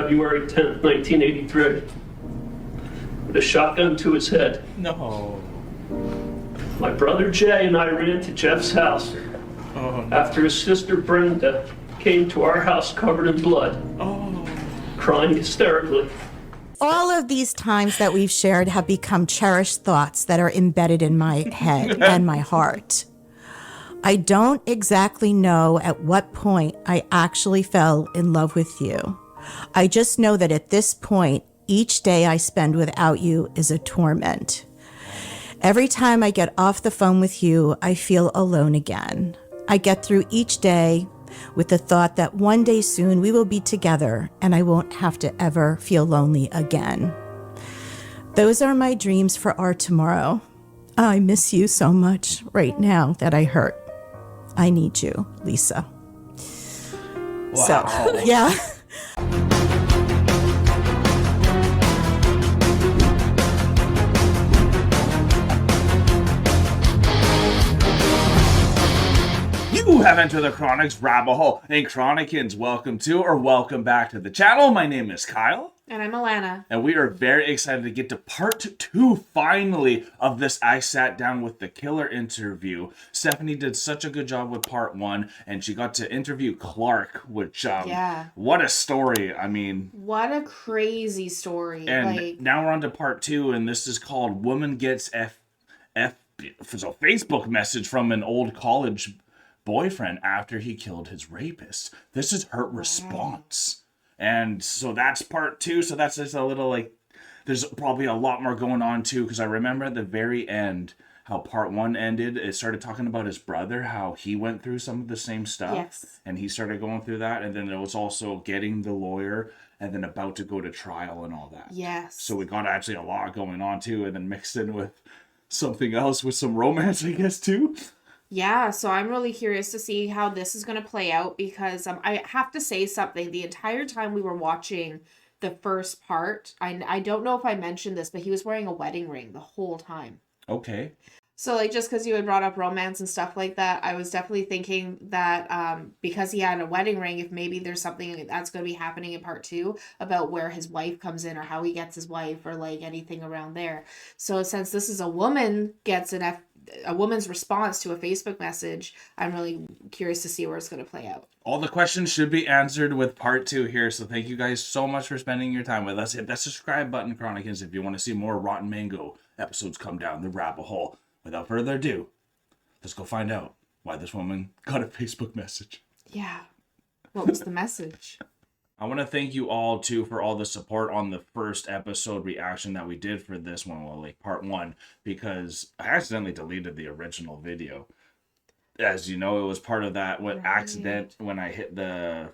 February 10th, 1983, with a shotgun to his head. No. My brother Jay and I ran to Jeff's house after his sister Brenda came to our house covered in blood, crying hysterically. All of these times that we've shared have become cherished thoughts that are embedded in my head and my heart. I don't exactly know at what point I actually fell in love with you. I just know that at this point, each day I spend without you is a torment. Every time I get off the phone with you, I feel alone again. I get through each day with the thought that one day soon we will be together and I won't have to ever feel lonely again. Those are my dreams for our tomorrow. I miss you so much right now that I hurt. I need you, Lisa. Wow. So, yeah. You have entered the Chronic's rabbit hole. And Chronicans, welcome to or welcome back to the channel. My name is Kyle. And I'm Alana. And we are very excited to get to part 2, finally, of this I Sat Down with the Killer interview. Stephanie did such a good job with part 1, and she got to interview Clark, which, what a story. I mean... What a crazy story. And now we're on to part 2, and this is called Woman Gets Facebook message from an old college boyfriend after he killed his rapist. This is her response. And so that's part 2. So that's just a little there's probably a lot more going on too, because I remember at the very end how part 1 ended. It started talking about his brother, how he went through some of the same stuff. Yes. And he started going through that. And then it was also getting the lawyer and then about to go to trial and all that. Yes. So we got actually a lot going on too, and then mixed in with something else with some romance, I guess, too. Yeah, so I'm really curious to see how this is going to play out, because I have to say something. The entire time we were watching the first part, I don't know if I mentioned this, but he was wearing a wedding ring the whole time. Okay. So just because you had brought up romance and stuff like that, I was definitely thinking that because he had a wedding ring, if maybe there's something that's going to be happening in part 2 about where his wife comes in or how he gets his wife or anything around there. So since this is a woman gets a woman's response to a Facebook message, I'm really curious to see where it's going to play out. All the questions should be answered with part 2 here. So thank you guys so much for spending your time with us. Hit that subscribe button, Chronicans, if you want to see more Rotten Mango episodes come down the rabbit hole. Without further ado, let's go find out why this woman got a Facebook message. Yeah. What was the message? I want to thank you all, too, for all the support on the first episode reaction that we did for this one, part 1, because I accidentally deleted the original video. As you know, it was part of that accident when I hit the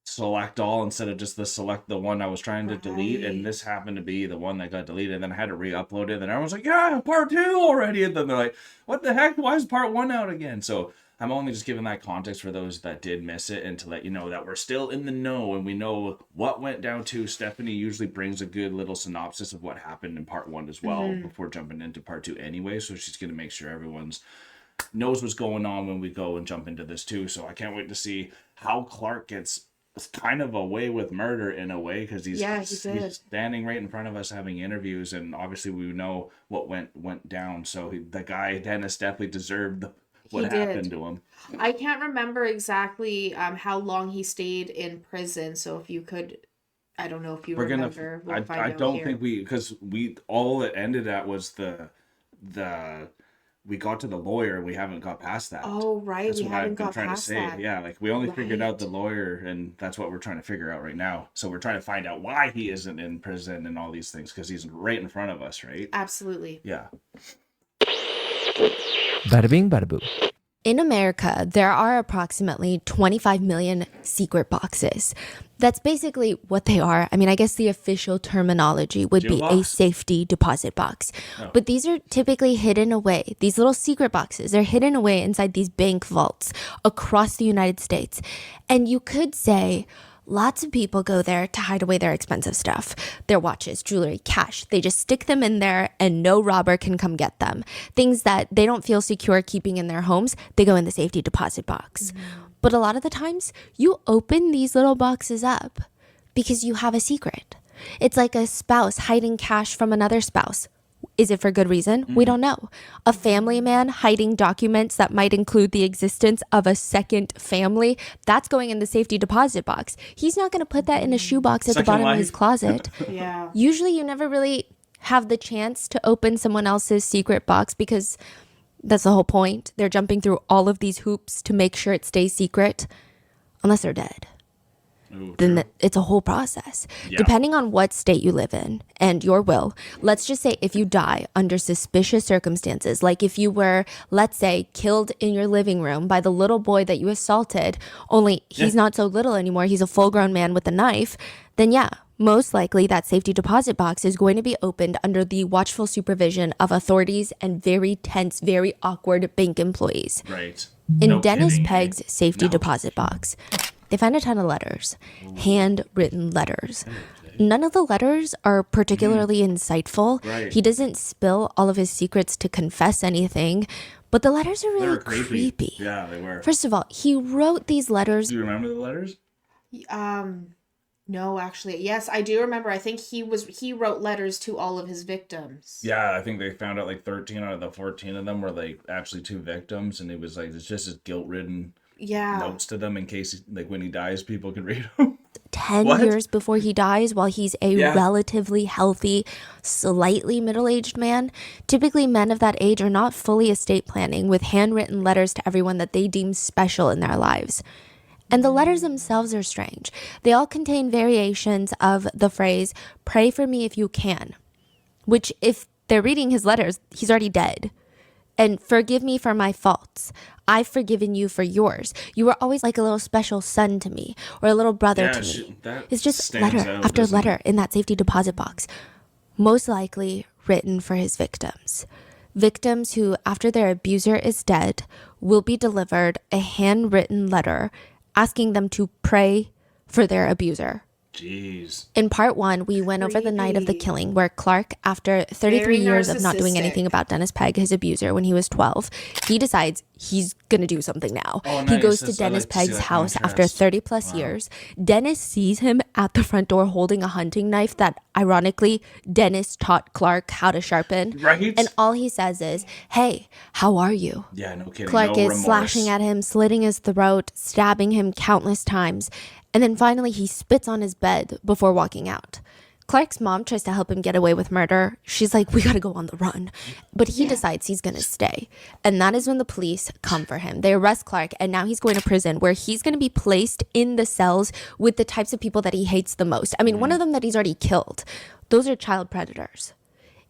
select all instead of just the one I was trying to delete, and this happened to be the one that got deleted. Then I had to re-upload it, and everyone's like, yeah, part 2 already, and then they're like, what the heck, why is part 1 out again? So I'm only just giving that context for those that did miss it, and to let you know that we're still in the know and we know what went down too. Stephanie usually brings a good little synopsis of what happened in part 1 as well before jumping into part 2 anyway, so she's going to make sure everyone's knows what's going on when we go and jump into this too. So I can't wait to see how Clark gets kind of away with murder in a way, because he's standing right in front of us having interviews, and obviously we know what went down. So the guy Dennis definitely deserved what happened to him. I can't remember exactly how long he stayed in prison, so if you could, I don't know if you remember. I don't think because all it ended at was the we got to the lawyer and we haven't got past that. Oh, right. That's we what haven't I've been got trying past to say. that. Yeah, we only figured out the lawyer, and that's what we're trying to figure out right now. So we're trying to find out why he isn't in prison and all these things, because he's right in front of us, right? Absolutely. Yeah. Bada bing, bada boo. In America, there are approximately 25 million secret boxes. That's basically what they are. I mean, I guess the official terminology would be a safety deposit box. Oh. But these are typically hidden away. These little secret boxes, they're hidden away inside these bank vaults across the United States. And you could say lots of people go there to hide away their expensive stuff. Their watches, jewelry, cash. They just stick them in there and no robber can come get them. Things that they don't feel secure keeping in their homes, they go in the safety deposit box. Mm-hmm. But a lot of the times, you open these little boxes up Because you have a secret. It's like a spouse hiding cash from another spouse. Is it for good reason? We don't know. A family man hiding documents that might include the existence of a second family, that's going in the safety deposit box. He's not going to put that in a shoebox at the bottom of his closet. Yeah. Usually you never really have the chance to open someone else's secret box because that's the whole point. They're jumping through all of these hoops to make sure it stays secret, unless they're dead. Then it's a whole process. Yeah. Depending on what state you live in and your will, let's just say if you die under suspicious circumstances, like if you were, let's say, killed in your living room by the little boy that you assaulted, only he's not so little anymore, he's a full-grown man with a knife, then yeah, most likely that safety deposit box is going to be opened under the watchful supervision of authorities and very tense, very awkward bank employees. Right. In Dennis Pegg's safety deposit box, they find a ton of letters, handwritten letters. None of the letters are particularly insightful. Right. He doesn't spill all of his secrets to confess anything, but the letters are really creepy. Yeah, they were. First of all, he wrote these letters. Do you remember the letters? No, actually. Yes, I do remember. I think he wrote letters to all of his victims. Yeah, I think they found out like 13 out of the 14 of them were like actually two victims, and it was like it's just his guilt-ridden notes to them in case like when he dies people can read them. 10 years before he dies, while he's a relatively healthy, slightly middle-aged man. Typically men of that age are not fully estate planning with handwritten letters to everyone that they deem special in their lives. And the letters themselves are strange. They all contain variations of the phrase, "Pray for me if you can," which if they're reading his letters, he's already dead. And "Forgive me for my faults. I've forgiven you for yours. You were always like a little special son to me or a little brother to me." It's just letter after letter in that safety deposit box, most likely written for his victims. Victims who, after their abuser is dead, will be delivered a handwritten letter asking them to pray for their abuser. Jeez. In part 1, we went over the night of the killing where Clark, after 33 years of not doing anything about Dennis Pegg, his abuser, when he was 12, he decides he's going to do something now. He goes to Dennis Pegg's house after 30 plus years. Dennis sees him at the front door holding a hunting knife that, ironically, Dennis taught Clark how to sharpen. Right. And all he says is, "Hey, how are you?" Yeah, no kidding. Clark is slashing at him, slitting his throat, stabbing him countless times. And then finally he spits on his bed before walking out. Clark's mom tries to help him get away with murder. She's like, "We gotta go on the run." But he decides he's gonna stay. And that is when the police come for him. They arrest Clark, and now he's going to prison where he's gonna be placed in the cells with the types of people that he hates the most. I mean, one of them that he's already killed. Those are child predators.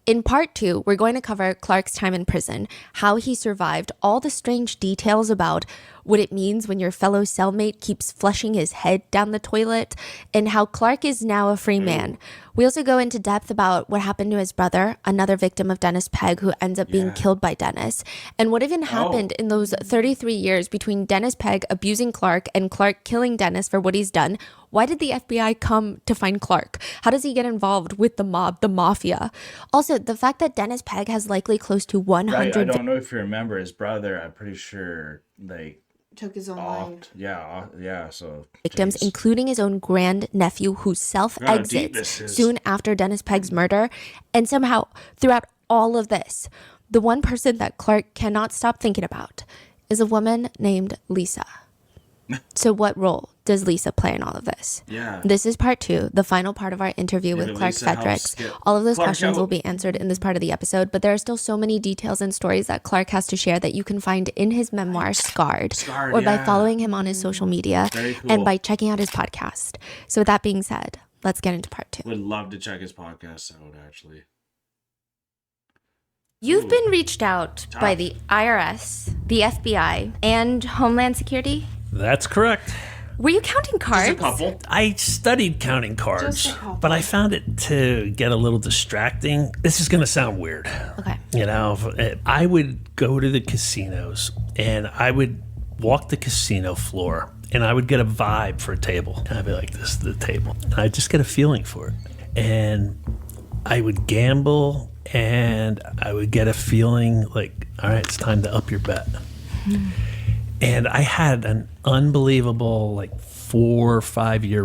In part 2, we're going to cover Clark's time in prison, how he survived, all the strange details about what it means when your fellow cellmate keeps flushing his head down the toilet, and how Clark is now a free man. We also go into depth about what happened to his brother, another victim of Dennis Pegg, who ends up being killed by Dennis, and what even happened in those 33 years between Dennis Pegg abusing Clark and Clark killing Dennis for what he's done. Why did the FBI come to find Clark? How does he get involved with the mob, the mafia? Also, the fact that Dennis Pegg has likely close to 100... I don't know if you remember his brother. I'm pretty sure they took his own life. Yeah. So victims, including his own grandnephew, who self-exits soon after Dennis Pegg's murder. And somehow, throughout all of this, the one person that Clark cannot stop thinking about is a woman named Lisa. So what role does Lisa play in all of this? Yeah. This is part 2, the final part of our interview with Clark Frederick. All of those questions will be answered in this part of the episode, but there are still so many details and stories that Clark has to share that you can find in his memoir, Scarred, or by following him on his social media and by checking out his podcast. So with that being said, let's get into part 2. Would love to check his podcast out, actually. You've been reached out by the IRS, the FBI, and Homeland Security? That's correct. Were you counting cards? Just a couple. I studied counting cards, but I found it to get a little distracting. This is going to sound weird. Okay. You know, I would go to the casinos and I would walk the casino floor and I would get a vibe for a table. And I'd be like, this is the table. And I'd just get a feeling for it. And I would gamble and I would get a feeling like, all right, it's time to up your bet. And I had an unbelievable 4 or 5 year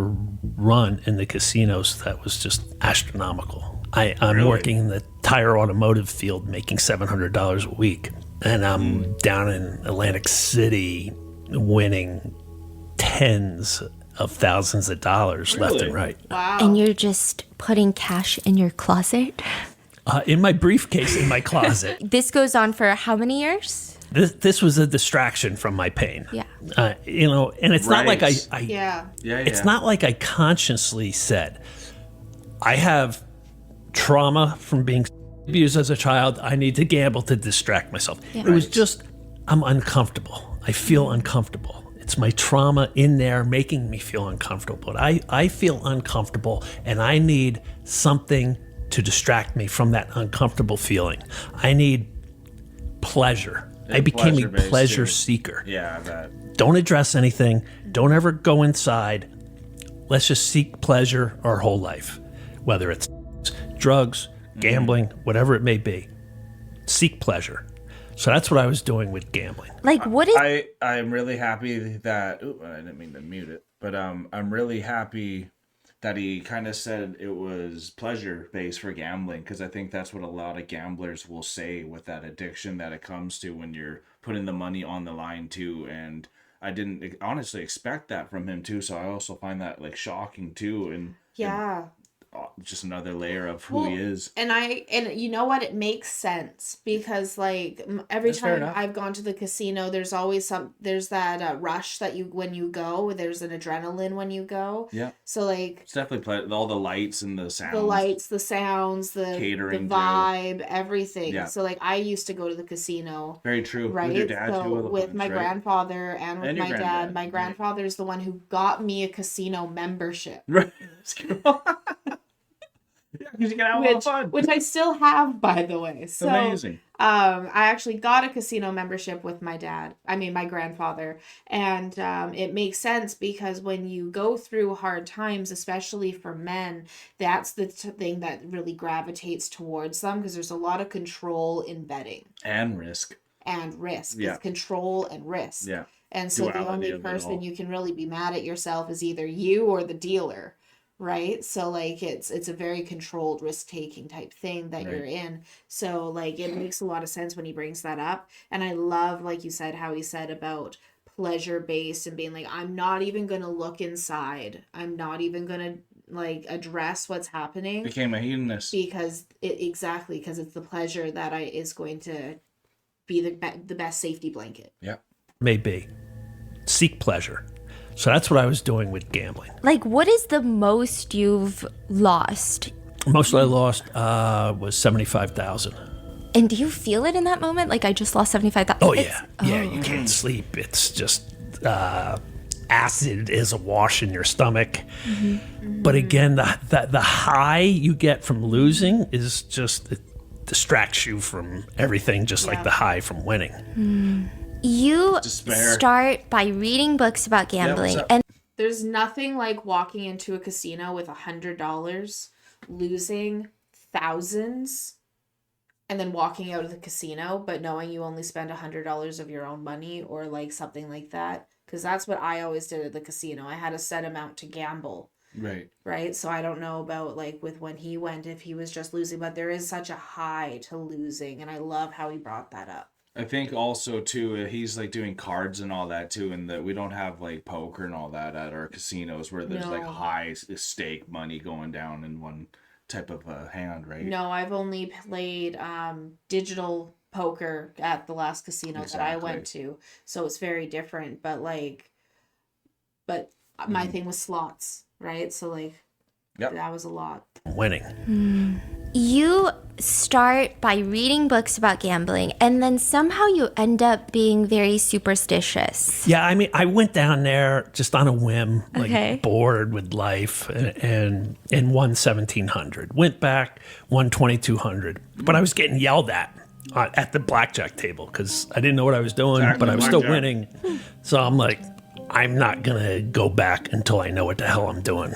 run in the casinos that was just astronomical. I'm Really? working in the tire automotive field making $700 a week. And I'm down in Atlantic City winning tens of thousands of dollars left Really? and right. Wow. And you're just putting cash in your closet? In my briefcase in my closet. This goes on for how many years? This was a distraction from my pain. Yeah. And it's not like Right. Yeah. It's not like I consciously said, I have trauma from being abused as a child. I need to gamble to distract myself. Yeah. It was just, I'm uncomfortable. I feel uncomfortable. It's my trauma in there making me feel uncomfortable. But I feel uncomfortable and I need something to distract me from that uncomfortable feeling. I need pleasure. I became a pleasure-based, pleasure too. seeker. Yeah, that. Don't address anything. Don't ever go inside. Let's just seek pleasure our whole life, whether it's drugs, gambling, whatever it may be. Seek pleasure. So that's what I was doing with gambling. Like, what is I'm really happy that. Ooh, I didn't mean to mute it, but I'm really happy that he kind of said it was pleasure based for gambling, because I think that's what a lot of gamblers will say with that addiction that it comes to when you're putting the money on the line too. And I didn't honestly expect that from him too, so I also find that like shocking too, and Yeah. just another layer of who he is. And you know what, it makes sense because like every That's fair time enough. I've gone to the casino, there's always there's that rush that when you go, there's an adrenaline when you go. Yeah, So like it's definitely all the lights and the sounds. the lights, the sounds, the Catering, the vibe, everything. Yeah. So like I used to go to the casino. Very true. Right. With your dad So too. a with bunch, my right? grandfather and with And your my dad. granddad, My right. grandfather's the one who got me a casino membership. Right. Yeah, because you can have a lot of fun. Which I still have, by the way. So Amazing. I actually got a casino membership with my grandfather. And it makes sense because when you go through hard times, especially for men, that's the thing that really gravitates towards them because there's a lot of control in betting And risk. and risk. Yeah. It's control and risk. Yeah. And so the Duality only of it person all. you can really be mad at yourself is either you or the dealer. Right. So like it's a very controlled risk taking type thing that Right. you're in. So like it makes a lot of sense when he brings that up. And I love, like you said, how he said about pleasure based and being like, I'm not even going to look inside. I'm not even going to like address what's happening Became a hedonist. because because it's the pleasure that is going to be the best safety blanket. Yeah. Maybe. Seek pleasure. So that's what I was doing with gambling. like what is the most you've lost? Most I lost was $75,000. And do you feel it in that moment? Like I just lost 75,000. Oh yeah, yeah. You can't sleep. It's just acid is awash in your stomach. But again, the high you get from losing is just it distracts you from everything, just like the high from winning. You Despair. start by reading books about gambling up? and There's nothing like walking into a casino with $100, losing thousands, and then walking out of the casino, but knowing you only spend $100 of your own money or like something like that. Because that's what I always did at the casino. I had a set amount to gamble, Right. right? So I don't know about like with when he went, if he was just losing, but there is such a high to losing. And I love how he brought that up. I think also too, he's like doing cards and all that too, and that we don't have like poker and all that at our casinos where there's like No. high stake money going down in one type of hand, right? No, I've only played digital poker at the last casino that I went to, so it's very different. But my thing was slots, right? So like, Yep. that was a lot. Winning. you start by reading books about gambling and then somehow you end up being very superstitious. Yeah, I mean, I went down there just on a whim, like Okay. bored with life, and won 1,700. Went back, won 2,200. But I was getting yelled at the blackjack table because I didn't know what I was doing, Exactly, but I was still blackjack. winning. So I'm like, I'm not gonna go back until I know what the hell I'm doing.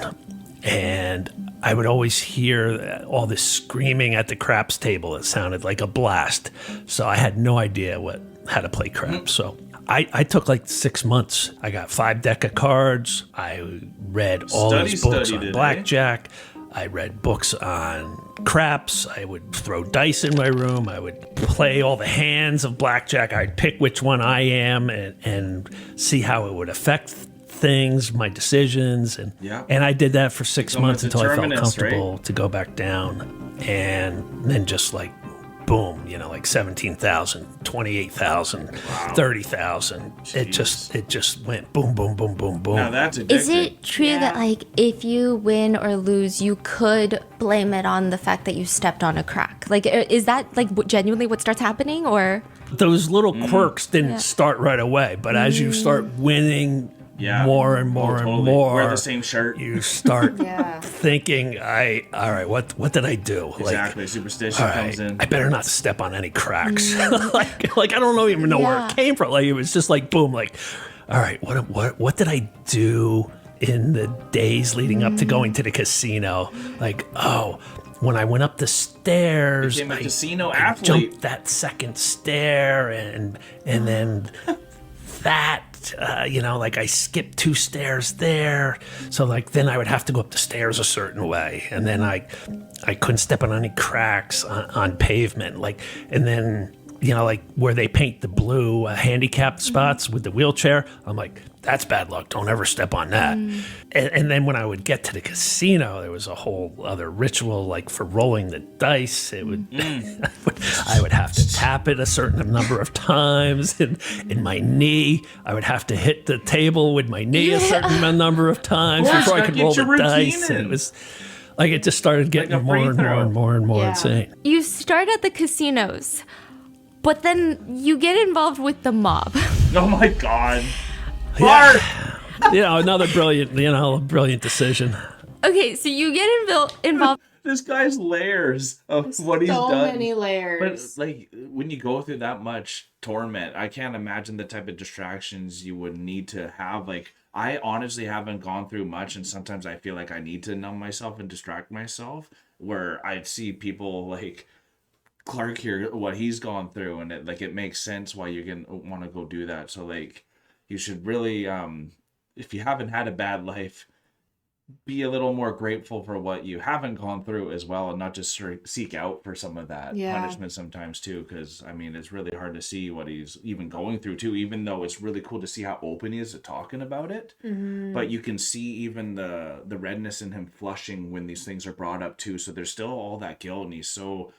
And I would always hear all this screaming at the craps table. It sounded like a blast. So I had no idea how to play craps. So I took like 6 months. I got 5 deck of cards. I read all these books on blackjack. I read books on craps. I would throw dice in my room. I would play all the hands of blackjack. I'd pick which one I am and see how it would affect things, my decisions. And I did that for 6 months until I felt comfortable to go back down. And then just like, boom, like 17,000, 28,000, 30,000. It just went boom, boom, boom, boom, boom. Now that's addictive. Is it true that like if you win or lose, you could blame it on the fact that you stepped on a crack? Like, is that like genuinely what starts happening, or? Those little quirks didn't start right away, but as you start winning more and more and more, wear the same shirt, you start thinking, all right, what did I do? Exactly. Superstition comes in. I better not step on any cracks. like I don't even know where it came from. Like, it was just like boom, like, all right, what did I do in the days leading up to going to the casino? Like, when I went up the stairs, became a casino I athlete. jumped that second stair, and then that. Like I skipped 2 stairs there. So like then I would have to go up the stairs a certain way. And then I couldn't step on any cracks on pavement. Like, and then, like where they paint the blue handicapped spots with the wheelchair, I'm like, that's bad luck. Don't ever step on that. And then when I would get to the casino, there was a whole other ritual, like for rolling the dice. It would, I would have to tap it a certain number of times, and in my knee, I would have to hit the table with my knee a certain number of times before I could roll the dice. And it was like it just started getting more and more and more and more insane. You start at the casinos, but then you get involved with the mob. Oh my God. Clark! Another brilliant decision. Okay, so you get involved. This guy's layers of what he's done. So many layers. But like when you go through that much torment, I can't imagine the type of distractions you would need to have. Like, I honestly haven't gone through much, and sometimes I feel like I need to numb myself and distract myself, where I see people like Clark here, what he's gone through, and it makes sense why you're gonna want to go do that. So like, you should really, if you haven't had a bad life, be a little more grateful for what you haven't gone through as well, and not just seek out for some of that punishment sometimes too, because I mean it's really hard to see what he's even going through too, even though it's really cool to see how open he is to talking about it. But you can see even the redness in him flushing when these things are brought up too, so there's still all that guilt, and he's so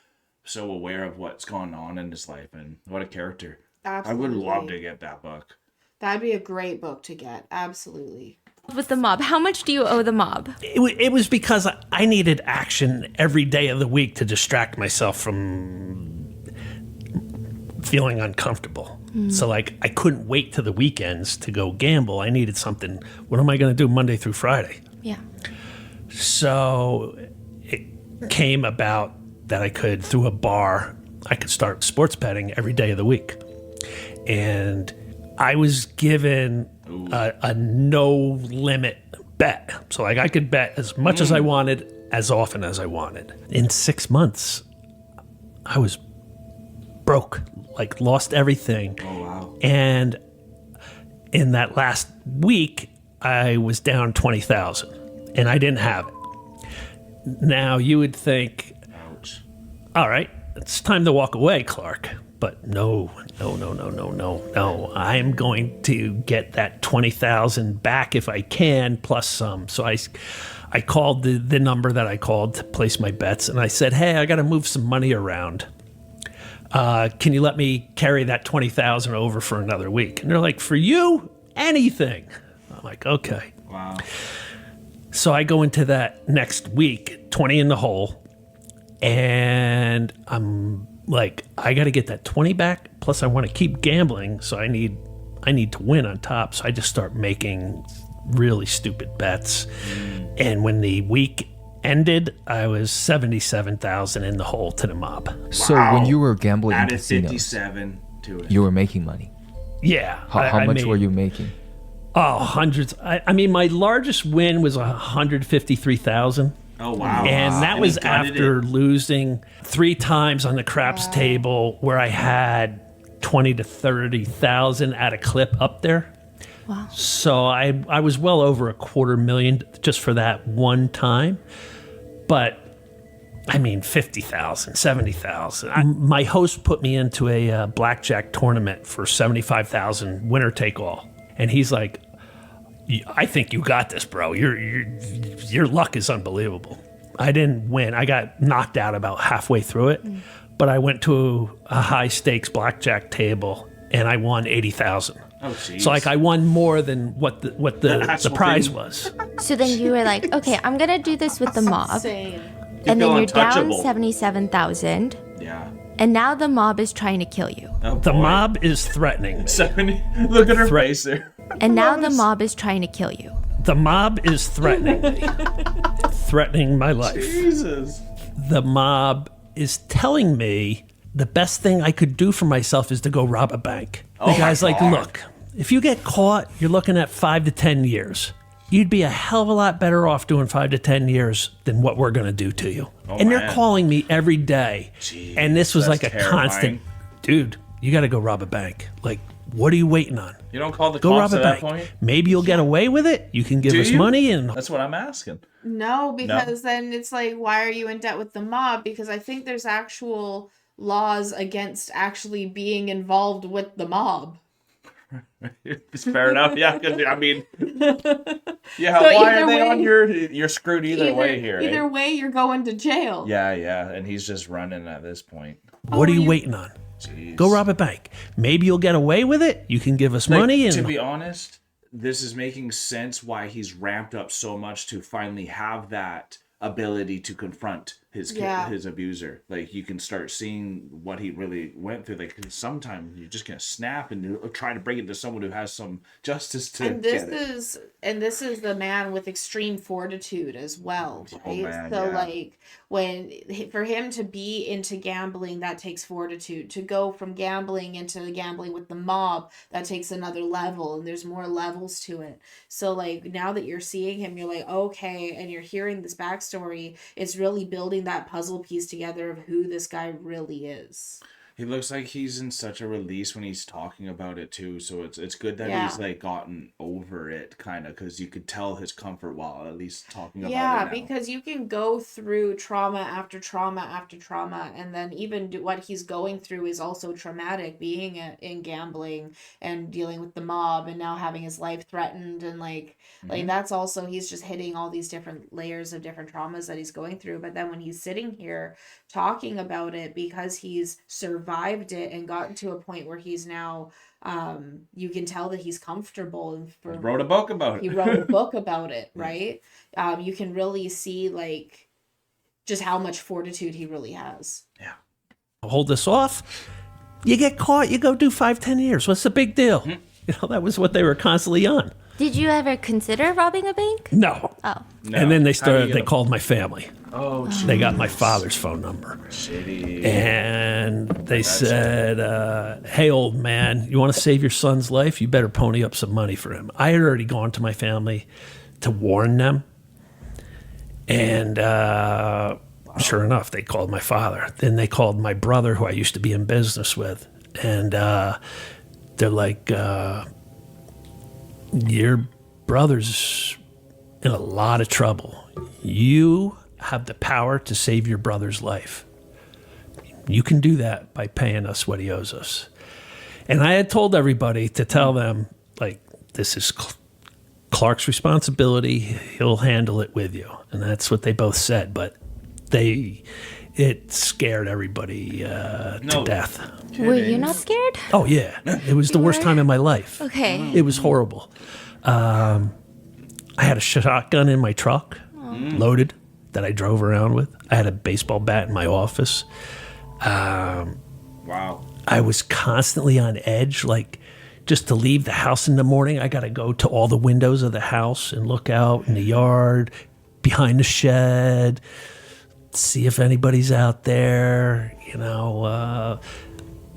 aware of what's going on in his life. And what a character. Absolutely. I would love to get that book. That'd be a great book to get. Absolutely. With the mob. How much do you owe the mob? It was because I needed action every day of the week to distract myself from feeling uncomfortable. So like I couldn't wait to the weekends to go gamble. I needed something. What am I going to do Monday through Friday? Yeah. So it came about that I could, through a bar, I could start sports betting every day of the week. And I was given a no-limit bet. So like I could bet as much as I wanted, as often as I wanted. In 6 months, I was broke, like lost everything. Oh, wow. And in that last week, I was down 20,000, and I didn't have it. Now, you would think, Ouch. all right, it's time to walk away, Clark. But no. I'm going to get that 20,000 back if I can, plus some. So I called the number that I called to place my bets, and I said, hey, I got to move some money around. Can you let me carry that 20,000 over for another week? And they're like, for you, anything. I'm like, okay. Wow. So I go into that next week, 20 in the hole, and I'm like, I got to get that 20 back, plus I want to keep gambling, so I need to win on top. So I just start making really stupid bets. And when the week ended, I was 77,000 in the hole to the mob. So when you were gambling in Added casinos, 57 to it. you were making money. Yeah. How much were you making? Oh, hundreds. I mean, my largest win was 153,000. Oh, wow. And that And was he gutted after it. losing 3 times on the craps table, where I had 20 to 30,000 at a clip up there. Wow. So I was well over $250,000 just for that one time. But I mean, 50,000, 70,000. My host put me into a blackjack tournament for 75,000, winner take all. And he's like, I think you got this, bro. Your luck is unbelievable. I didn't win. I got knocked out about halfway through it. But I went to a high stakes blackjack table and I won 80,000. Oh, jeez. So like I won more than what the prize was. So then you were like, okay, I'm gonna do this with the mob, Insane. and then you're down untouchable. 77,000, Yeah. and now the mob is trying to kill you, Oh, The boy. mob is threatening me. 70. Look at her face there. and now the mob is trying to kill you. The mob is threatening me. Threatening my life. Jesus. The mob is telling me the best thing I could do for myself is to go rob a bank. The my guy's like, God. look, if you get caught, you're looking at 5 to 10 years. You'd be a hell of a lot better off doing 5 to 10 years than what we're going to do to you. And they're man. calling me every day. Jeez, and this was that's like a terrifying. constant, dude, you got to go rob a bank. Like, what are you waiting on? You don't call the Go cops rob a at that bank. point? Maybe you'll get away with it. You can give Do us you? money and That's what I'm asking. No, because then it's like, why are you in debt with the mob? Because I think there's actual laws against actually being involved with the mob. It's fair enough. Yeah, 'cause, I mean, yeah. So why either are they way- on your? You're screwed either way here. Either eh? way, you're going to jail. Yeah, yeah, and he's just running at this point. what are you waiting on? Jeez. Go rob a bank. Maybe you'll get away with it. You can give us Like, money. to And be honest, this is making sense why he's ramped up so much to finally have that ability to confront his abuser. Like, you can start seeing what he really went through. Like, sometimes you're just gonna snap and you're trying to bring it to someone who has some justice to And this get it. is the man with extreme fortitude as well, right? man, So yeah. like for him to be into gambling, that takes fortitude. To go from gambling into gambling with the mob, that takes another level, and there's more levels to it. So like now that you're seeing him, you're like, okay, and you're hearing this backstory, it's really building that puzzle piece together of who this guy really is. He looks like he's in such a release when he's talking about it too. So it's good that Yeah. he's like gotten over it, kind of, because you could tell his comfort while at least talking about it Yeah, now. because you can go through trauma after trauma after trauma, and then even what he's going through is also traumatic, being in gambling and dealing with the mob, and now having his life threatened, and like that's also, he's just hitting all these different layers of different traumas that he's going through. But then when he's sitting here talking about it, because he's survived it and gotten to a point where he's now you can tell that he's comfortable, and He wrote a book about it. he wrote a book about it, right? You can really see like just how much fortitude he really has. Yeah. hold this off. You get caught, you go do 5-10 years. What's the big deal? You know, that was what they were constantly on. Did you ever consider robbing a bank? No. Oh. No. And then they How do you started, get they a- called my family. Oh, They got my father's phone number. shitty. And they said, hey, old man, you want to save your son's life? You better pony up some money for him. I had already gone to my family to warn them. And sure enough, they called my father. Then they called my brother, who I used to be in business with. And they're like, your brother's in a lot of trouble. You have the power to save your brother's life. You can do that by paying us what he owes us. And I had told everybody to tell them, like, this is Clark's responsibility. He'll handle it with you. And that's what they both said. But it scared everybody to death. Were you not scared? Oh, yeah. It was the worst time in my life. Okay. It was horrible. I had a shotgun in my truck, loaded, that I drove around with. I had a baseball bat in my office. Wow. I was constantly on edge, like just to leave the house in the morning, I got to go to all the windows of the house and look out in the yard, behind the shed, see if anybody's out there, you know.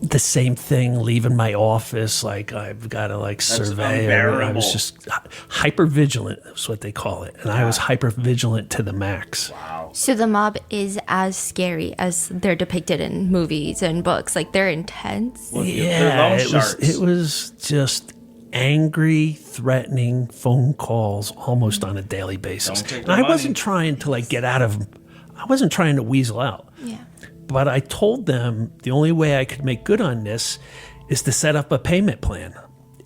the same thing, leaving my office, like I've got to like survey. I was just hyper vigilant, is what they call it. And I was hyper vigilant to the max. Wow. So the mob is as scary as they're depicted in movies and books. Like they're intense. Well, Yeah, it was just angry, threatening phone calls almost on a daily basis. And I wasn't trying to like get out of, I wasn't trying to weasel out. Yeah. But I told them the only way I could make good on this is to set up a payment plan.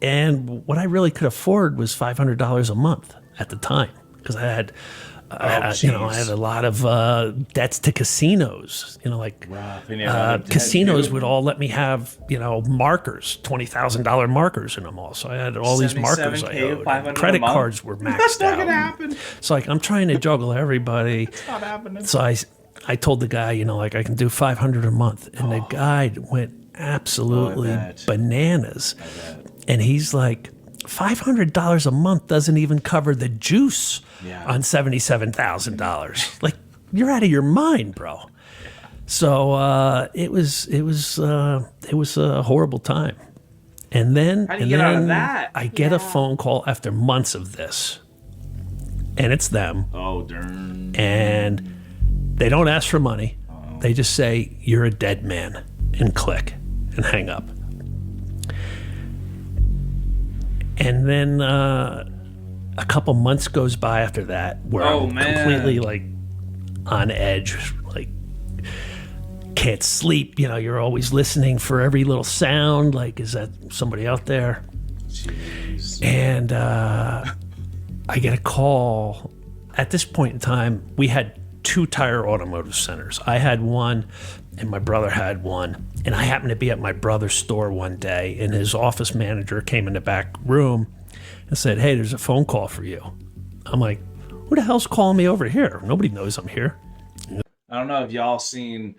And what I really could afford was $500 a month at the time, because I had, I had a lot of debts to casinos. Casinos would all let me have, markers, $20,000 markers in them all. So I had all these markers I owed. Credit cards were maxed That's not out. gonna happen. So like I'm trying to juggle everybody. It's not happening. So I told the guy, I can do $500 a month, and the guy went absolutely bananas. And he's like, $500 a month doesn't even cover the juice on $77,000. Like, you're out of your mind, bro. So it was a horrible time. And then, How do you get out of that? I get a phone call after months of this, and it's them. Oh, darn. And they don't ask for money. They just say, you're a dead man, and click and hang up. And then a couple months goes by after that where I'm completely like on edge, like can't sleep. You're always listening for every little sound. Like, is that somebody out there? Jeez. And I get a call. At this point in time, we had 2 tire automotive centers. I had one and my brother had one. And I happened to be at my brother's store one day, and his office manager came in the back room and said, hey, there's a phone call for you. I'm like, who the hell's calling me over here? Nobody knows I'm here. I don't know if y'all seen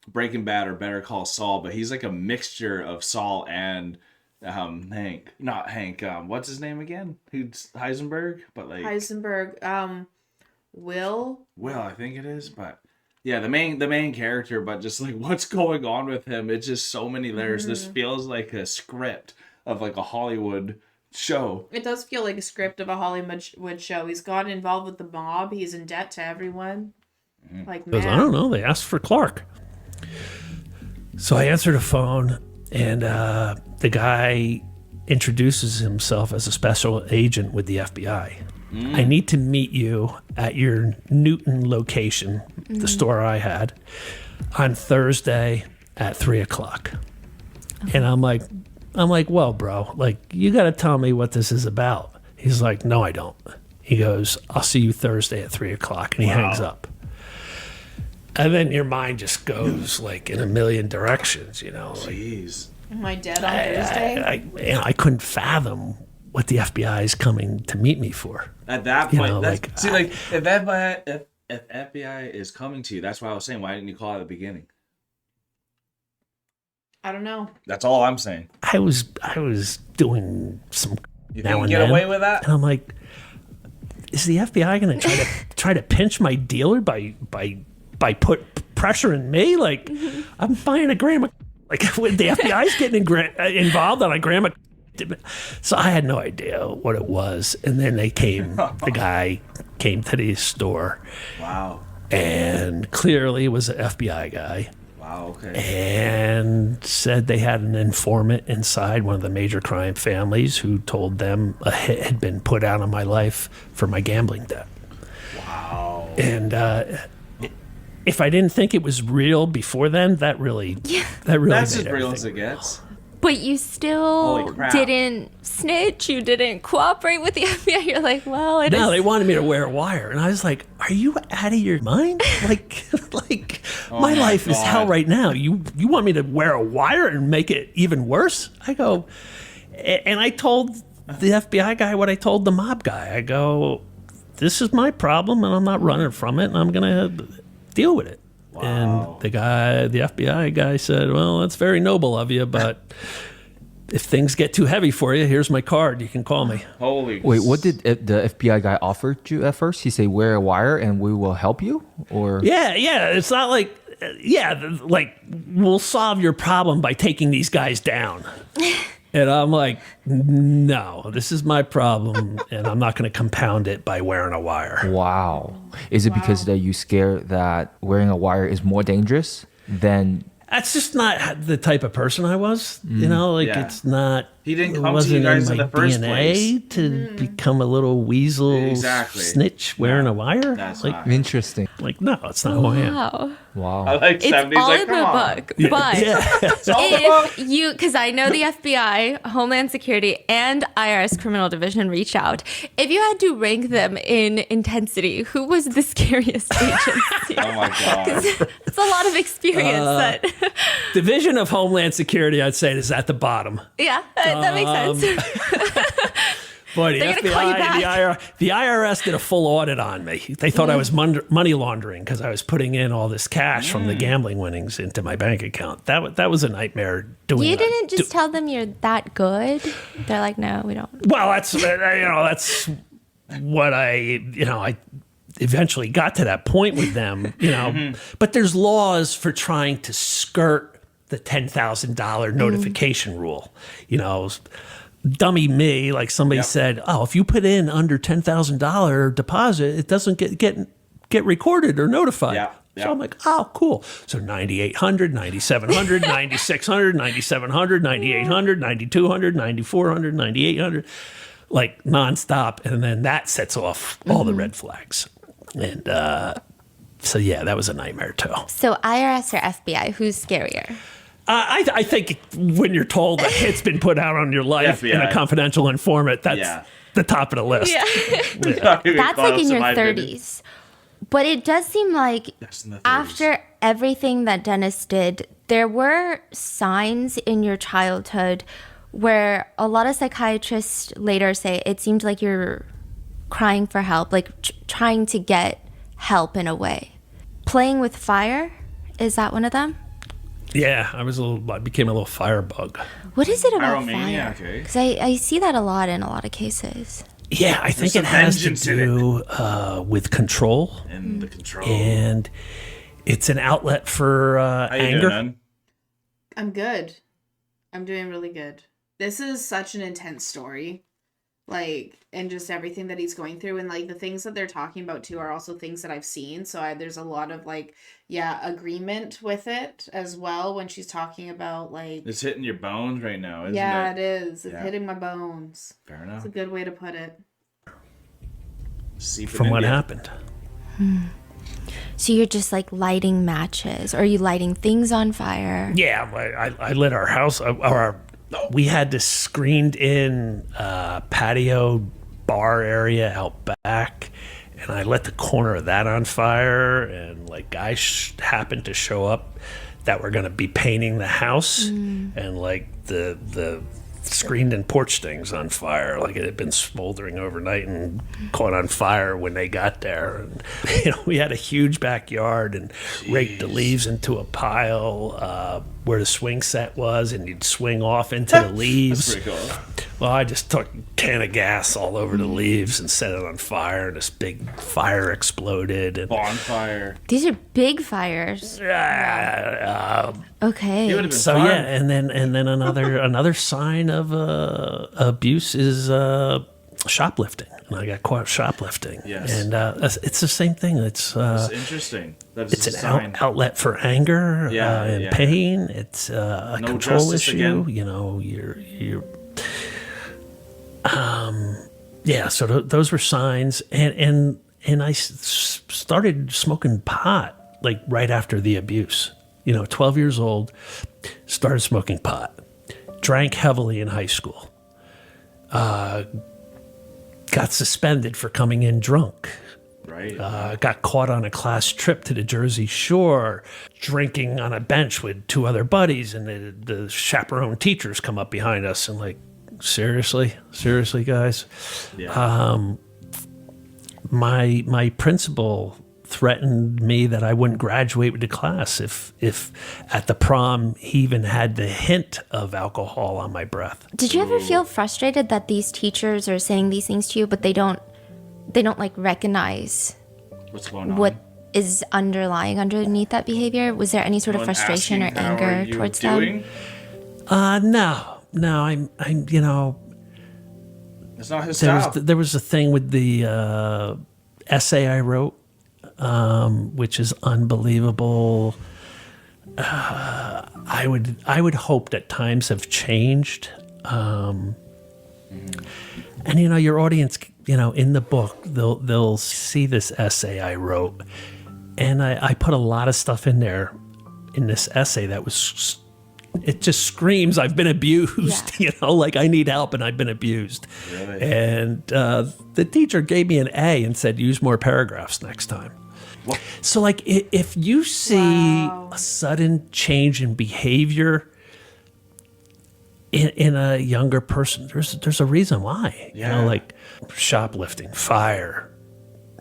Breaking Bad or Better Call Saul, but he's like a mixture of Saul and Hank. Not Hank. What's his name again? Who's Heisenberg? But like Heisenberg. Will, I think it is, but yeah, the main character, but just like what's going on with him, it's just so many layers. This feels like a script of like a Hollywood show. It does feel like a script of a Hollywood show. He's gotten involved with the mob. He's in debt to everyone. Like, man. I don't know. They asked for Clark. So I answered the phone, and the guy introduces himself as a special agent with the FBI. I need to meet you at your Newton location, the store I had, on Thursday at 3:00. And I'm like, well, bro, like, you got to tell me what this is about. He's like, no, I don't. He goes, I'll see you Thursday at 3:00. And he hangs up. And then your mind just goes like in a million directions, Like, jeez. Am I dead on Thursday? I couldn't fathom what the FBI is coming to meet me for. At that point, if FBI is coming to you, that's why I was saying, why didn't you call at the beginning? I don't know. That's all I'm saying. I was doing some. You think you get away with that? And I'm like, is the FBI going to try to pinch my dealer by put pressure in me? Like, I'm buying a gram of, like, when the FBI's getting involved on a gram of. So I had no idea what it was. And then the guy came to the store. Wow. And clearly it was an FBI guy. Wow, okay. And said they had an informant inside one of the major crime families who told them a hit had been put out on my life for my gambling debt. Wow. And if I didn't think it was real before then, that really That's made as real everything. as it gets. But you still Holy crap. didn't snitch. You didn't cooperate with the FBI. You're like, well, it is. No, they wanted me to wear a wire, and I was like, "Are you out of your mind? Like, my life is hell right now. You want me to wear a wire and make it even worse?" I go, and I told the FBI guy what I told the mob guy. I go, "This is my problem, and I'm not running from it, and I'm gonna deal with it." Wow. And the FBI guy said, well, that's very noble of you, but if things get too heavy for you, here's my card. You can call me. Holy. Wait, what did the FBI guy offer you at first? He say wear a wire and we will help you? Or Yeah. It's not like like, we'll solve your problem by taking these guys down. And I'm like, no, this is my problem, and I'm not going to compound it by wearing a wire. Wow. Is it because that you scared that wearing a wire is more dangerous than... That's just not the type of person I was. You know, like it's not. He didn't it come to wasn't you guys in my the first DNA place. to become a little weasel snitch wearing a wire. That's like, not. Interesting. like, no, that's not who I am. Wow. Wow. I like It's 70s, all like, in the come on. book. But It's all in the book. if you, because I know the FBI, Homeland Security, and IRS Criminal Division reached out. If you had to rank them in intensity, who was the scariest agency? Oh my god. It's a lot of experience. That Division of Homeland Security, I'd say, is at the bottom. yeah, that makes sense. Boy, the They're gonna call you FBI, the IRS did a full audit on me. They thought I was money laundering because I was putting in all this cash from the gambling winnings into my bank account. That was a nightmare doing You that. didn't just tell them you're that good. They're like, no, we don't. Well, that's that's what I eventually got to that point with them, But there's laws for trying to skirt the $10,000 notification rule, Dummy me, like somebody said, oh, if you put in under $10,000 deposit, it doesn't get recorded or notified. Yeah. So I'm like, oh, cool. So 9,800, 9,700, 9,600, 9,700, 9,800, 9,200, 9,400, 9,800, like nonstop. And then that sets off all the red flags. And so, yeah, that was a nightmare too. So IRS or FBI, who's scarier? I think when you're told that it's been put out on your life in a FBI. confidential informant, that's the top of the list. That's like in your 30s. But it does seem like Yes, in the 30s. after everything that Dennis did, there were signs in your childhood where a lot of psychiatrists later say it seemed like you're crying for help, like trying to get help in a way. Playing with fire, is that one of them? Yeah, I became a little firebug. What is it about Pyromaniac, fire? eh? Because I see that a lot in a lot of cases. Yeah, I think some it has to vengeance in it. do with control, And the control. and it's an outlet for How you anger. doing, Nun? I'm good. I'm doing really good. This is such an intense story. And just everything that he's going through, and the things that they're talking about too are also things that I've seen. So there's a lot of agreement with it as well when she's talking about It's hitting your bones right now, isn't it it? is. It's Yeah. hitting my bones. Fair enough. It's a good way to put it. Seeping From what in ya. happened. So you're just lighting matches, or are you lighting things on fire? Yeah, I lit our house. We had this screened-in patio bar area out back, and I lit the corner of that on fire. And guys happened to show up that were going to be painting the house, and the screened-in porch things on fire. It had been smoldering overnight and caught on fire when they got there. And we had a huge backyard and raked the leaves into a pile where the swing set was, and you'd swing off into the leaves. That's pretty cool. Well, I just took a can of gas all over the leaves and set it on fire, and this big fire exploded. And Bonfire. These are big fires. Okay. It would have been so fun. yeah, and then another sign of abuse is shoplifting, and I got caught shoplifting. Yes. And it's the same thing. It's It's interesting. That is it's a an sign. outlet for anger Yeah, and yeah. pain. It's a No control justice issue. again. You're yeah. So those were signs, and I started smoking pot right after the abuse. 12 years old, started smoking pot, drank heavily in high school, got suspended for coming in drunk. Right. Got caught on a class trip to the Jersey Shore, drinking on a bench with two other buddies, and the chaperone teachers come up behind us and seriously, guys. Yeah. My principal threatened me that I wouldn't graduate with the class if at the prom he even had the hint of alcohol on my breath. Did you ever feel frustrated that these teachers are saying these things to you, but they don't recognize What's going on? what is underlying underneath that behavior? Was there any sort of frustration or anger towards them? No, I'm, you know, It's not his style. there was a thing with the essay I wrote, which is unbelievable. I would hope that times have changed. And you know, your audience, you know, in the book, they'll see this essay I wrote, and I put a lot of stuff in there in this essay that was, it just screams I've been abused. Yeah. You know, like I need help and I've been abused. Really? And the teacher gave me an A and said use more paragraphs next time. What? So like if you see Wow. a sudden change in behavior in a younger person, there's a reason why. Yeah. You know, like shoplifting, fire,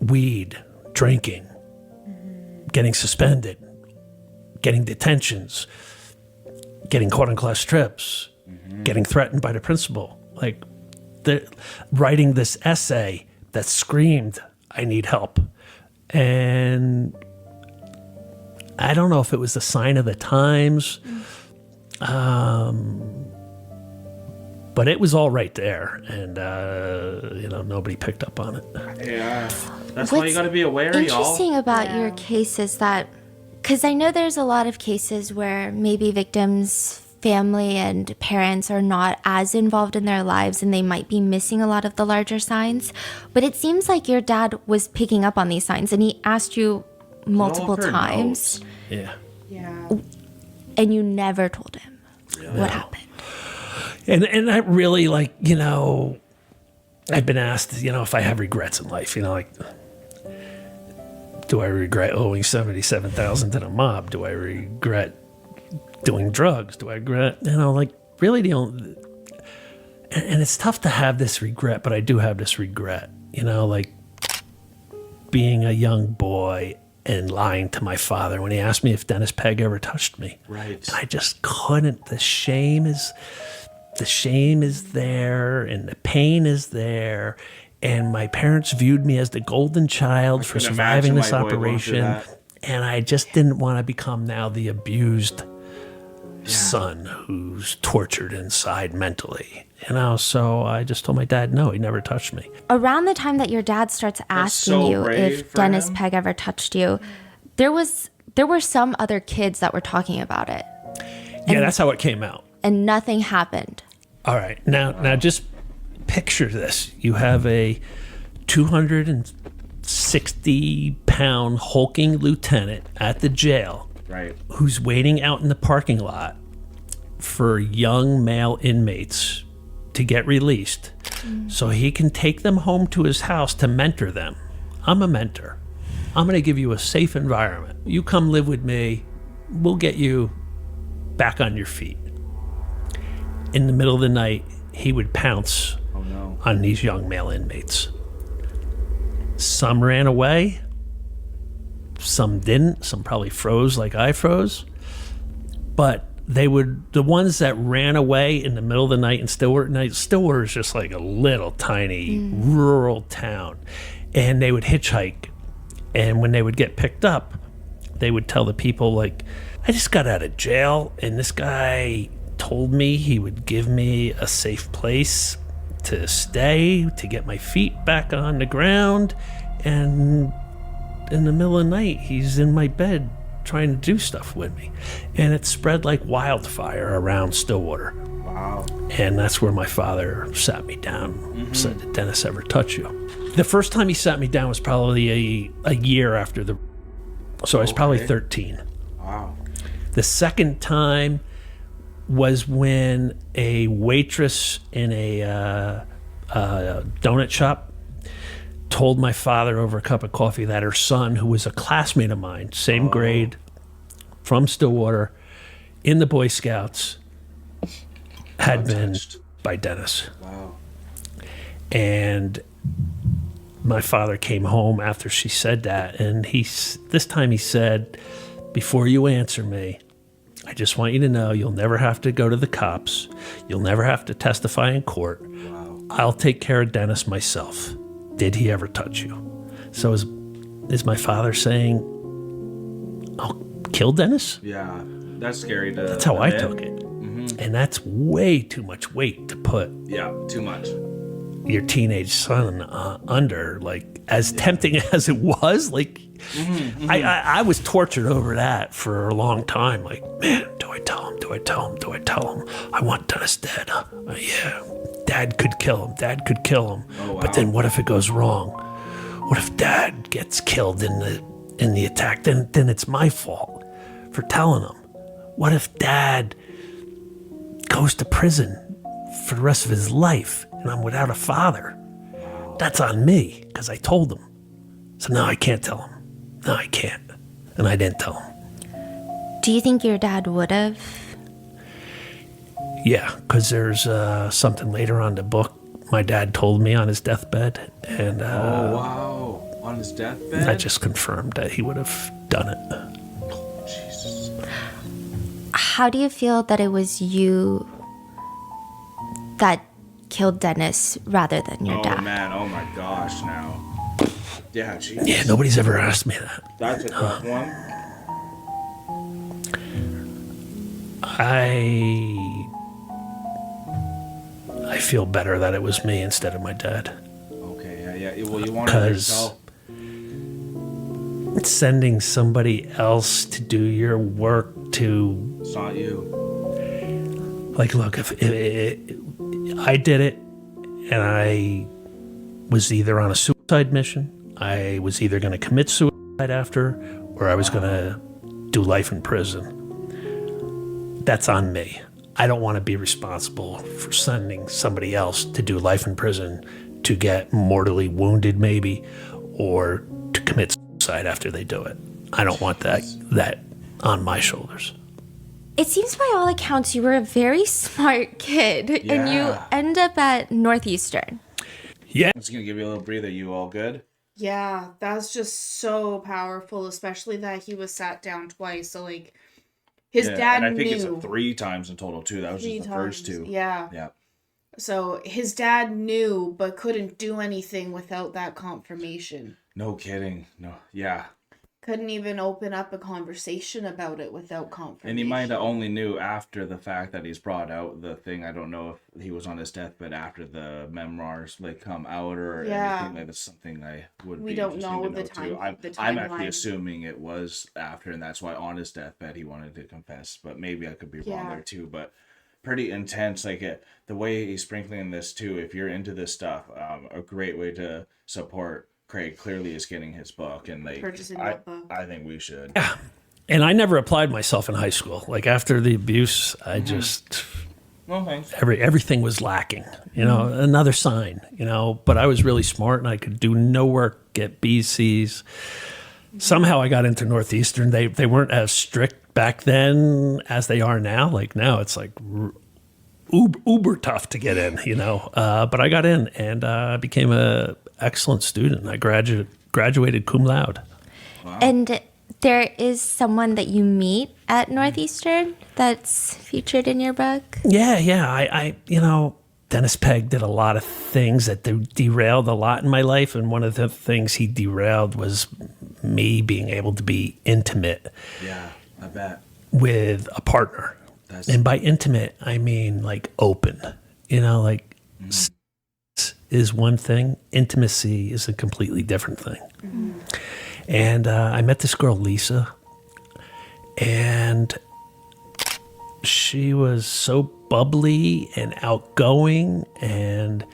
weed, drinking, getting suspended, getting detentions, getting caught on class trips, getting threatened by the principal. Like writing this essay that screamed, I need help. And I don't know if it was a sign of the times, but it was all right there, and you know, nobody picked up on it. Yeah. That's why you What's got to be aware, y'all. interesting about your case is that, because I know there's a lot of cases where maybe victims' family and parents are not as involved in their lives and they might be missing a lot of the larger signs. But it seems like your dad was picking up on these signs and he asked you multiple her times notes. Yeah. Yeah. and you never told him what happened. And I really, like, you know, I've been asked, you know, if I have regrets in life, you know, like, do I regret owing $77,000 to the mob? Do I regret doing drugs? Do I regret, you know, like, really the only, and it's tough to have this regret, but I do have this regret, you know, like being a young boy and lying to my father when he asked me if Dennis Pegg ever touched me. Right. And I just couldn't. The shame is there, and the pain is there. And my parents viewed me as the golden child for can surviving imagine this my boy going through operation. that. And I just didn't want to become now the abused son who's tortured inside mentally. You know, so I just told my dad, no, he never touched me. Around the time that your dad starts asking so you brave if for Dennis him. Pegg ever touched you, there were some other kids that were talking about it Yeah, that's how it came out. and nothing happened. All right. Now just picture this. You have a 260-pound hulking lieutenant at the jail Right. who's waiting out in the parking lot for young male inmates to get released so he can take them home to his house to mentor them. I'm a mentor. I'm going to give you a safe environment. You come live with me. We'll get you back on your feet. In the middle of the night, he would pounce on these young male inmates. Some ran away. Some didn't. Some probably froze like I froze. But the ones that ran away in the middle of the night in Stillwater is just like a little tiny rural town. And they would hitchhike. And when they would get picked up, they would tell the people, like, I just got out of jail and this guy told me he would give me a safe place to stay, to get my feet back on the ground. And in the middle of the night, he's in my bed trying to do stuff with me. And it spread like wildfire around Stillwater. Wow. And that's where my father sat me down, said, did Dennis ever touch you? The first time he sat me down was probably a year after so I was probably 13. Wow. The second time was when a waitress in a donut shop told my father over a cup of coffee that her son, who was a classmate of mine, same grade, from Stillwater, in the Boy Scouts, had been by Dennis. Wow. And my father came home after she said that, and this time he said, before you answer me, I just want you to know you'll never have to go to the cops. You'll never have to testify in court. Wow. I'll take care of Dennis myself. Did he ever touch you? So is my father saying kill Dennis? Yeah, that's scary to That's how I admit. took it. And that's way too much weight to put Yeah, too much. your teenage son under. Like, as tempting as it was, like, I was tortured over that for a long time. Like, man, do I tell him? Do I tell him? Do I tell him? I want Dennis dead. Yeah, Dad could kill him. Dad could kill him. Oh, wow. But then what if it goes wrong? What if Dad gets killed in the attack? Then it's my fault for telling him. What if Dad goes to prison for the rest of his life and I'm without a father? That's on me because I told him. So now I can't tell him. No, I can't. And I didn't tell him. Do you think your dad would have? Yeah, because there's something later on in the book my dad told me on his deathbed. And Oh, wow. On his deathbed? that just confirmed that he would have done it. Jesus. How do you feel that it was you that killed Dennis rather than your Oh, dad? man. Oh, my gosh, now. Yeah, Jesus. Yeah, nobody's ever asked me that. That's a tough one. I feel better that it was me instead of my dad. Okay, yeah. Well, you wanted 'Cause yourself. Sending somebody else to do your work to, It's not you. like, look, if I did it and I was either on a suicide mission, I was either going to commit suicide after, or I was going to do life in prison. That's on me. I don't want to be responsible for sending somebody else to do life in prison to get mortally wounded maybe, or to commit suicide after they do it. I don't want that on my shoulders. It seems by all accounts you were a very smart kid, and you Yeah. end up at Northeastern. Yeah. I'm just going to give you a little breather. You all good? Yeah, that's just so powerful, especially that he was sat down twice. So, like, his dad and I think knew. it's 3 times in total, too. That was Three just the first times. 2. Yeah. Yeah. So his dad knew, but couldn't do anything without that confirmation. No kidding. No. Yeah. Couldn't even open up a conversation about it without confirmation. And he might have only knew after the fact that he's brought out the thing. I don't know if he was on his deathbed after the memoirs like come out or Yeah. anything like that's something I would We be don't interesting know to the know time- too. the I'm actually timeline. assuming it was after, and that's why on his deathbed he wanted to confess. But maybe I could be wrong Yeah. there too. But pretty intense. Like the way he's sprinkling this too. If you're into this stuff, a great way to support Craig clearly is getting his book, and like Purchasing I, that book. I think we should. And I never applied myself in high school. Like, after the abuse, I just, Well, thanks. everything was lacking, another sign, but I was really smart and I could do no work, get B's, C's. Somehow I got into Northeastern. They weren't as strict back then as they are now. Like, now it's like uber tough to get in, but I got in and I became a excellent student. I graduated cum laude. And there is someone that you meet at Northeastern that's featured in your book. Yeah. I Dennis Pegg did a lot of things that derailed a lot in my life. And one of the things he derailed was me being able to be intimate Yeah, I bet. with a partner. And by intimate, I mean like open, sex is one thing. Intimacy is a completely different thing. And I met this girl, Lisa, and she was so bubbly and outgoing, and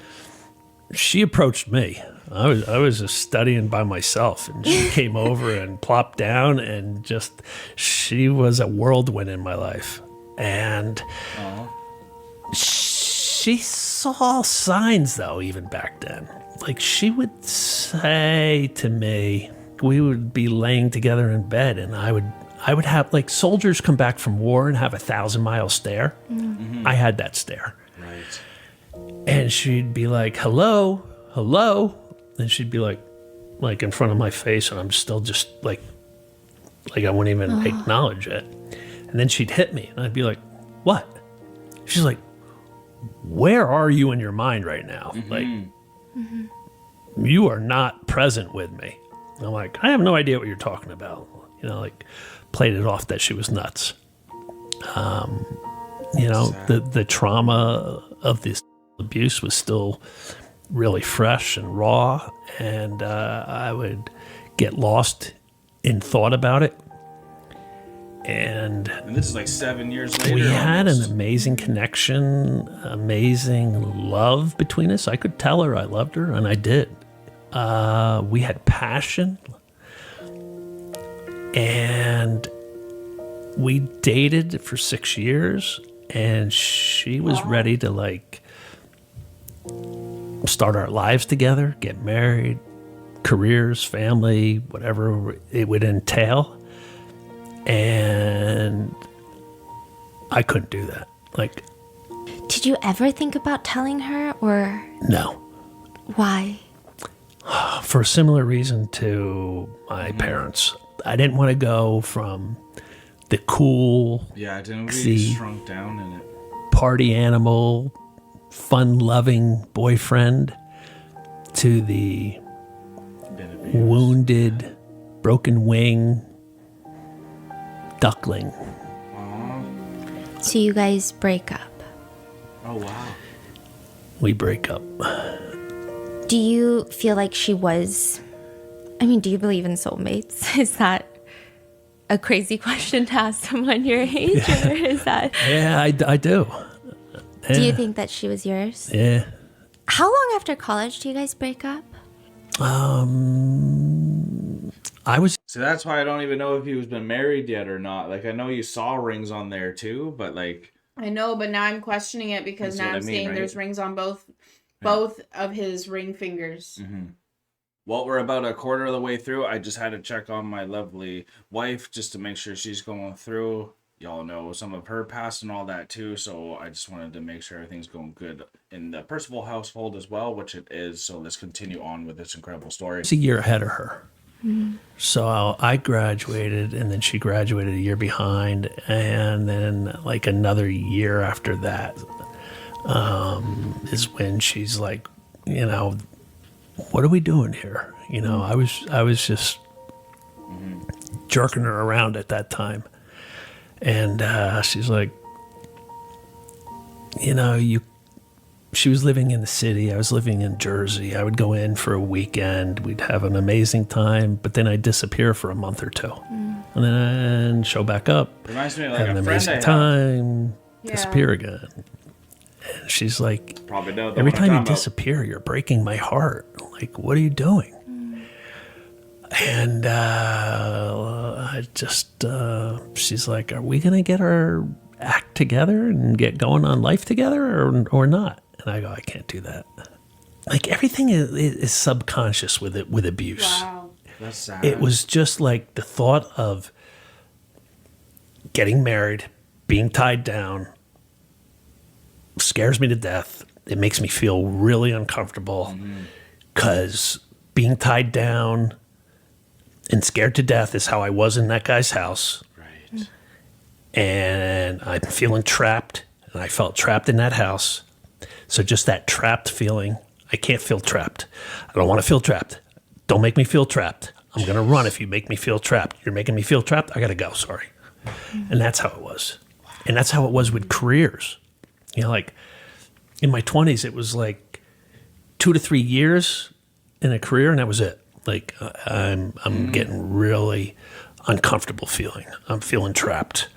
she approached me. I was just studying by myself, and she came over and plopped down, and she was a whirlwind in my life. And she saw signs, though, even back then. Like, she would say to me, we would be laying together in bed, and I would have, like, soldiers come back from war and have 1,000-mile stare. Mm-hmm. I had that stare. Right. And she'd be like, hello. And she'd be like in front of my face, and I'm still just like I wouldn't even acknowledge it. And then she'd hit me, and I'd be like, what? She's like, where are you in your mind right now? Like, you are not present with me. I'm like, I have no idea what you're talking about. like played it off that she was nuts. The trauma of this abuse was still really fresh and raw, and I would get lost in thought about it. And this is like 7 years later. we had almost. an amazing connection, amazing love between us. I could tell her I loved her, and I did. We had passion, and we dated for 6 years, and she was ready to like start our lives together, get married, careers, family, whatever it would entail. And I couldn't do that. Like, Did you ever think about telling her, or no. why? For a similar reason to my parents. I didn't want to go from the cool, Yeah, I didn't See. really shrunk down in it. party animal, fun-loving boyfriend to the Been abused. wounded, broken wing duckling. So you guys break up. Oh wow. We break up. Do you feel like she was... I mean, do you believe in soulmates? Is that a crazy question to ask someone your age? Or is that... Yeah, I do. Do you Yeah. think that she was yours? Yeah. How long after college do you guys break up? I was So that's why I don't even know if he was been married yet or not. Like I know you saw rings on there too, but like I know, but now I'm questioning it because That's now what I'm I mean, seeing right? there's rings on both of his ring fingers. well, we're about a quarter of the way through. I just had to check on my lovely wife just to make sure she's going through. Y'all know some of her past and all that too, so I just wanted to make sure everything's going good in the Percival household as well, which it is. So let's continue on with this incredible story. a year ahead of her. So I graduated, and then she graduated a year behind, and then like another year after that is when she's like, what are we doing here? I was just jerking her around at that time, and she's like, she was living in the city. I was living in Jersey. I would go in for a weekend. We'd have an amazing time, but then I'd disappear for a month or two. And then show back up, Reminds me of like have an a friend I amazing have. time, Yeah. disappear again. And she's like, Probably know the every one I'm time you talking about. disappear, you're breaking my heart. Like, what are you doing? And she's like, are we going to get our act together and get going on life together or not? And I go, I can't do that. Like everything is subconscious with abuse. Wow. That's sad. It was just like the thought of getting married, being tied down, scares me to death. It makes me feel really uncomfortable because being tied down and scared to death is how I was in that guy's house. Right. And I'm feeling trapped, and I felt trapped in that house. So just that trapped feeling, I can't feel trapped. I don't want to feel trapped. Don't make me feel trapped. I'm going to run if you make me feel trapped. You're making me feel trapped. I got to go. Sorry. And that's how it was. And that's how it was with careers. Like in my 20s, it was like 2 to 3 years in a career, and that was it. Like I'm getting really uncomfortable feeling. I'm feeling trapped.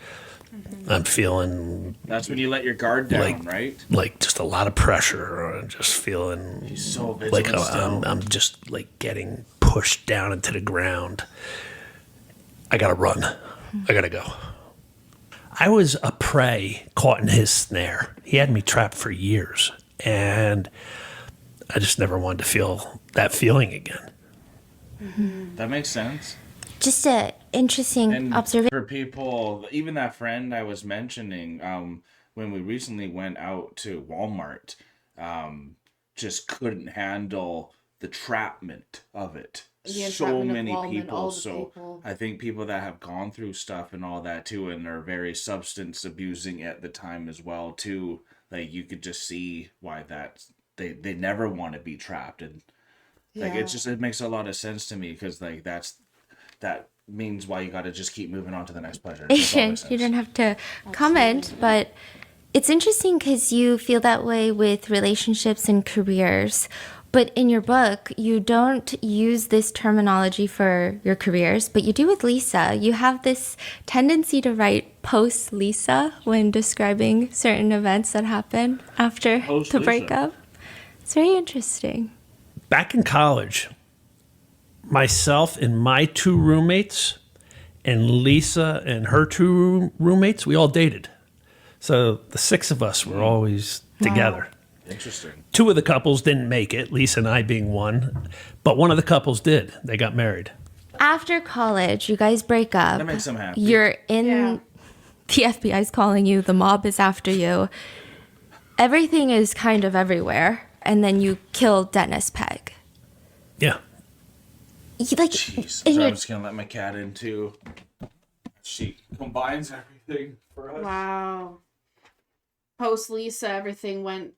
I'm feeling That's when you let your guard down, right? like just a lot of pressure. Or just feeling He's so vigilant like still. I'm just like getting pushed down into the ground. I gotta run. I gotta go. I was a prey caught in his snare. He had me trapped for years, and I just never wanted to feel that feeling again. That makes sense. Just a interesting And observation. for people, even that friend I was mentioning, when we recently went out to Walmart, just couldn't handle the trapment of it. The So entrapment of many Walmart, all people. the So people. I think people that have gone through stuff and all that too, and are very substance abusing at the time as well too. Like you could just see why they never want to be trapped, and like Yeah. it makes a lot of sense to me because like that means why you got to just keep moving on to the next pleasure. That's all this You is. don't have to comment, but it's interesting because you feel that way with relationships and careers. But in your book, you don't use this terminology for your careers, but you do with Lisa. You have this tendency to write post Lisa when describing certain events that happen after Post the Lisa. breakup. It's very interesting. Back in college, myself and my 2 roommates and Lisa and her 2 roommates, we all dated. So the 6 of us were always together. Interesting. 2 of the couples didn't make it, Lisa and I being one, but one of the couples did. They got married. After college, you guys break up. That makes them happy. You're in, Yeah. the FBI's calling you, the mob is after you. Everything is kind of everywhere. And then you kill Dennis Pegg. Yeah. Like, Jeez. in So your, I'm just going to let my cat in too. She combines everything for us. Wow. Post Lisa, everything went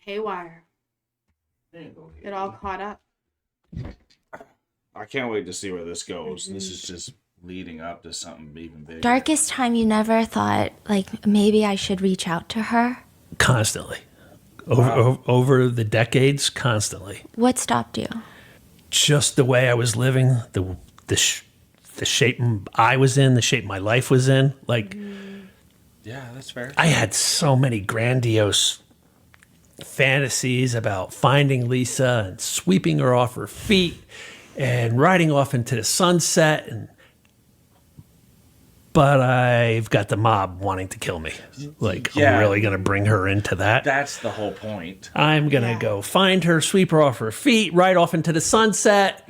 haywire. It all caught up. I can't wait to see where this goes. This is just leading up to something even bigger. darkest time you never thought, like, maybe I should reach out to her? Constantly. Over the decades, constantly. What stopped you? Just the way I was living, the shape I was in, the shape my life was in. Like, Yeah, that's fair. I had so many grandiose fantasies about finding Lisa and sweeping her off her feet and riding off into the sunset. But I've got the mob wanting to kill me. Like, Yeah. I'm really going to bring her into that. That's the whole point. I'm going to go find her, sweep her off her feet, ride off into the sunset.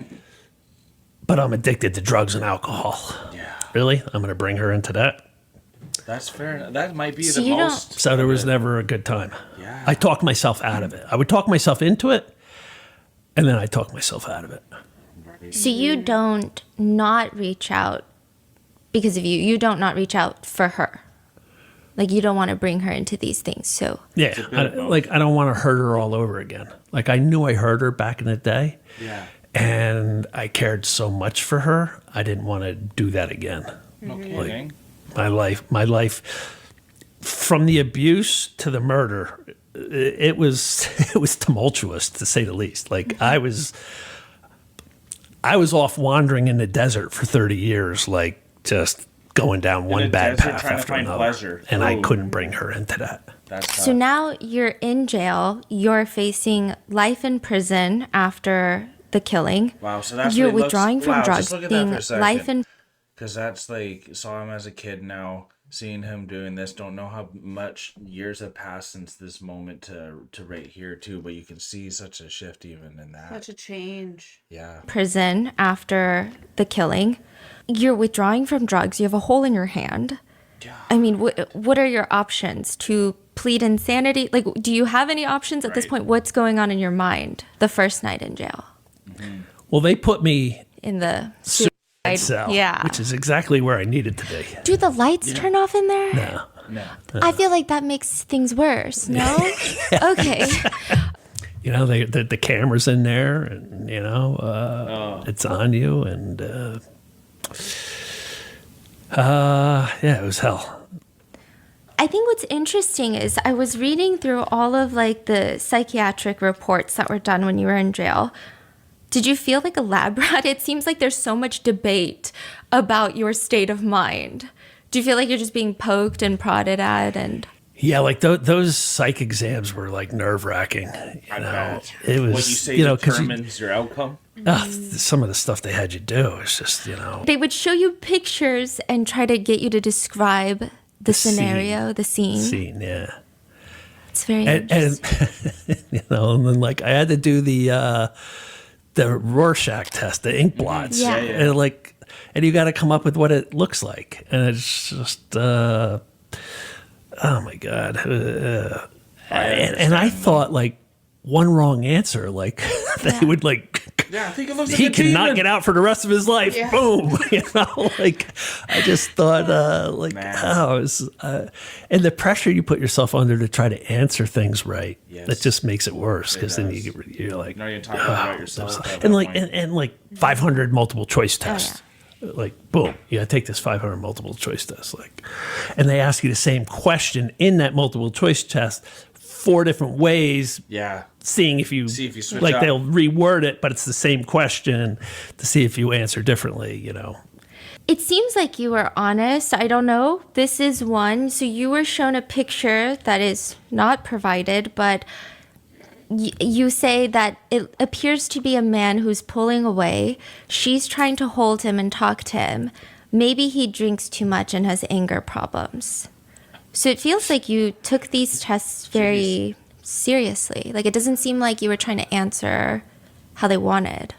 But I'm addicted to drugs and alcohol. Yeah. Really? I'm going to bring her into that? That's fair. That might be So the you don't- most. So there was never a good time. Yeah. I talked myself out of it. I would talk myself into it, and then I talk myself out of it. So you don't not reach out because of you. You don't not reach out for her. Like, you don't want to bring her into these things. So Yeah, I don't want to hurt her all over again. Like, I knew I hurt her back in the day, Yeah. and I cared so much for her. I didn't want to do that again. No kidding. My life, from the abuse to the murder, it was tumultuous, to say the least. Like, I was off wandering in the desert for 30 years, like, just going down one the bad desert path trying to after find another. pleasure. And I Ooh. couldn't bring her into that. That's So now you're in jail. You're facing life in prison after the killing. wow. So that's You're what it looks- withdrawing from wow, drugs, Just look at that being for a second. life in. Because that's like, saw him as a kid now, seeing him doing this. Don't know how much years have passed since this moment to right here too, but you can see such a shift even in that. Such a change. Yeah. prison after the killing. You're withdrawing from drugs. You have a hole in your hand. Yeah. I mean, what are your options? To plead insanity? Like, do you have any options at this Right. point? What's going on in your mind the first night in jail? Well, they put me In the suicide cell, yeah. which is exactly where I needed to be. Do the lights turn off in there? No. No. I feel like that makes things worse. No? Okay. You know, the camera's in there, and, you know, it's on you, and yeah, it was hell. I think what's interesting is I was reading through all of like the psychiatric reports that were done when you were in jail. Did you feel like a lab rat? It seems like there's so much debate about your state of mind. Do you feel like you're just being poked and prodded at? And Yeah, like those psych exams were like nerve wracking. You know, bet. it was What you say you know, 'cause determines your outcome. some of the stuff they had you do is just, you know, they would show you pictures and try to get you to describe the scene. scenario, the scene. scene. Yeah, It's very and interesting. you know, and then like I had to do the Rorschach test, the ink blots, Yeah. and like, and you got to come up with what it looks like, and it's just, oh my god, and I thought like one wrong answer, like they would like. Yeah, I think it looks like He a cannot demon. get out for the rest of his life. Yeah. Boom. You know, like I just thought, like, Man. oh, it was, and the pressure you put yourself under to try to answer things right, Yes. that just makes it worse because then does. you're like, Now you're talking about yourself. at that and like, point. and like 500 multiple choice tests. like, boom, you gotta take this 500 multiple choice test. Like, and they ask you the same question in that multiple choice test 4 different ways. Yeah. Seeing if you switch like up. they'll reword it, but it's the same question to see if you answer differently, you know. It seems like you were honest. I don't know. This is one. So you were shown a picture that is not provided, but you say that it appears to be a man who's pulling away. She's trying to hold him and talk to him. Maybe he drinks too much and has anger problems. So it feels like you took these tests very seriously. Like, it doesn't seem like you were trying to answer how they wanted.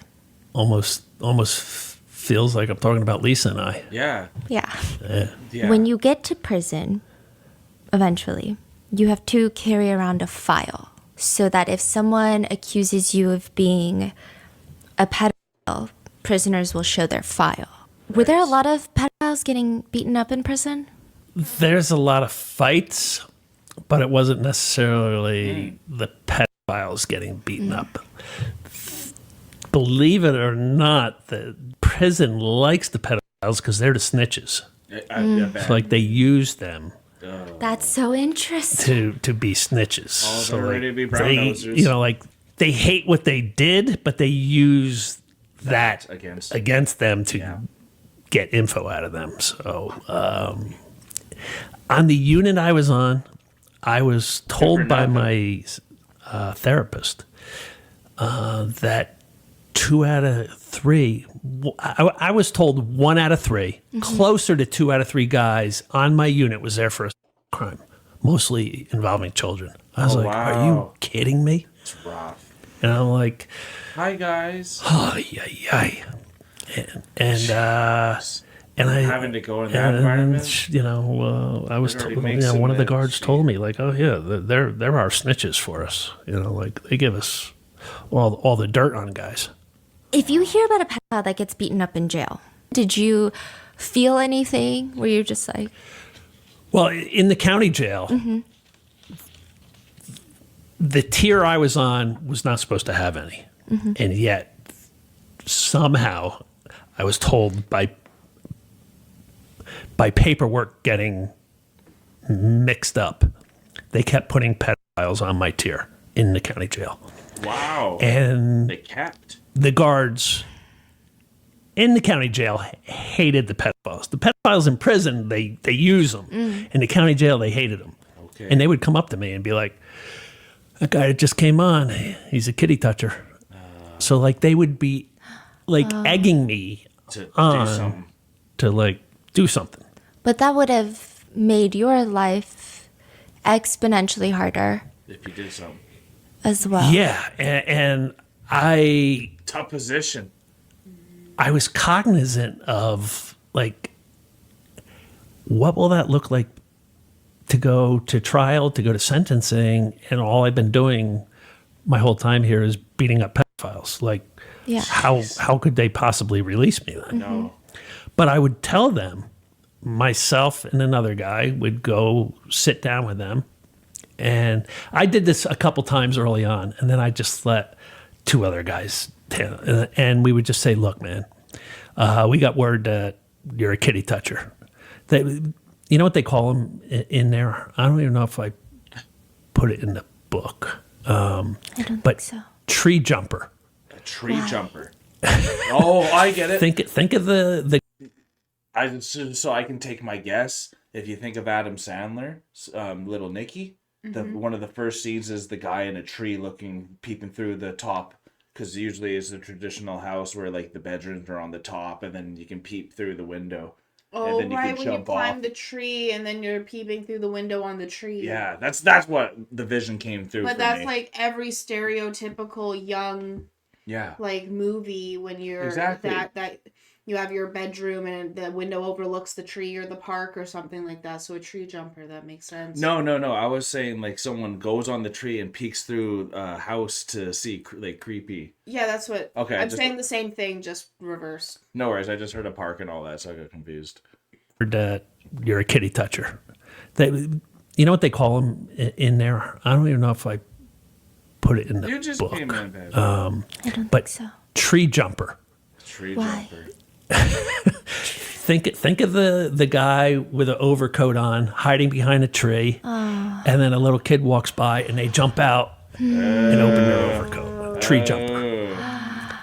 Almost feels like I'm talking about Lisa and I. Yeah. Yeah. When you get to prison, eventually, you have to carry around a file so that if someone accuses you of being a pedophile, prisoners will show their file. Were there a lot of pedophiles getting beaten up in prison? There's a lot of fights, but it wasn't necessarily the pedophiles getting beaten up. Believe it or not, the prison likes the pedophiles because they're the snitches. It's like they use them That's so interesting. to be snitches. Oh, So they're ready to be brown they, nosers. you know, like they hate what they did, but they use that against them to get info out of them. So on the unit I was on, I was told by my therapist that 2 out of 3, I was told 1 out of 3, closer to 2 out of 3 guys on my unit was there for a crime, mostly involving children. I was are you kidding me? It's rough. And I'm like, hi guys. oh, yeah. And I having to go in that environment. You know, I was told, one of the guards told me, like, oh yeah, they're our snitches for us. You know, like they give us all the dirt on guys. If you hear about a pedophile that gets beaten up in jail, did you feel anything? Were you just like... Well, in the county jail, the tier I was on was not supposed to have any. And yet, somehow, I was told by paperwork getting mixed up, they kept putting pedophiles on my tier in the county jail. Wow. And they kept the guards in the county jail hated the pedophiles. The pedophiles in prison, they use them. In the county jail, they hated them. Okay. And they would come up to me and be like, that guy that just came on, he's a kitty toucher. So like they would be like egging me to on do something. To like do something. But that would have made your life exponentially harder. If you did something. As well. Yeah, and I... Tough position. I was cognizant of, like, what will that look like to go to trial, to go to sentencing, and all I've been doing my whole time here is beating up pedophiles. Like, how could they possibly release me then? No. But I would tell them, myself and another guy would go sit down with them. And I did this a couple times early on, and then I just let 2 other guys down. And we would just say, look, man, we got word that you're a kitty toucher. You know what they call them in there? I don't even know if I put it in the book. I don't but think so. Tree jumper. A tree jumper. Oh, I get it. Think of the so I can take my guess. If you think of Adam Sandler, Little Nicky, one of the first scenes is the guy in a tree peeping through the top, because usually it's a traditional house where like the bedrooms are on the top and then you can peep through the window. Oh, and then right, when you climb off the tree and then you're peeping through the window on the tree. Yeah, that's what the vision came through. But that's like every stereotypical young like movie when you're that you have your bedroom and the window overlooks the tree or the park or something like that. So a tree jumper, that makes sense. No. I was saying like someone goes on the tree and peeks through a house to see like creepy. Yeah, that's what. Okay, I'm saying the same thing, just reversed. No worries. I just heard a park and all that, so I got confused. You're a kitty toucher. You know what they call them in there? I don't even know if I put it in the book. Came in bad. I don't but think so. tree jumper. Tree Why? jumper. Think of the guy with an overcoat on, hiding behind a tree, and then a little kid walks by, and they jump out and open their overcoat. Tree jumper.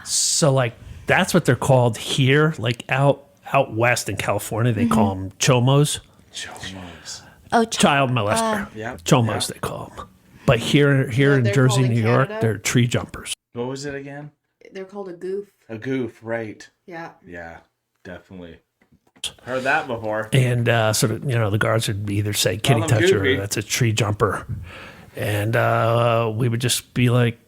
So like that's what they're called here. Like out west in California, they call them chomos. Chomos. Oh, Child molester. Yeah. Chomos they call them. But here in they're Jersey, called in New York, Canada? they're tree jumpers. What was it again? They're called a goof. A goof, right? Yeah. Yeah, definitely. Heard that before. And sort of, the guards would either say kitty them toucher, goofy. or that's a tree jumper. And we would just be like,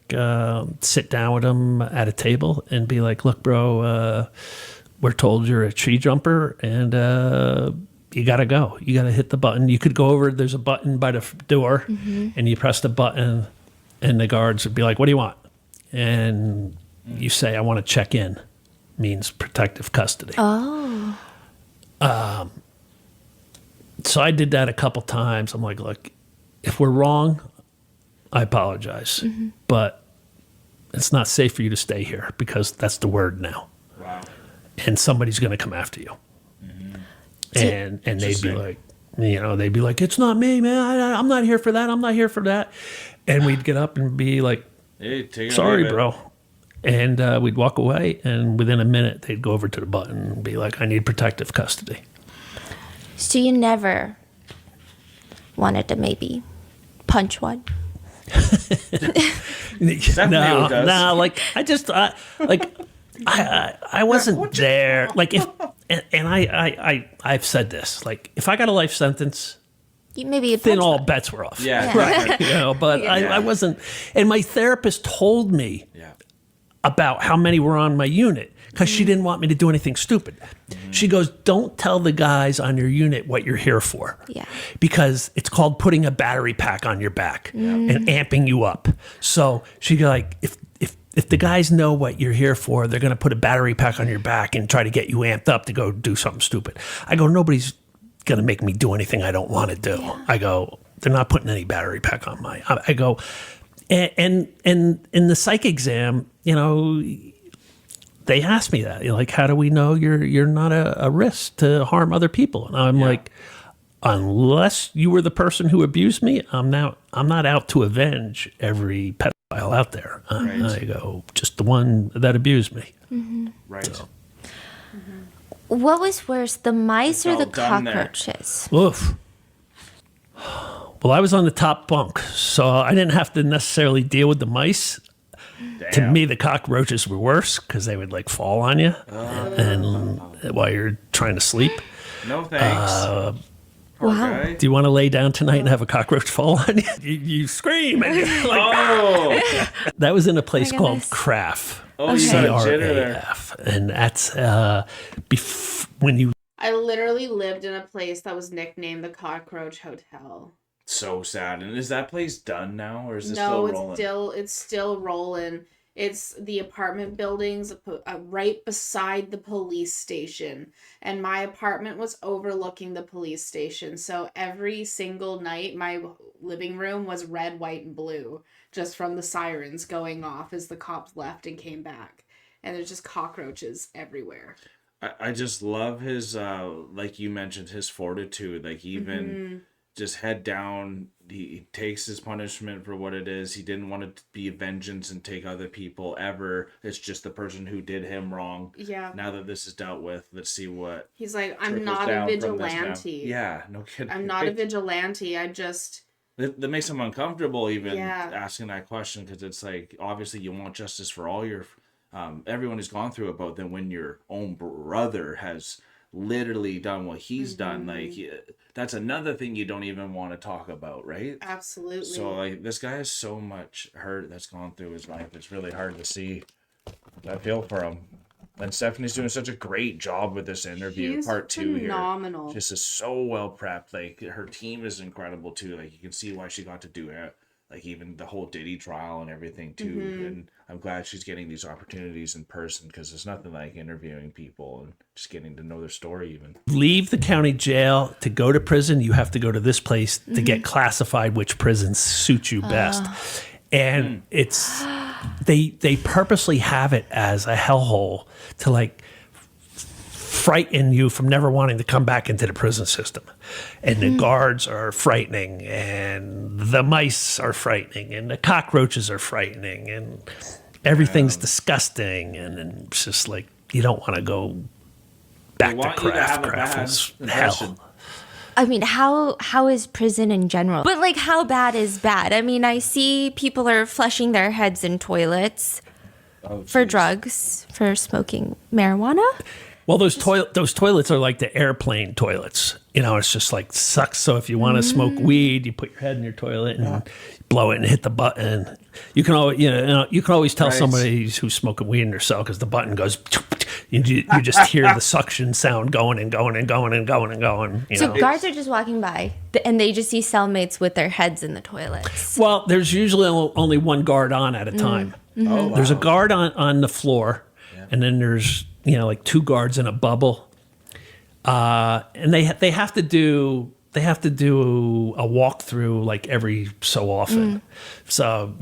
sit down with them at a table and be like, look, bro, we're told you're a tree jumper and you got to go. You got to hit the button. You could go over, there's a button by the door and you press the button and the guards would be like, what do you want? And you say, I want to check in. Means protective custody. Oh. So I did that a couple times. I'm like, look, if we're wrong, I apologize. But it's not safe for you to stay here because that's the word now. Wow. And somebody's going to come after you. And they'd be like, it's not me, man. I'm not here for that. I'm not here for that. And we'd get up and be like, Hey, take it or sorry, leave it. bro. And we'd walk away, and within a minute, they'd go over to the button and be like, I need protective custody. So you never wanted to maybe punch one? Definitely does. No, like, I wasn't there. Like, if, and I've said this, like, if I got a life sentence, Maybe you'd then punch all one. bets were off. Yeah. Right. But I wasn't. And my therapist told me Yeah. about how many were on my unit because she didn't want me to do anything stupid. She goes, don't tell the guys on your unit what you're here for. Yeah. Because it's called putting a battery pack on your back and amping you up. So she go like, if the guys know what you're here for, they're going to put a battery pack on your back and try to get you amped up to go do something stupid. I go, nobody's going to make me do anything I don't want to do. Yeah. I go, they're not putting any battery pack on my. I go, and in the psych exam, they asked me that, like, how do we know you're not a risk to harm other people? And I'm like, unless you were the person who abused me, I'm not out to avenge every pedophile out there. Right. I go, just the one that abused me. Mm-hmm. Right. So. What was worse, the mice or all the done there. cockroaches? Oof. Well, I was on the top bunk, so I didn't have to necessarily deal with the mice. Damn. To me, the cockroaches were worse because they would like fall on you and while you're trying to sleep. No thanks. Poor Wow. guy. Do you want to lay down tonight and have a cockroach fall on you? You scream. And you're like, Oh. that was in a place My called goodness. CRAF. Oh, you got a jitter there. CRAF. And that's when you I literally lived in a place that was nicknamed the Cockroach Hotel. So sad. And is that place done now, or is it No, still it's rolling? still rolling. It's the apartment buildings right beside the police station. And my apartment was overlooking the police station. So every single night, my living room was red, white, and blue, just from the sirens going off as the cops left and came back. And there's just cockroaches everywhere. I just love his, like you mentioned, his fortitude. Like, even just head down, he takes his punishment for what it is. He didn't want it to be vengeance and take other people ever. It's just the person who did him wrong. Yeah. Now that this is dealt with, let's see what He's like, I'm trickles not a down from this now. vigilante. Yeah, no kidding. I'm not a vigilante. I just... That makes him uncomfortable even Yeah. asking that question, because it's like, obviously you want justice for all your everyone who's gone through it, but then when your own brother has literally done what he's done, like, that's another thing you don't even want to talk about, right? Absolutely. So like, this guy has so much hurt that's gone through his life. It's really hard to see. I feel for him. And Stephanie's doing such a great job with this interview. She's Part 2 phenomenal. here. Just is so well prepped. Like, her team is incredible too. Like, you can see why she got to do it. Like, even the whole Diddy trial and everything too. And I'm glad she's getting these opportunities in person, because there's nothing like interviewing people and just getting to know their story even. leave the county jail to go to prison, you have to go to this place to get classified which prisons suit you best. And it's they purposely have it as a hellhole to like frighten you from never wanting to come back into the prison system. And the guards are frightening, and the mice are frightening, and the cockroaches are frightening, and everything's disgusting. And it's just like, you don't want to go back to craft. Craft is hell. I mean, how is prison in general? But like, how bad is bad? I mean, I see people are flushing their heads in toilets for drugs, for smoking marijuana. Well, those toilets are like the airplane toilets. You know, it's just like sucks. So if you want to smoke weed, you put your head in your toilet and blow it and hit the button. You can always tell somebody who's smoking weed in their cell because the button goes. You just hear the suction sound going and going and going and going and going. So guards are just walking by and they just see cellmates with their heads in the toilets. Well, there's usually only one guard on at a time. Oh, wow. There's a guard on the floor, and then there's like two guards in a bubble, and they have to do a walkthrough like every so often. So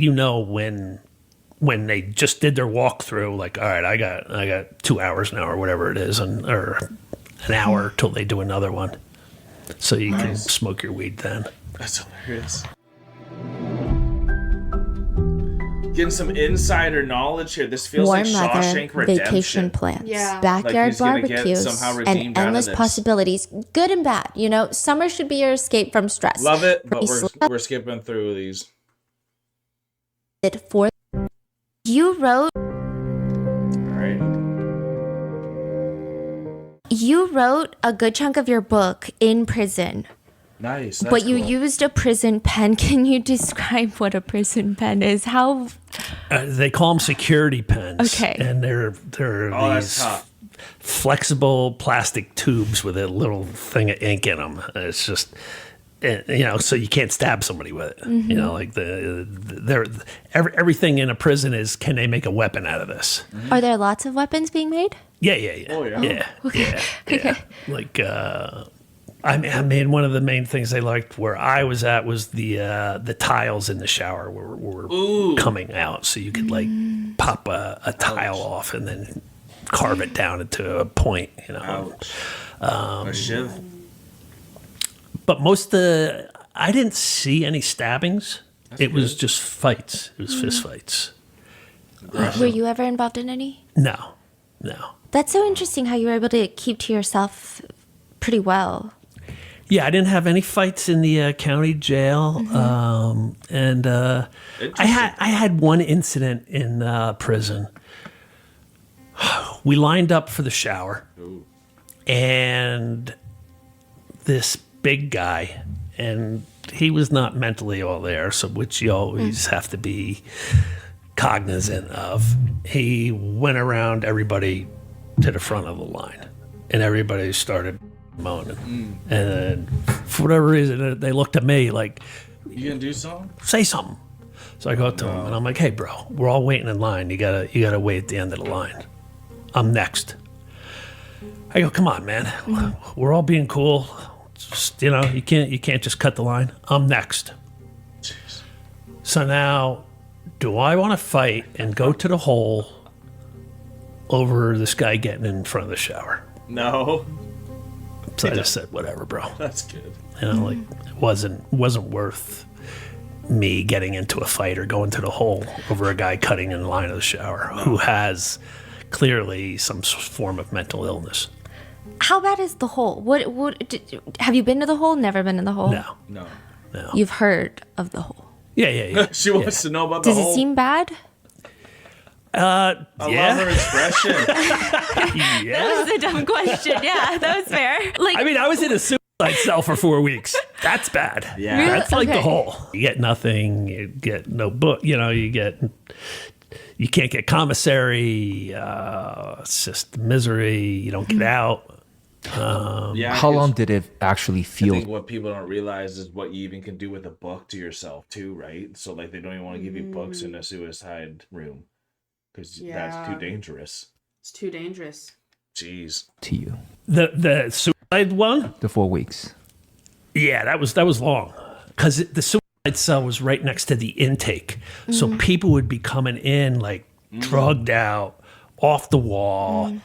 when they just did their walkthrough, like, all right, I got 2 hours now or whatever it is, or an hour till they do another one, so you can smoke your weed then. That's hilarious. Getting some insider knowledge here. This feels Warm like weather, Shawshank Redemption. vacation plans, Yeah. backyard Like he's gonna get barbecues, somehow and redeemed out of endless this. possibilities, good and bad. Summer should be your escape from stress. Love it, but Pretty we're skipping through these. for you wrote All right. you wrote a good chunk of your book in prison. Nice. But you used a prison pen. Can you describe what a prison pen is? How? They call them security pens. Okay. And they're that's these tough. flexible plastic tubes with a little thing of ink in them. It's just, so you can't stab somebody with it. Like everything in a prison is, can they make a weapon out of this? Are there lots of weapons being made? Yeah. Oh, yeah. Yeah. Okay. Yeah. Like, I mean, one of the main things they liked where I was at was the tiles in the shower were coming out, so you could like pop a tile off and then carve it down into a point. Ouch. A shiv. But I didn't see any stabbings. It was just fights. It was fist fights. Were you ever involved in any? No. That's so interesting how you were able to keep to yourself pretty well. Yeah, I didn't have any fights in the county jail, and I had one incident in prison. We lined up for the shower, and this big guy, and he was not mentally all there, so which you always have to be cognizant of. He went around everybody to the front of the line, and everybody started moaning. And for whatever reason, they looked at me like, You gonna do something? say something. So I go up to him and I'm like, hey bro, we're all waiting in line. You gotta wait at the end of the line. I'm next. I go, come on, man. We're all being cool. Just, you can't just cut the line. I'm next. Jeez. So now, do I want to fight and go to the hole over this guy getting in front of the shower? No. So I just said, whatever, bro. That's good. Like it wasn't worth me getting into a fight or going to the hole over a guy cutting in the line of the shower who has clearly some form of mental illness. How bad is the hole? Have you been to the hole? Never been in the hole? No. You've heard of the hole. Yeah. She wants to know about the Does whole. it seem bad? I love her expression. Yeah. That was a dumb question. Yeah, that was fair. Like, I mean, I was in a suicide cell for 4 weeks. That's bad. Yeah. Really? That's like Okay. the hole. You get nothing. You get no book. You can't get commissary. It's just misery. You don't get out. Yeah. How long did it actually I feel? think what people don't realize is what you even can do with a book to yourself too, right? So like they don't even want to give you books in a suicide room because that's too dangerous. It's too dangerous. Jeez. to you? The suicide one. The 4 weeks. Yeah, that was long because the suicide cell was right next to the intake, so people would be coming in like drugged out, off the wall,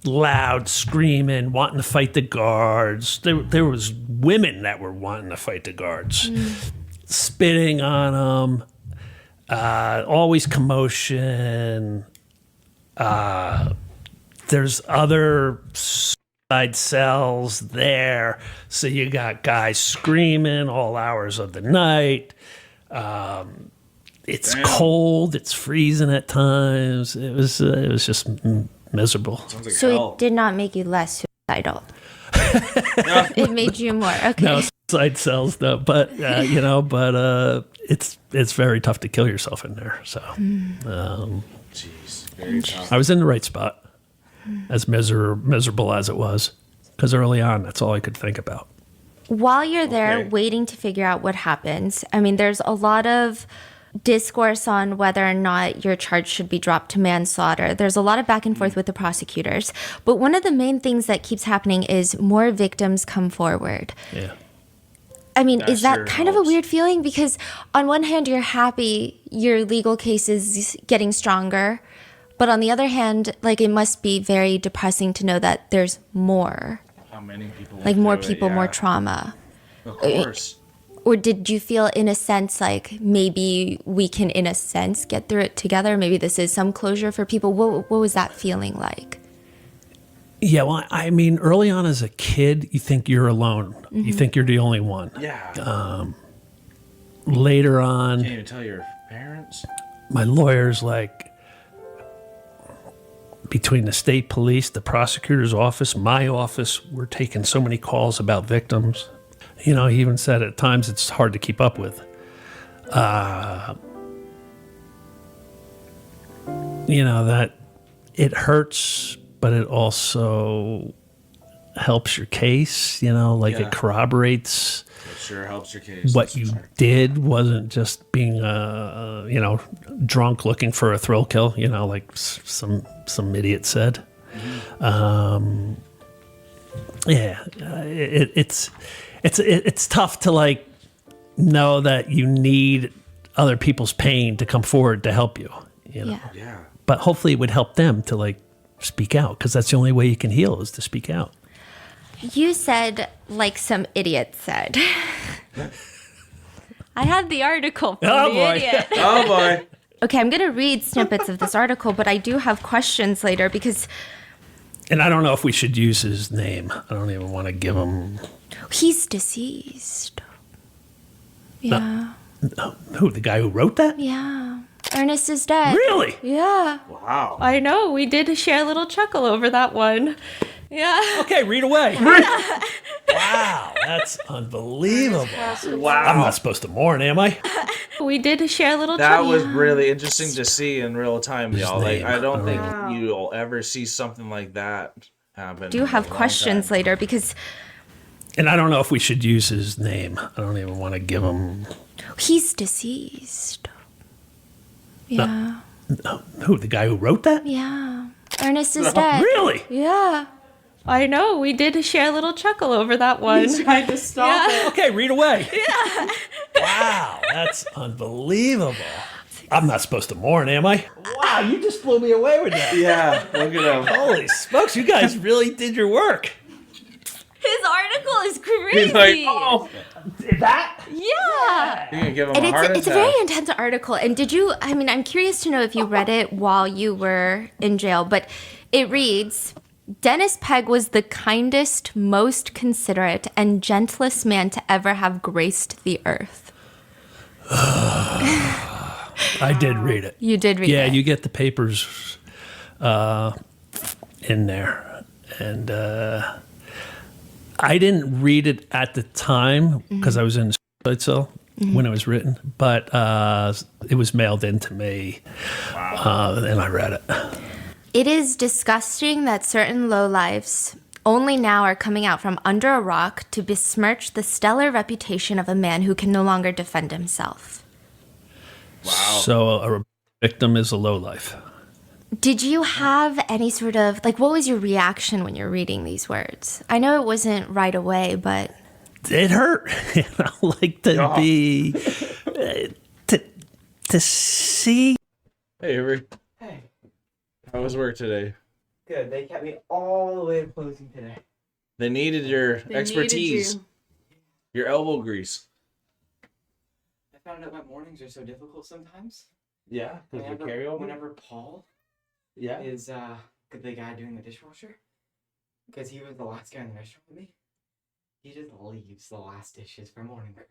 loud screaming, wanting to fight the guards. There was women that were wanting to fight the guards, spitting on them. Always commotion. There's other suicide cells there, so you got guys screaming all hours of the night. It's cold. It's freezing at times. It was just miserable. Sounds like So hell. it did not make you less suicidal. It made you more. Okay. No suicide cells, though. But it's very tough to kill yourself in there. So Jeez, very tough. I was in the right spot, as miserable as it was, because early on, that's all I could think about. While you're there Okay. waiting to figure out what happens, I mean, there's a lot of discourse on whether or not your charge should be dropped to manslaughter. There's a lot of back and forth with the prosecutors. But one of the main things that keeps happening is more victims come forward. Yeah. I mean, That is that sure kind of a helps. weird feeling? Because on one hand, you're happy your legal case is getting stronger. But on the other hand, like, it must be very depressing to know that there's more. How many people? Like, went more through it, people, more yeah. trauma. Of course. Or did you feel, in a sense, like maybe we can, in a sense, get through it together? Maybe this is some closure for people. What was that feeling like? Yeah, well, I mean, early on as a kid, you think you're alone. You think you're the only one. Yeah. Later on, Can't even tell your parents. my lawyer's like, between the state police, the prosecutor's office, my office, we're taking so many calls about victims. You know, he even said at times it's hard to keep up with. You know, that it hurts, but it also helps your case, you know, like Yeah. it corroborates It sure helps your case. what you did wasn't just being, drunk looking for a thrill kill, you know, like some idiot said. It's tough to like know that you need other people's pain to come forward to help you, you know. Yeah. Yeah. But hopefully it would help them to like speak out, because that's the only way you can heal is to speak out. You said, like some idiot said. I had the article from Oh, the boy. idiot. Oh boy. Okay, I'm going to read snippets of this article, but I do have questions later because And I don't know if we should use his name. I don't even want to give him. he's deceased. Yeah. Who, the guy who wrote that? Yeah. Ernest is dead. Really? Yeah. Wow. I know. We did share a little chuckle over that one. Yeah. Okay, read away. Wow, that's unbelievable. Wow. I'm not supposed to mourn, am I? We did share a little That chuckle. was really interesting to see in real time, y'all. Like, name. I don't think you'll ever see something like that happen. Do have in a long questions time. later because And I don't know if we should use his name. I don't even want to give him. he's deceased. Yeah. Who, the guy who wrote that? Yeah. Ernest is dead. Really? Yeah. I know. We did share a little chuckle over that one. He's trying to stop it. Okay, read away. Wow, that's unbelievable. I'm not supposed to mourn, am I? Wow, you just blew me away with that. Yeah, look at him. Holy smokes, you guys really did your work. His article is crazy. He's like, oh, That? Yeah. you're gonna give him And a heart it's a attack. very intense article. And did you, I mean, I'm curious to know if you read it while you were in jail, but it reads, Dennis Pegg was the kindest, most considerate, and gentlest man to ever have graced the earth. I did read it. You did read Yeah, it. you get the papers in there. And I didn't read it at the time because I was in a suicide cell when it was written, but it was mailed in to me and I read it. It is disgusting that certain lowlifes only now are coming out from under a rock to besmirch the stellar reputation of a man who can no longer defend himself. Wow. So a victim is a lowlife. Did you have any sort of, like, what was your reaction when you're reading these words? I know it wasn't right away, but It hurt. You know, like to be to see. Hey, Avery. Hey. How was work today? Good. They kept me all the way to closing today. They needed your They expertise, needed your elbow grease. I found out my mornings are so difficult sometimes. Yeah, because you carry over. Whenever Paul Yeah. is the guy doing the dishwasher, because he was the last guy in the restaurant with me, he just leaves the last dishes for morning crew.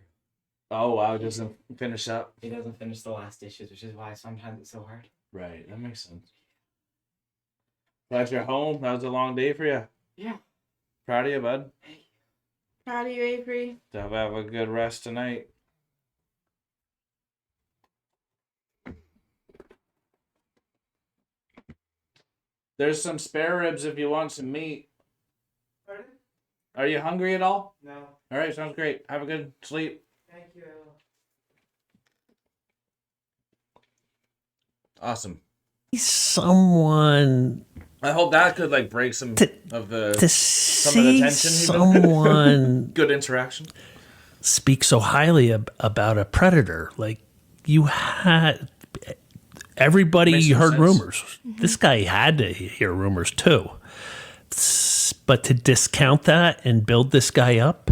Oh wow, doesn't finish up. He doesn't finish the last dishes, which is why sometimes it's so hard. Right, that makes sense. Glad you're home. That was a long day for you. Yeah. Proud of you, bud. Hey. Proud of you, Avery. To have a good rest tonight. There's some spare ribs if you want some meat. Pardon? Are you hungry at all? No. All right, sounds great. Have a good sleep. Thank you. Awesome. Someone I hope that could like break some of the to some of the see tension. someone Good interaction. speak so highly about a predator. Like you had everybody Makes no heard sense. rumors. This guy had to hear rumors too. But to discount that and build this guy up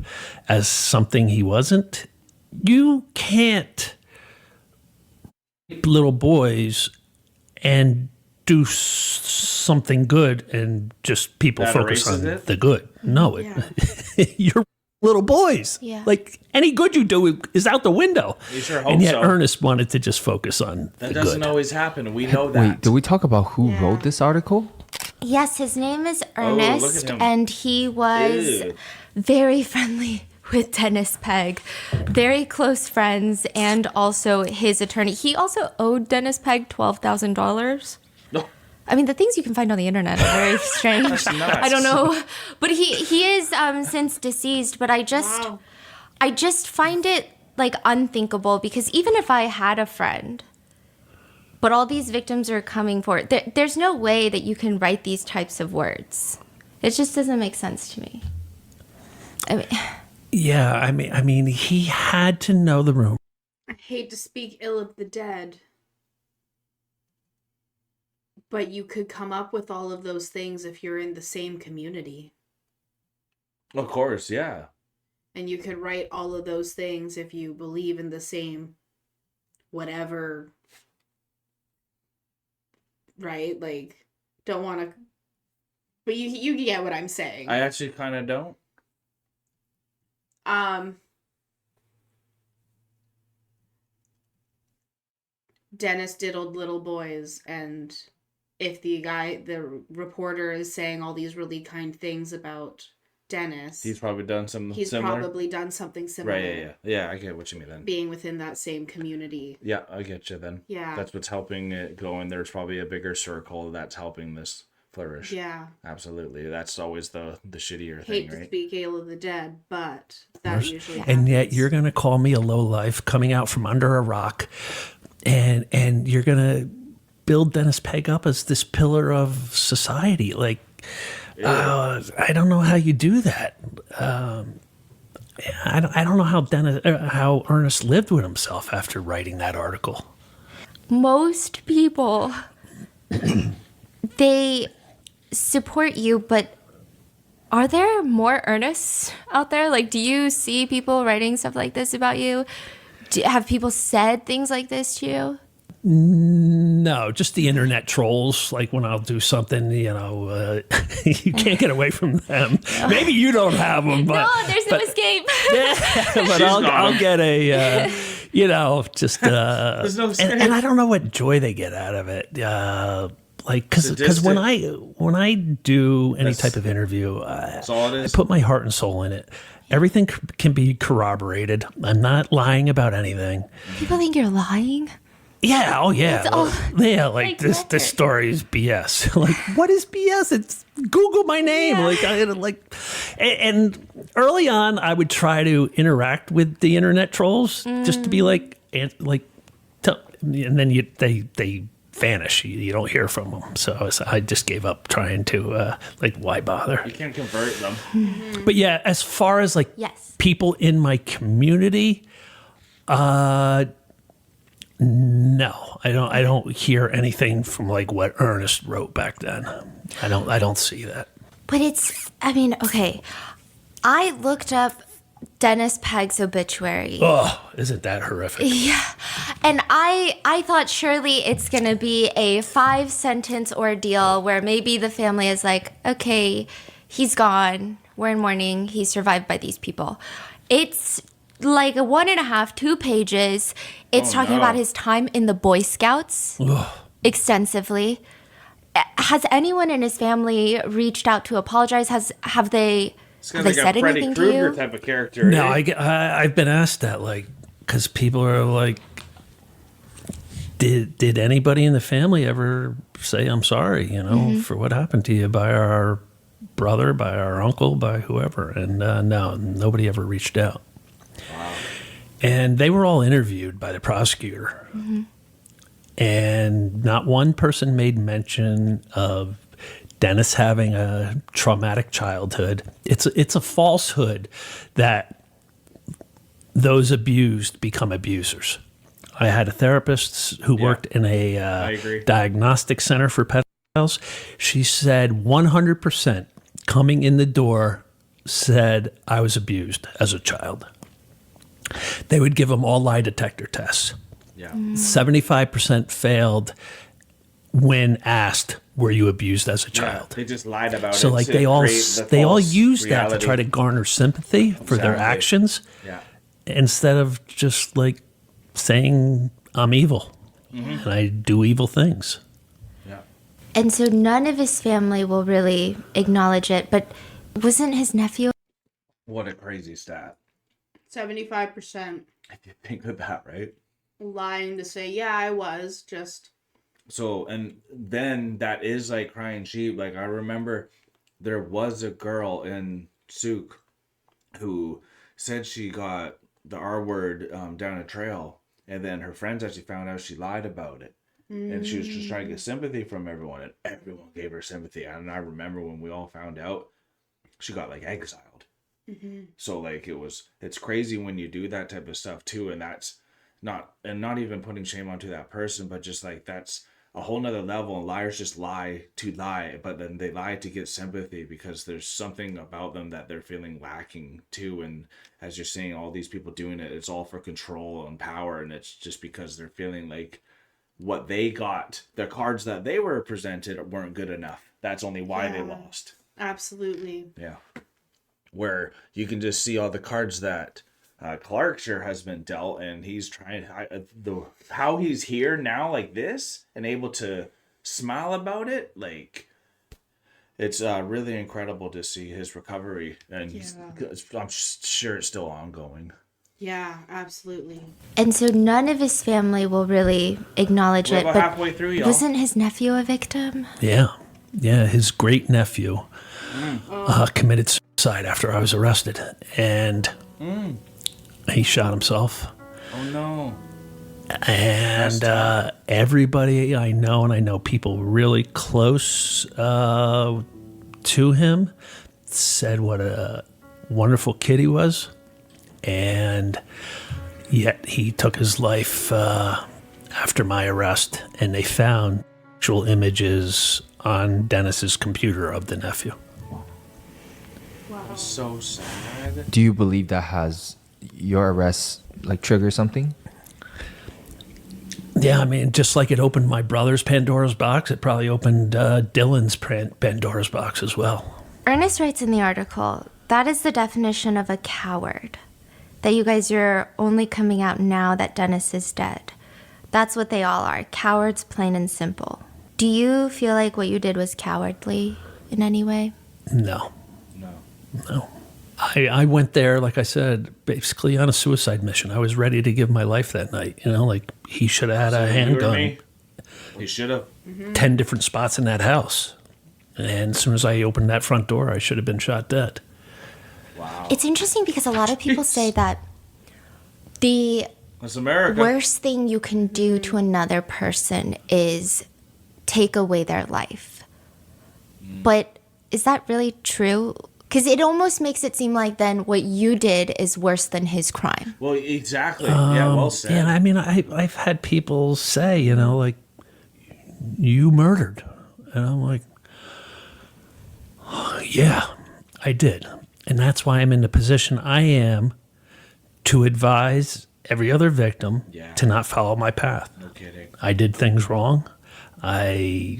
as something he wasn't, you can't rape little boys and do something good and just people That focus erases on it? the good. No, you're little boys. Yeah. Like any good you do is out the window. You sure hope And yet so. Ernest wanted to just focus on That the doesn't good. always happen. We know that. Wait, did we talk about who wrote this article? Yes, his name is Oh, look at Ernest, him. and he was Ew. very friendly with Dennis Pegg. Very close friends, and also his attorney. He also owed Dennis Pegg $12,000. No. I mean, the things you can find on the internet are very strange. That's nuts. I don't know, but he is since deceased. But I just find it like unthinkable, because even if I had a friend, but all these victims are coming forward, there's no way that you can write these types of words. It just doesn't make sense to me. I mean, Yeah, I mean, he had to know the room. I hate to speak ill of the dead, but you could come up with all of those things if you're in the same community. Of course, yeah. And you could write all of those things if you believe in the same whatever, right? Like, don't want to, but you get what I'm saying. I actually kind of don't. Dennis diddled little boys, and if the reporter is saying all these really kind things about Dennis, He's probably done something he's similar. probably done something similar. Right, yeah. I get what you mean then. Being within that same community. Yeah, I get you then. Yeah. That's what's helping it go, and there's probably a bigger circle that's helping this flourish. Yeah. Absolutely. That's always the shittier Hate thing, to right? speak ill of the dead, but that usually And yet happens. you're going to call me a lowlife coming out from under a rock, and you're going to build Dennis Pegg up as this pillar of society. Like, I don't know how you do that. I don't know how Ernest lived with himself after writing that article. most people, they support you, but are there more Ernests out there? Like, do you see people writing stuff like this about you? Have people said things like this to you? No, just the internet trolls. Like when I'll do something, you can't get away from them. Maybe you don't have them, but No, there's no escape. but I'll get a, just There's no and I don't know what joy they get out of it. Like because when I do any type of interview, That's all it I is. put my heart and soul in it. Everything can be corroborated. I'm not lying about anything. People think you're lying. Yeah. Oh, yeah. It's all- Yeah. Like like this what? story is BS. Like, what is BS? It's Google my name. Yeah. And early on, I would try to interact with the internet trolls just to be and then they vanish. You don't hear from them. So I just gave up trying to why bother? You can't convert them. But yeah, as far as Yes. people in my community, No, I don't hear anything from like what Ernest wrote back then. I don't see that. But okay. I looked up Dennis Pegg's obituary. Oh, isn't that horrific? Yeah. And I thought surely it's going to be a 5-sentence ordeal where maybe the family is like, okay, he's gone. We're in mourning. He's survived by these people. It's like a 1.5, 2 pages. It's talking about his time in the Boy Scouts extensively. Has anyone in his family reached out to apologize? Have they said anything to you? Type of character. No, I've been asked that, like, because people are like, did anybody in the family ever say I'm sorry, for what happened to you by our brother, by our uncle, by whoever? And no, nobody ever reached out. Wow. And they were all interviewed by the prosecutor. Mm-hmm. And not one person made mention of Dennis having a traumatic childhood. It's a falsehood that those abused become abusers. I had a therapist who worked in a diagnostic center for pedophiles. She said 100% coming in the door said I was abused as a child. They would give them all lie detector tests. Yeah. 75% failed when asked, were you abused as a child? They just lied about it. So like they all use that to try to garner sympathy for their actions. Yeah. Instead of just like saying I'm evil and I do evil things. Yeah. And so none of his family will really acknowledge it, but wasn't his nephew? What a crazy stat. 75%. If you think of that, right? Lying to say, yeah, I was just. So, and then that is like crying sheep. Like I remember there was a girl in Souk who said she got the R word down a trail. And then her friends actually found out she lied about it. And she was just trying to get sympathy from everyone. And everyone gave her sympathy. And I remember when we all found out, she got like exiled. Mm-hmm. So like it's crazy when you do that type of stuff too. And that's not even putting shame onto that person, but just like that's a whole nother level. And liars just lie to lie, but then they lie to get sympathy because there's something about them that they're feeling lacking too. And as you're seeing all these people doing it, it's all for control and power. And it's just because they're feeling like what they got, the cards that they were presented weren't good enough. That's only why they lost. Absolutely. Yeah. Where you can just see all the cards that Clark sure has been dealt, and he's trying how he's here now like this and able to smile about it. Like it's really incredible to see his recovery, and I'm sure it's still ongoing. Yeah, absolutely. And so none of his family will really acknowledge it. But halfway through, y'all. Wasn't his nephew a victim? Yeah, his great nephew committed suicide after I was arrested, and he shot himself. Oh no! And everybody I know, and I know people really close to him, said what a wonderful kid he was. And yet he took his life after my arrest, and they found actual images on Dennis's computer of the nephew. Wow. So sad. Do you believe that has your arrest like trigger something? Yeah, I mean, just like it opened my brother's Pandora's box, it probably opened Dylan's Pandora's box as well. Ernest writes in the article, that is the definition of a coward. That you guys are only coming out now that Dennis is dead. That's what they all are, cowards, plain and simple. Do you feel like what you did was cowardly in any way? No. I went there, like I said, basically on a suicide mission. I was ready to give my life that night. Like he should have had a handgun. He should have. 10 different spots in that house. And as soon as I opened that front door, I should have been shot dead. Wow. It's interesting because a lot of people say that the worst thing you can do to another person is take away their life. But is that really true? Because it almost makes it seem like then what you did is worse than his crime. Well, exactly. Yeah, well said. And I mean, I've had people say, you know, like, you murdered. And I'm like, oh, yeah, I did. And that's why I'm in the position I am to advise every other victim to not follow my path. No kidding. I did things wrong. I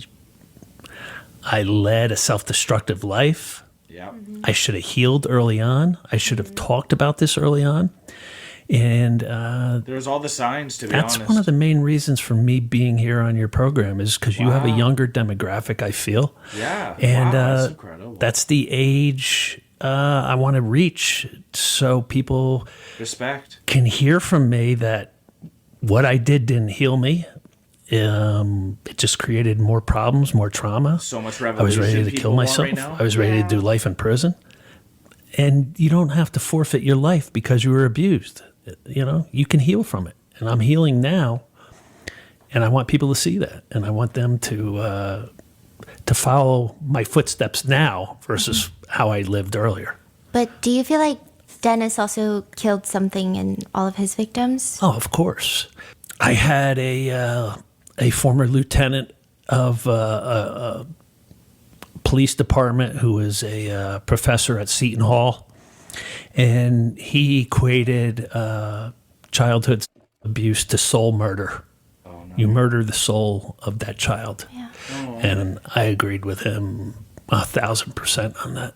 led a self-destructive life. Yeah. I should have healed early on. I should have talked about this early on. And there's all the signs, to be that's honest. one of the main reasons for me being here on your program is because you have a younger demographic, I feel. Yeah. And that's incredible. that's the age I want to reach so people can hear from me that what I didn't heal me. It just created more problems, more trauma. So much I was revolution ready to kill myself. right now. I was ready to do life in prison. And you don't have to forfeit your life because you were abused. You know, you can heal from it. And I'm healing now. And I want people to see that. And I want them to follow my footsteps now versus how I lived earlier. But do you feel like Dennis also killed something in all of his victims? Oh, of course. I had a former lieutenant of a police department who was a professor at Seton Hall, and he equated childhood abuse to soul murder. Oh, no. You murder the soul of that child. Yeah. And I agreed with him 1,000% on that.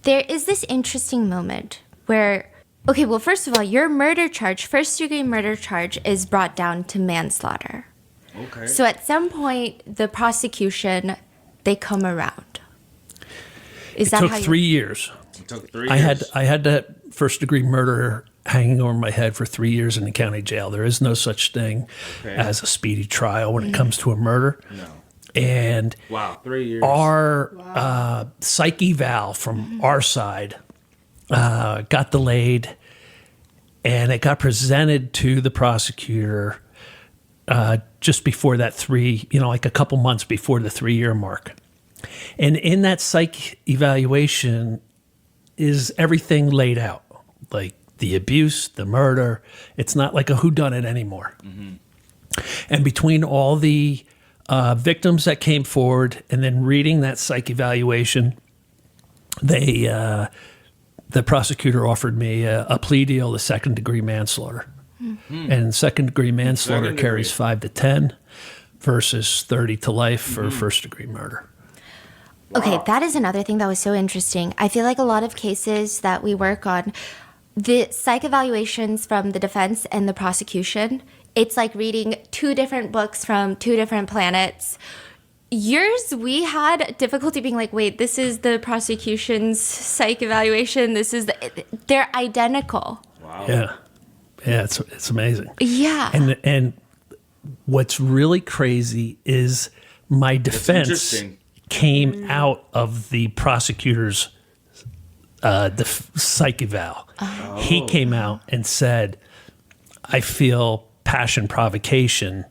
There is this interesting moment where, okay, well, first of all, your murder charge, first-degree murder charge, is brought down to manslaughter. Okay. So at some point, the prosecution, they come around. Is that It took how 3 years. It took 3 years. I had that first-degree murder hanging over my head for 3 years in the county jail. There is no such thing as a speedy trial when it comes to a murder. No. And 3 years. our psych eval from our side got delayed, and it got presented to the prosecutor just before that like a couple months before the 3-year mark. And in that psych evaluation is everything laid out, like the abuse, the murder. It's not like a whodunit anymore. Mm-hmm. And between all the victims that came forward and then reading that psych evaluation, the prosecutor offered me a plea deal to second-degree manslaughter. Mm-hmm. And second-degree manslaughter carries 5 to 10 versus 30 to life for first-degree murder. Okay, that is another thing that was so interesting. I feel like a lot of cases that we work on, the psych evaluations from the defense and the prosecution, it's like reading 2 different books from 2 different planets. Yours, we had difficulty being like, wait, this is the prosecution's psych evaluation. They're identical. Wow. Yeah, it's amazing. Yeah. And what's really crazy is my defense came out of the prosecutor's psych eval. Oh. He came out and said, I feel passion provocation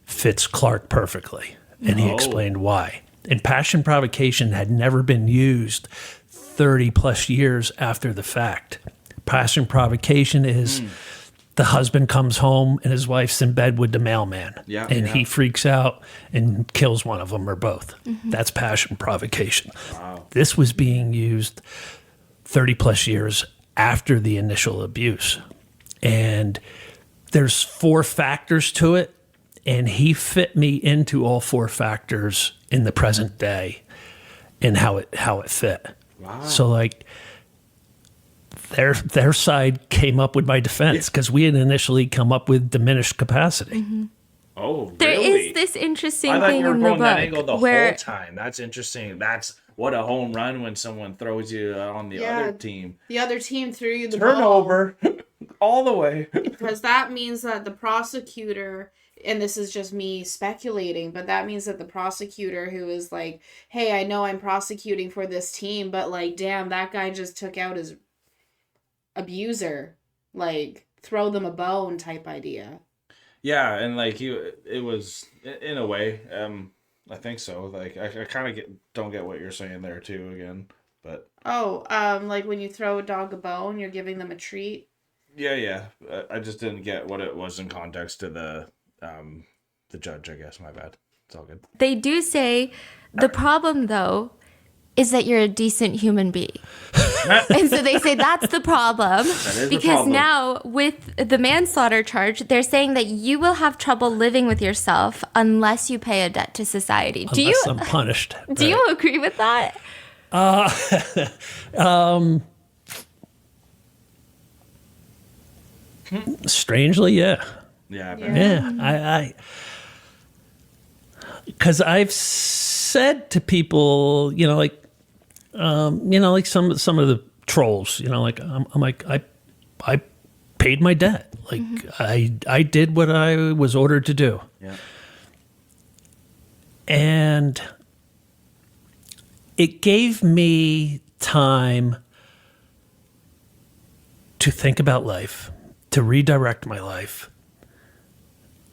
fits Clark perfectly. And he explained why. And passion provocation had never been used 30 plus years after the fact. Passion provocation is the husband comes home and his wife's in bed with the mailman. Yeah, and he freaks out and kills one of them or both. Mm-hmm. That's passion provocation. Wow. This was being used 30 plus years after the initial abuse. And there's 4 factors to it. And he fit me into all 4 factors in the present day and how it fit. Wow. So like their side came up with my defense because we had initially come up with diminished capacity. Mm-hmm. Oh, really? There is this interesting I thought thing you were in the going book that angle the where whole time. That's interesting. That's what a home run when someone throws you on the other team. The other team threw you the turnover all the way. Because that means that the prosecutor, and this is just me speculating, but that means that the prosecutor who is like, hey, I know I'm prosecuting for this team, but like, damn, that guy just took out his abuser. Like, throw them a bone type idea. Yeah, and like it was in a way, I think so. Like I kind of don't get what you're saying there too again, but like when you throw a dog a bone, you're giving them a treat. yeah. I just didn't get what it was in context to the judge. I guess my bad. It's all good. They do say the problem, though, is that you're a decent human being. And so they say that's the problem. is because the problem. now with the manslaughter charge, they're saying that you will have trouble living with yourself unless you pay a debt to society. Unless I'm punished. Do you agree with that? Strangely, yeah. Yeah. Yeah, I because I've said to people, like some of the trolls, I'm like I paid my debt, like I did what I was ordered to do, Yeah. and it gave me time to think about life, to redirect my life,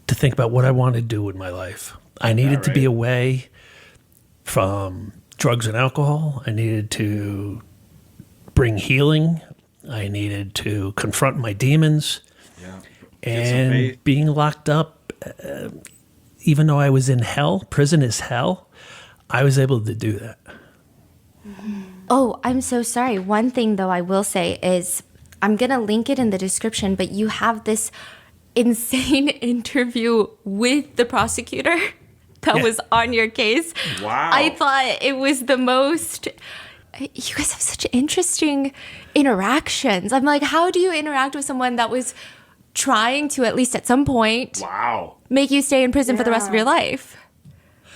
to think about what I want to do with my life. I needed to be away from drugs and alcohol. I needed to bring healing. I needed to confront my demons. Yeah. And being locked up, even though I was in hell, prison is hell, I was able to do that. Oh, I'm so sorry. One thing, though, I will say is I'm going to link it in the description, but you have this insane interview with the prosecutor that was on your case. Wow. I thought it was the most... You guys have such interesting interactions. I'm like, how do you interact with someone that was trying to, at least at some point, make you stay in prison for the rest of your life?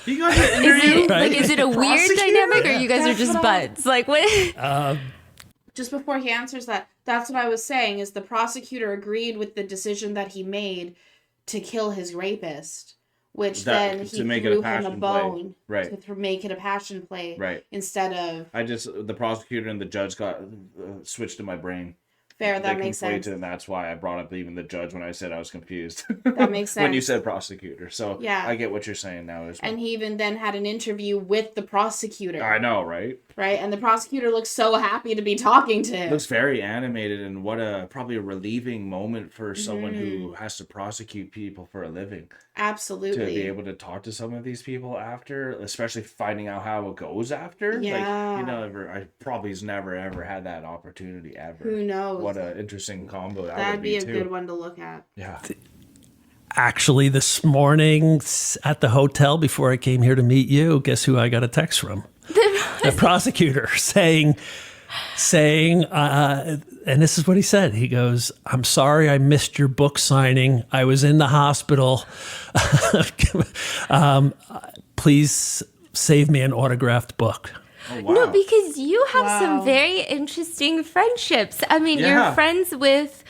You guys are interviewing, is it a weird dynamic, or you guys are just buds? Like, what? Just before he answers that, that's what I was saying, is the prosecutor agreed with the decision that he made to kill his rapist, which then he threw him a bone to make it a passion play, instead of... the prosecutor and the judge got switched in my brain. Fair, that makes sense. And that's why I brought up even the judge when I said I was confused. That makes sense. When you said prosecutor. So yeah. I get what you're saying now as well. And he even then had an interview with the prosecutor. I know, right? Right? And the prosecutor looks so happy to be talking to him. Looks very animated, and what probably a relieving moment for someone who has to prosecute people for a living. Absolutely. To be able to talk to some of these people after, especially finding out how it goes after. Yeah. Like, I probably has never ever had that opportunity ever. Who knows? What an interesting combo that That'd would be a too. good one to look at. Yeah. Actually, this morning at the hotel before I came here to meet you, guess who I got a text from? The prosecutor saying, and this is what he said. He goes, "I'm sorry I missed your book signing. I was in the hospital. Please save me an autographed book." Oh, wow. No, because you have some very interesting friendships. I mean, you're friends with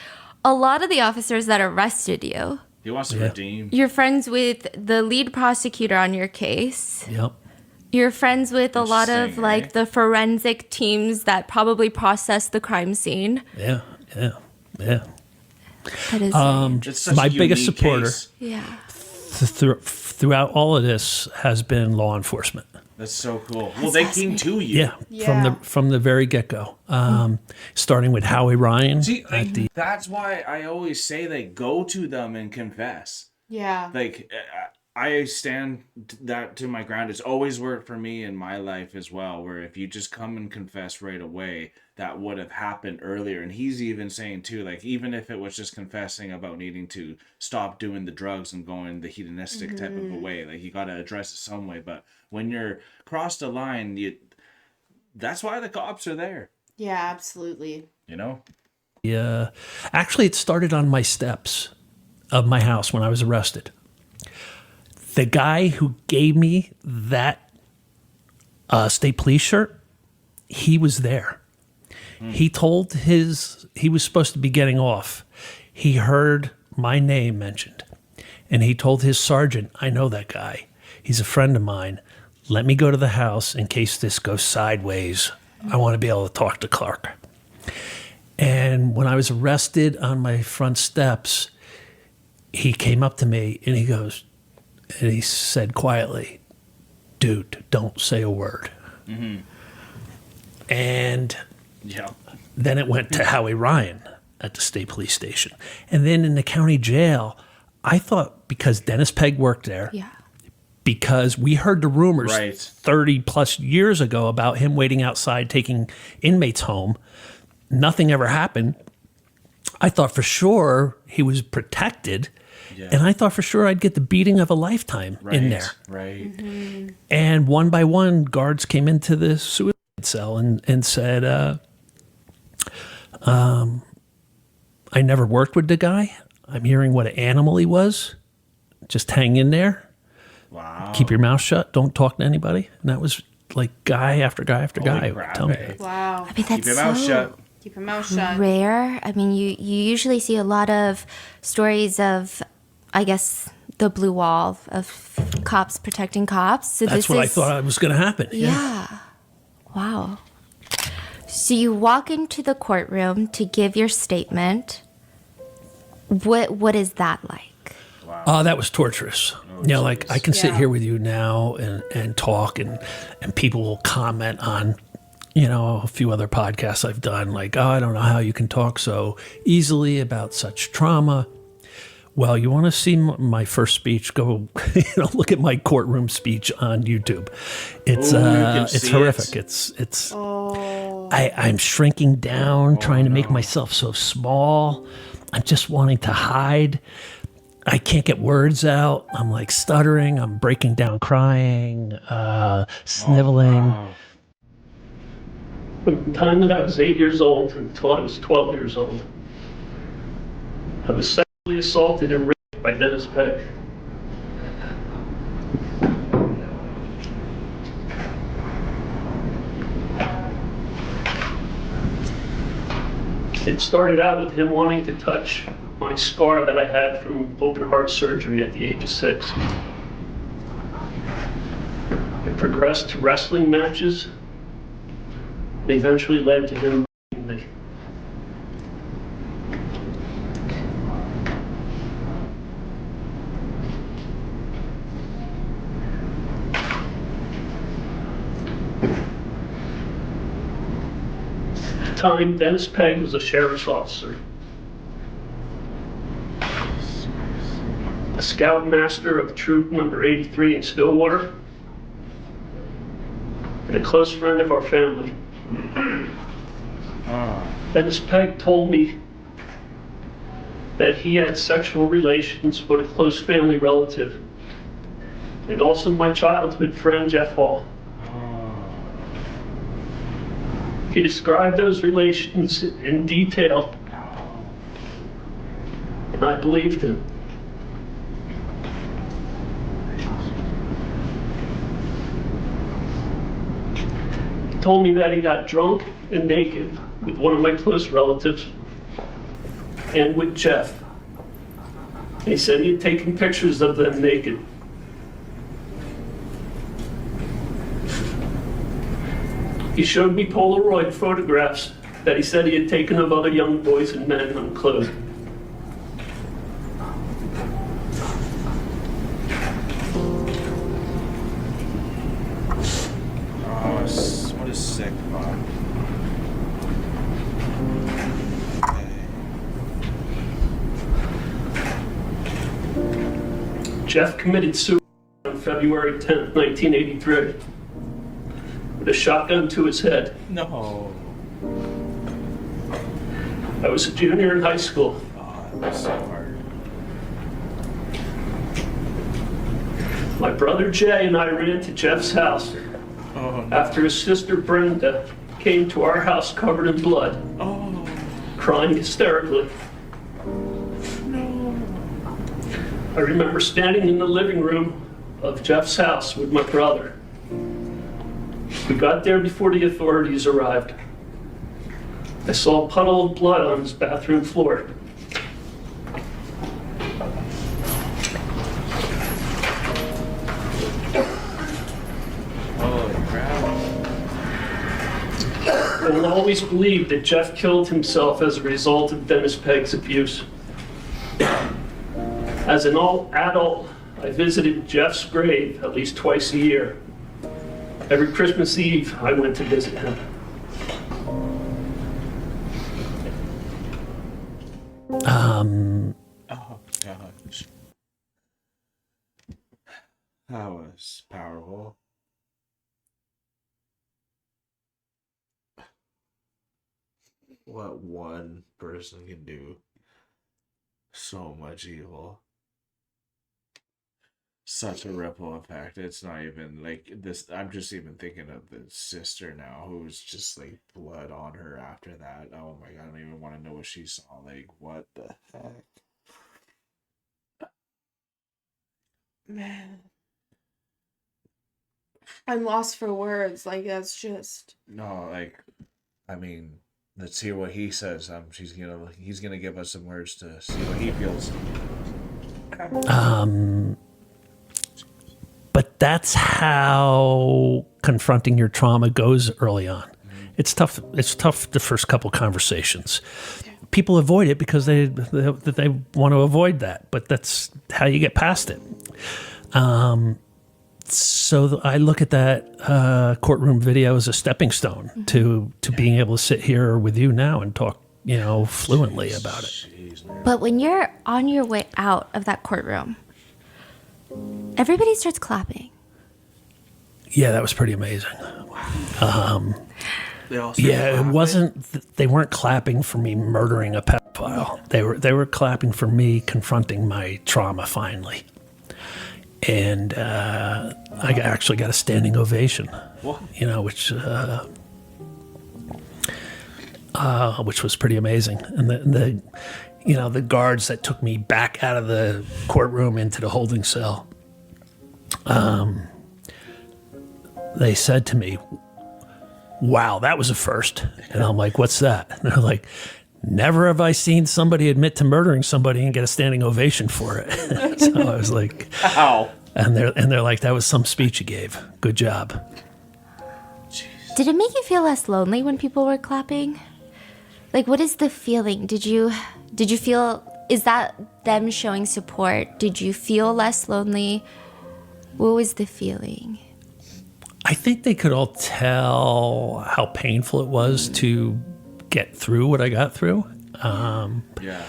a lot of the officers that arrested you. He wants to redeem. You're friends with the lead prosecutor on your case. Yep. You're friends with a lot of the forensic teams that probably process the crime scene. Yeah. That is It's such my a biggest unique supporter. case. yeah. Throughout all of this has been law enforcement. That's so cool. Well, they came to you. Yeah, from the very get-go. Starting with Howie Ryan. See, that's why I always say they go to them and confess. Yeah. Like, I stand that to my ground. It's always worked for me in my life as well, where if you just come and confess right away, that would have happened earlier. And he's even saying too, like, even if it was just confessing about needing to stop doing the drugs and going the hedonistic type of a way, like, you got to address it some way. But when you're crossed the line, that's why the cops are there. Yeah, absolutely. You know? Yeah. Actually, it started on my steps of my house when I was arrested. The guy who gave me that state police shirt, he was there. He told he was supposed to be getting off. He heard my name mentioned. And he told his sergeant, "I know that guy. He's a friend of mine. Let me go to the house in case this goes sideways. I want to be able to talk to Clark." And when I was arrested on my front steps, he came up to me and he said quietly, "Dude, don't say a word." And Yeah. then it went to Howie Ryan at the state police station. And then in the county jail, I thought because Dennis Pegg worked there, Yeah. because we heard the rumors Right. 30 plus years ago about him waiting outside taking inmates home. Nothing ever happened. I thought for sure he was protected. Yeah. And I thought for sure I'd get the beating of a lifetime in there. Right. And one by one, guards came into the suicide cell and said, I never worked with the guy. I'm hearing what an animal he was. Just hang in there. Wow. Keep your mouth shut. Don't talk to anybody. And that was like guy after guy after guy. crap, Tell me. eh? Wow. I mean, that's Keep your mouth so shut. Keep your mouth shut. rare. I mean, you usually see a lot of stories of, I guess, the blue wall of cops protecting cops. So That's this what I is, thought was going to happen. Yeah. Wow. So you walk into the courtroom to give your statement. What is that like? Oh, that was torturous. Like I can sit Yeah. here with you now and talk and people will comment on, a few other podcasts I've done, like, oh, I don't know how you can talk so easily about such trauma. Well, you want to see my first speech? Go, look at my courtroom speech on YouTube. It's Ooh, you can it's see horrific. it. It's I'm shrinking down, trying to make myself so small. I'm just wanting to hide. I can't get words out. I'm like stuttering. I'm breaking down, crying, sniveling. From the time that I was 8 years old until I was 12 years old, I was sexually assaulted and raped by Dennis Pegg. It started out with him wanting to touch my scar that I had from open heart surgery at the age of 6. It progressed to wrestling matches. It eventually led to him raping me. At the time, Dennis Pegg was a sheriff's officer, a scoutmaster of Troop Number 83 in Stillwater, and a close friend of our family. Dennis Pegg told me that he had sexual relations with a close family relative, and also my childhood friend, Jeff Hall. He described those relations in detail, and I believed him. He told me that he got drunk and naked with one of my close relatives and with Jeff. And he said he had taken pictures of them naked. He showed me Polaroid photographs that he said he had taken of other young boys and men unclothed. What a sick fuck. Jeff committed suicide on February 10th, 1983, with a shotgun to his head. No. I was a junior in high school. Oh, that was so hard. My brother Jay and I ran to Jeff's house after his sister Brenda came to our house covered in blood, crying hysterically. I remember standing in the living room of Jeff's house with my brother. We got there before the authorities arrived. I saw a puddle of blood on his bathroom floor. Holy crap. I will always believe that Jeff killed himself as a result of Dennis Pegg's abuse. As an adult, I visited Jeff's grave at least twice a year. Every Christmas Eve, I went to visit him. Oh gosh. That was powerful. What one person can do so much evil. Such a ripple effect. It's not even like this. I'm just even thinking of the sister now who's just like blood on her after that. Oh my god, I don't even want to know what she saw. Like, what the heck? Man. I'm lost for words. Like, that's just. No, like, I mean, let's hear what he says. He's gonna give us some words to see what he feels. But that's how confronting your trauma goes early on. It's tough. It's tough the first couple conversations. People avoid it because they want to avoid that, but that's how you get past it. So I look at that courtroom video as a stepping stone to being able to sit here with you now and talk, fluently about it. But when you're on your way out of that courtroom, everybody starts clapping. Yeah, that was pretty amazing. Yeah, it wasn't. They weren't clapping for me murdering a pedophile. They were clapping for me confronting my trauma finally. And I actually got a standing ovation. What? Which was pretty amazing. And the guards that took me back out of the courtroom into the holding cell, they said to me, "Wow, that was a first." And I'm like, "What's that?" And they're like, "Never have I seen somebody admit to murdering somebody and get a standing ovation for it." So I was like, "Ow!" And they're like, "That was some speech you gave. Good job." Did it make you feel less lonely when people were clapping? Like, what is the feeling? Did you feel, is that them showing support? Did you feel less lonely? What was the feeling? I think they could all tell how painful it was to get through what I got through. Yeah.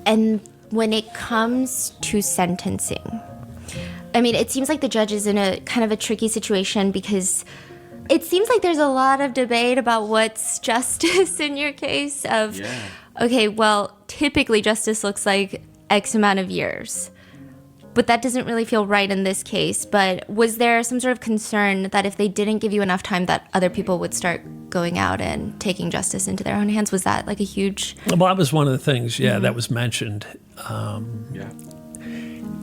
And when it comes to sentencing, I mean, it seems like the judge is in a kind of a tricky situation because it seems like there's a lot of debate about what's justice in your case of, okay, well, typically justice looks like X amount of years. But that doesn't really feel right in this case. But was there some sort of concern that if they didn't give you enough time that other people would start going out and taking justice into their own hands? Was that like a huge... Well, that was one of the things, that was mentioned.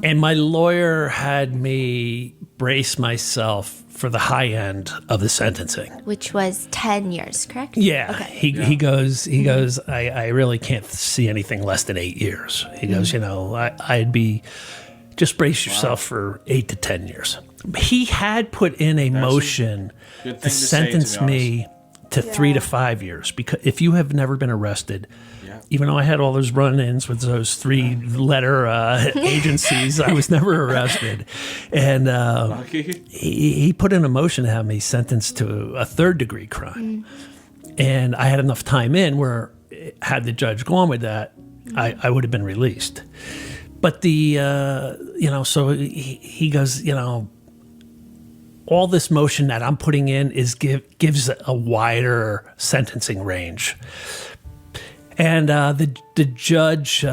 And my lawyer had me brace myself for the high end of the sentencing. Which was 10 years, correct? Yeah. Okay. He goes, I really can't see anything less than 8 years. He goes, I'd be... Just brace yourself for 8 to 10 years. He had put in a motion to sentence me to 3 to 5 years. Because if you have never been arrested, even though I had all those run-ins with those 3-letter agencies, I was never arrested. And he put in a motion to have me sentenced to a third-degree crime. And I had enough time in where, had the judge gone with that, I would have been released. But so he goes, all this motion that I'm putting in gives a wider sentencing range. And the judge,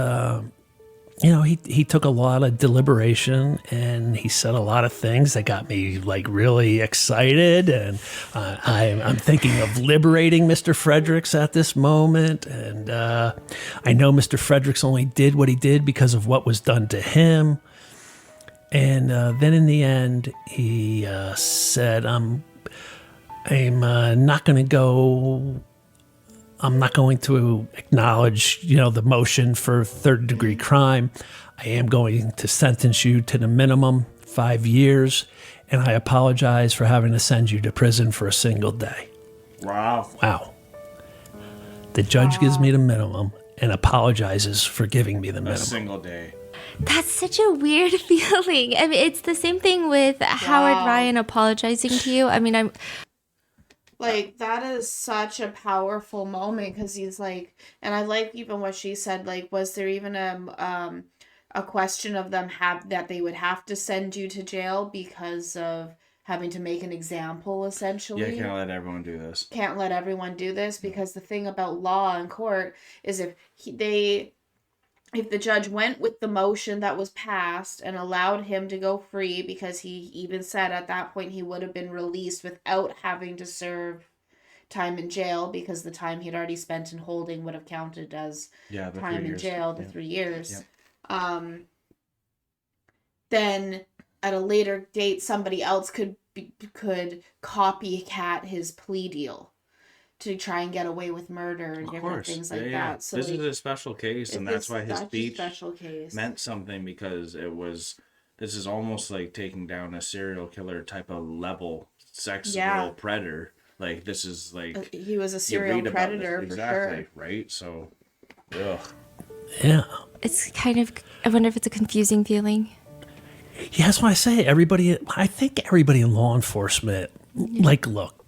he took a lot of deliberation and he said a lot of things that got me like really excited. And I'm thinking of liberating Mr. Fredericks at this moment. And I know Mr. Fredericks only did what he did because of what was done to him. And then in the end, he said, I'm not going to go... I'm not going to acknowledge, the motion for third-degree crime. I am going to sentence you to the minimum 5 years, and I apologize for having to send you to prison for a single day. Wow. The judge gives me the minimum and apologizes for giving me the minimum. A single day. That's such a weird feeling. I mean, it's the same thing with Howard Ryan apologizing to you. I mean, Like, that is such a powerful moment, because he's like, and I like even what she said, like, was there even a question of them that they would have to send you to jail because of having to make an example, essentially? Yeah, can't let everyone do this. Can't let everyone do this, because the thing about law and court is if the judge went with the motion that was passed and allowed him to go free, because he even said at that point he would have been released without having to serve time in jail, because the time he'd already spent in holding would have counted as The time 3 in years. jail, the Yeah. 3 years. Yeah. Then at a later date, somebody else could copycat his plea deal to try and get away with murder and Of different course. things like Yeah. that. So This like, is a special case, and that's why his such a speech special case. meant something, because this is almost like taking down a serial killer type of level, sexual predator. Like, this is like He was a you serial read about this. predator, for Exactly, sure. right? So, ugh. Yeah. It's kind of, I wonder if it's a confusing feeling. Yeah, that's why I say I think everybody in law enforcement, like, look,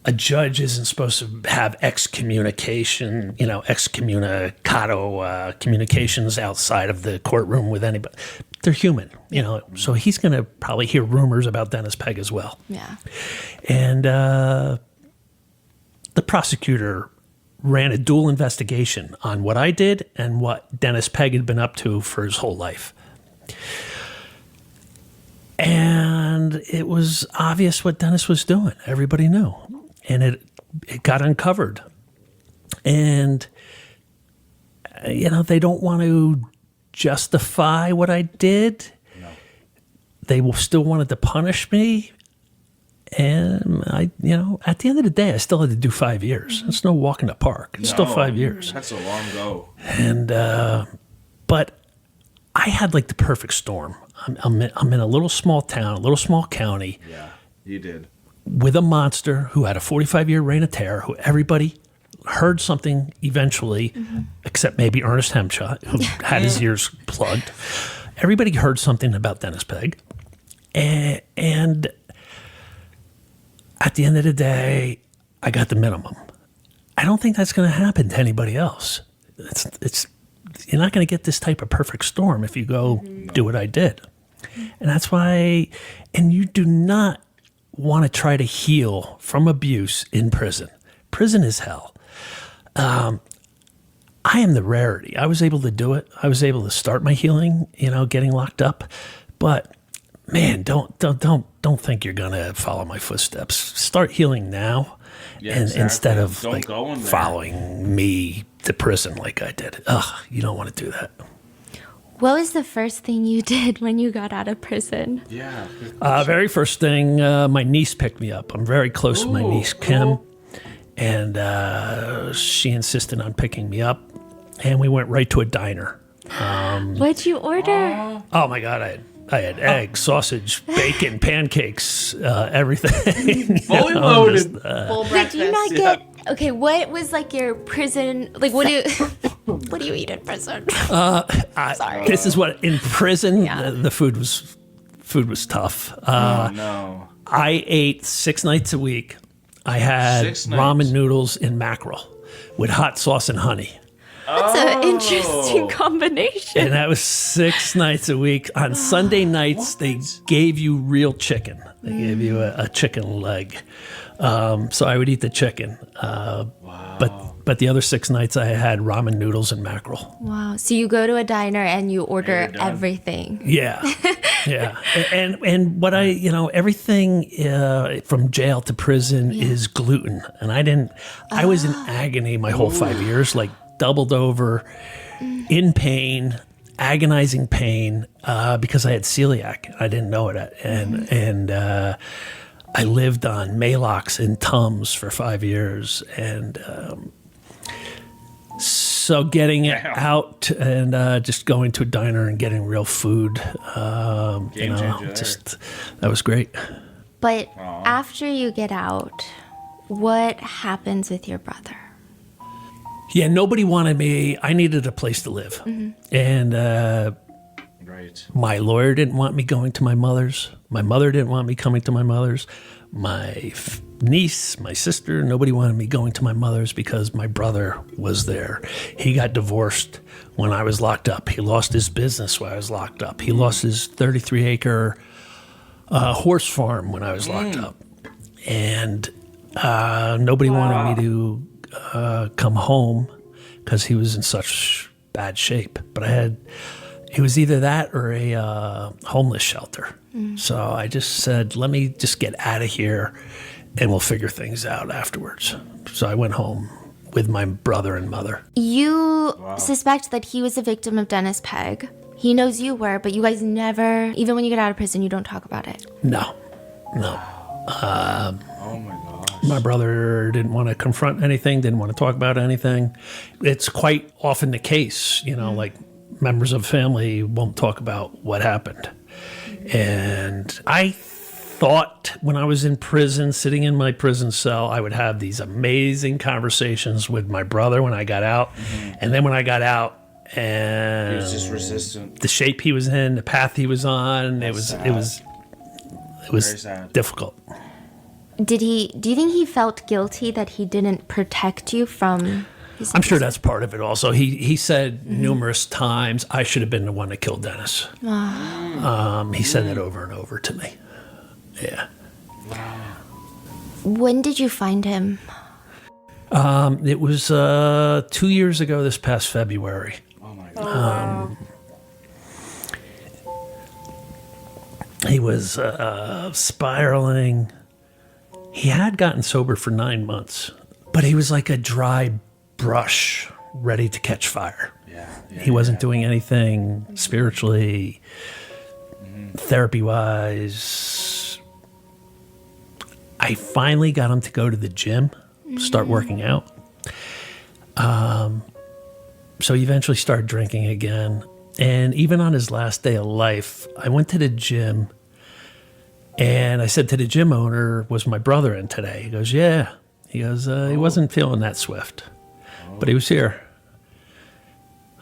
a judge isn't supposed to have excommunicado communications outside of the courtroom with anybody. They're human, so he's going to probably hear rumors about Dennis Pegg as well. Yeah. And the prosecutor ran a dual investigation on what I did and what Dennis Pegg had been up to for his whole life. And it was obvious what Dennis was doing. Everybody knew. And it got uncovered. And, they don't want to justify what I did. No. They still wanted to punish me. And at the end of the day, I still had to do 5 years. It's no walk in the park. It's still 5 years. That's a long go. And, but I had like the perfect storm. I'm in a little small town, a little small county. Yeah, you did. With a monster who had a 45-year reign of terror, who everybody heard something eventually, except maybe Ernest Hemshot, who had his ears plugged. Everybody heard something about Dennis Pegg. And at the end of the day, I got the minimum. I don't think that's going to happen to anybody else. You're not going to get this type of perfect storm if you go do what I did. And that's why, and you do not want to try to heal from abuse in prison. Prison is hell. I am the rarity. I was able to do it. I was able to start my healing, getting locked up. But man, don't think you're going to follow my footsteps. Start healing now. Yeah, and exactly. instead of Don't go in there. following me to prison like I did. You don't want to do that. What was the first thing you did when you got out of prison? Yeah. Very first thing, my niece picked me up. I'm very close to my niece, Kim. And she insisted on picking me up. And we went right to a diner. What'd you order? Oh, my God. I had eggs, sausage, bacon, pancakes, everything. Fully loaded. Full But breakfast. do you not get, okay, what was like your prison, like what do you, what do you eat in prison? Sorry. This is what, in prison, Yeah. the food was tough. Oh, no. I ate 6 nights a week. I had 6 nights. ramen noodles and mackerel with hot sauce and honey. That's an interesting combination. And that was 6 nights a week. On Sunday nights, they gave you real chicken. They gave you a chicken leg. So I would eat the chicken. But the other 6 nights, I had ramen noodles and mackerel. Wow. So you go to a diner and you order you're done. everything. Yeah, yeah. And what everything from jail to prison is gluten. And I was in agony my whole 5 years, like doubled over, in pain, agonizing pain, because I had celiac. I didn't know it. And I lived on Maalox and Tums for 5 years. And so getting it out and just going to a diner and getting real food, Game changer there. that was great. But after you get out, what happens with your brother? Yeah, nobody wanted me. I needed a place to live. And Right. My lawyer didn't want me going to my mother's. My mother didn't want me coming to my mother's. My niece, my sister, nobody wanted me going to my mother's because my brother was there. He got divorced when I was locked up. He lost his business while I was locked up. He lost his 33-acre horse farm when I was locked up. And nobody wanted me to come home because he was in such bad shape. But it was either that or a homeless shelter. So I just said, let me just get out of here and we'll figure things out afterwards. So I went home with my brother and mother. You suspect that he was a victim of Dennis Pegg. He knows you were, but you guys never, even when you get out of prison, you don't talk about it. No. Oh my gosh. My brother didn't want to confront anything, didn't want to talk about anything. It's quite often the case, like members of family won't talk about what happened. And I thought when I was in prison, sitting in my prison cell, I would have these amazing conversations with my brother when I got out. And then when I got out, and He was just resistant. the shape he was in, the path he was on, it was Very sad. difficult. Do you think he felt guilty that he didn't protect you from his I'm sure that's part of it also. He said numerous times, I should have been the one that killed Dennis. He said that over and over to me. Yeah. When did you find him? It was 2 years ago this past February. Oh my god. He was spiraling. He had gotten sober for 9 months, but he was like a dry brush ready to catch fire. He wasn't doing anything spiritually, therapy-wise. I finally got him to go to the gym, start working out. So he eventually started drinking again. And even on his last day of life, I went to the gym and I said to the gym owner, was my brother in today? He goes, yeah. He goes, he wasn't feeling that swift, but he was here.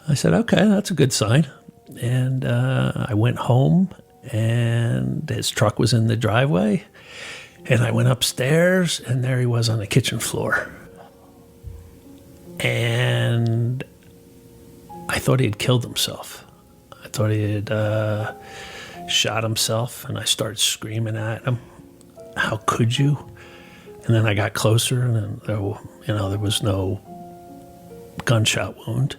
I said, okay, that's a good sign. And I went home and his truck was in the driveway. And I went upstairs and there he was on the kitchen floor. And I thought he had killed himself. I thought he had shot himself, and I started screaming at him, how could you? And then I got closer, and then there was no gunshot wound.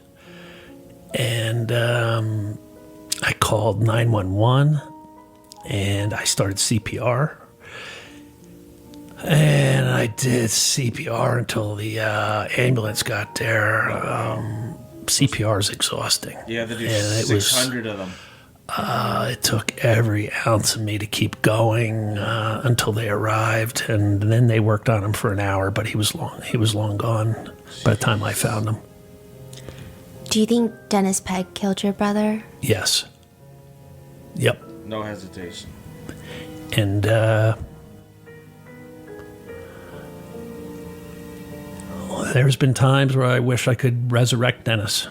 And I called 911, and I started CPR. And I did CPR until the ambulance got there. CPR is exhausting. Yeah, they do And 600 of them. It took every ounce of me to keep going until they arrived, and then they worked on him for an hour. But he was long gone by the time I found him. Do you think Dennis Pegg killed your brother? Yes. Yep. No hesitation. And there's been times where I wish I could resurrect Dennis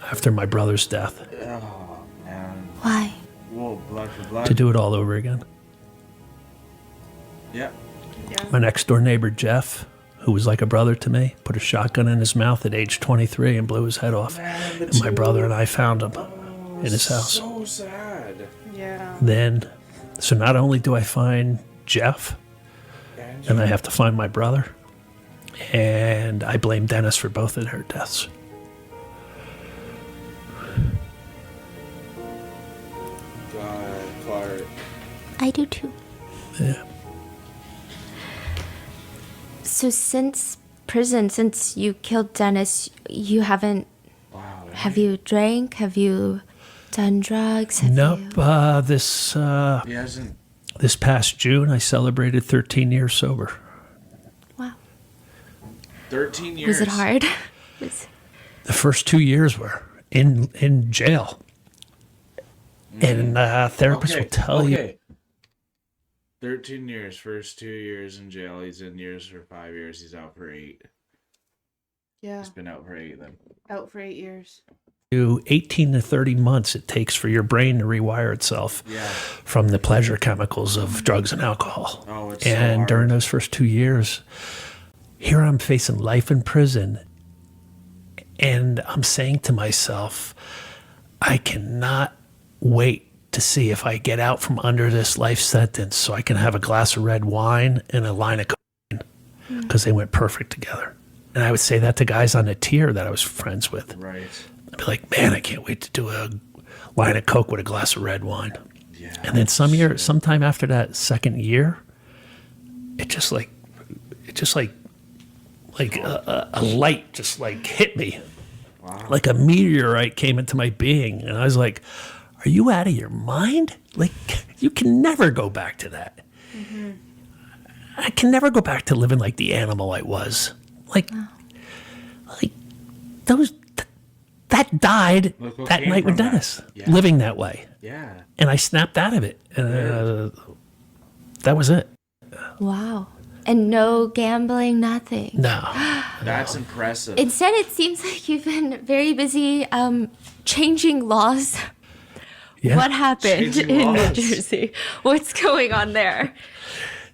after my brother's death. Oh, man. Why? Whoa, blood for blood. To do it all over again. Yeah. My next door neighbor, Jeff, who was like a brother to me, put a shotgun in his mouth at age 23 and blew his head off. Man, And my brother and I found him in his house. So sad. So not only do I find Jeff, and I have to find my brother, and I blame Dennis for both of their deaths. God, Clark. I do too. Yeah. So since prison, since you killed Dennis, you haven't... Wow. Have you drank? Have you done drugs? Have Nope. you- He hasn't. This past June, I celebrated 13 years sober. Wow. 13 years. Was it hard? The first 2 years were in jail. And therapists will tell you. 13 years. First 2 years in jail. He's in years for 5 years. He's out for 8. Yeah. He's been out for 8 then. Out for 8 years. to 18 to 30 months it takes for your brain to rewire itself from the pleasure chemicals of drugs and alcohol. Oh, it's and so hard. during those first 2 years, here I'm facing life in prison. And I'm saying to myself, I cannot wait to see if I get out from under this life sentence so I can have a glass of red wine and a line of cocaine, because they went perfect together. And I would say that to guys on the tier that I was friends with. Right. I'd be like, man, I can't wait to do a line of coke with a glass of red wine. Yeah. And then sometime after that second year, it just like a light just like hit me. Wow. Like a meteorite came into my being. And I was like, are you out of your mind? Like, you can never go back to that. Mm-hmm. I can never go back to living like the animal I was. Like that died that night with Dennis, living that way. Yeah. And I snapped out of it. And that was it. Wow. And no gambling, nothing. No. That's impressive. Instead, it seems like you've been very busy changing laws. Yeah. What happened Changing in laws. New Jersey? What's going on there?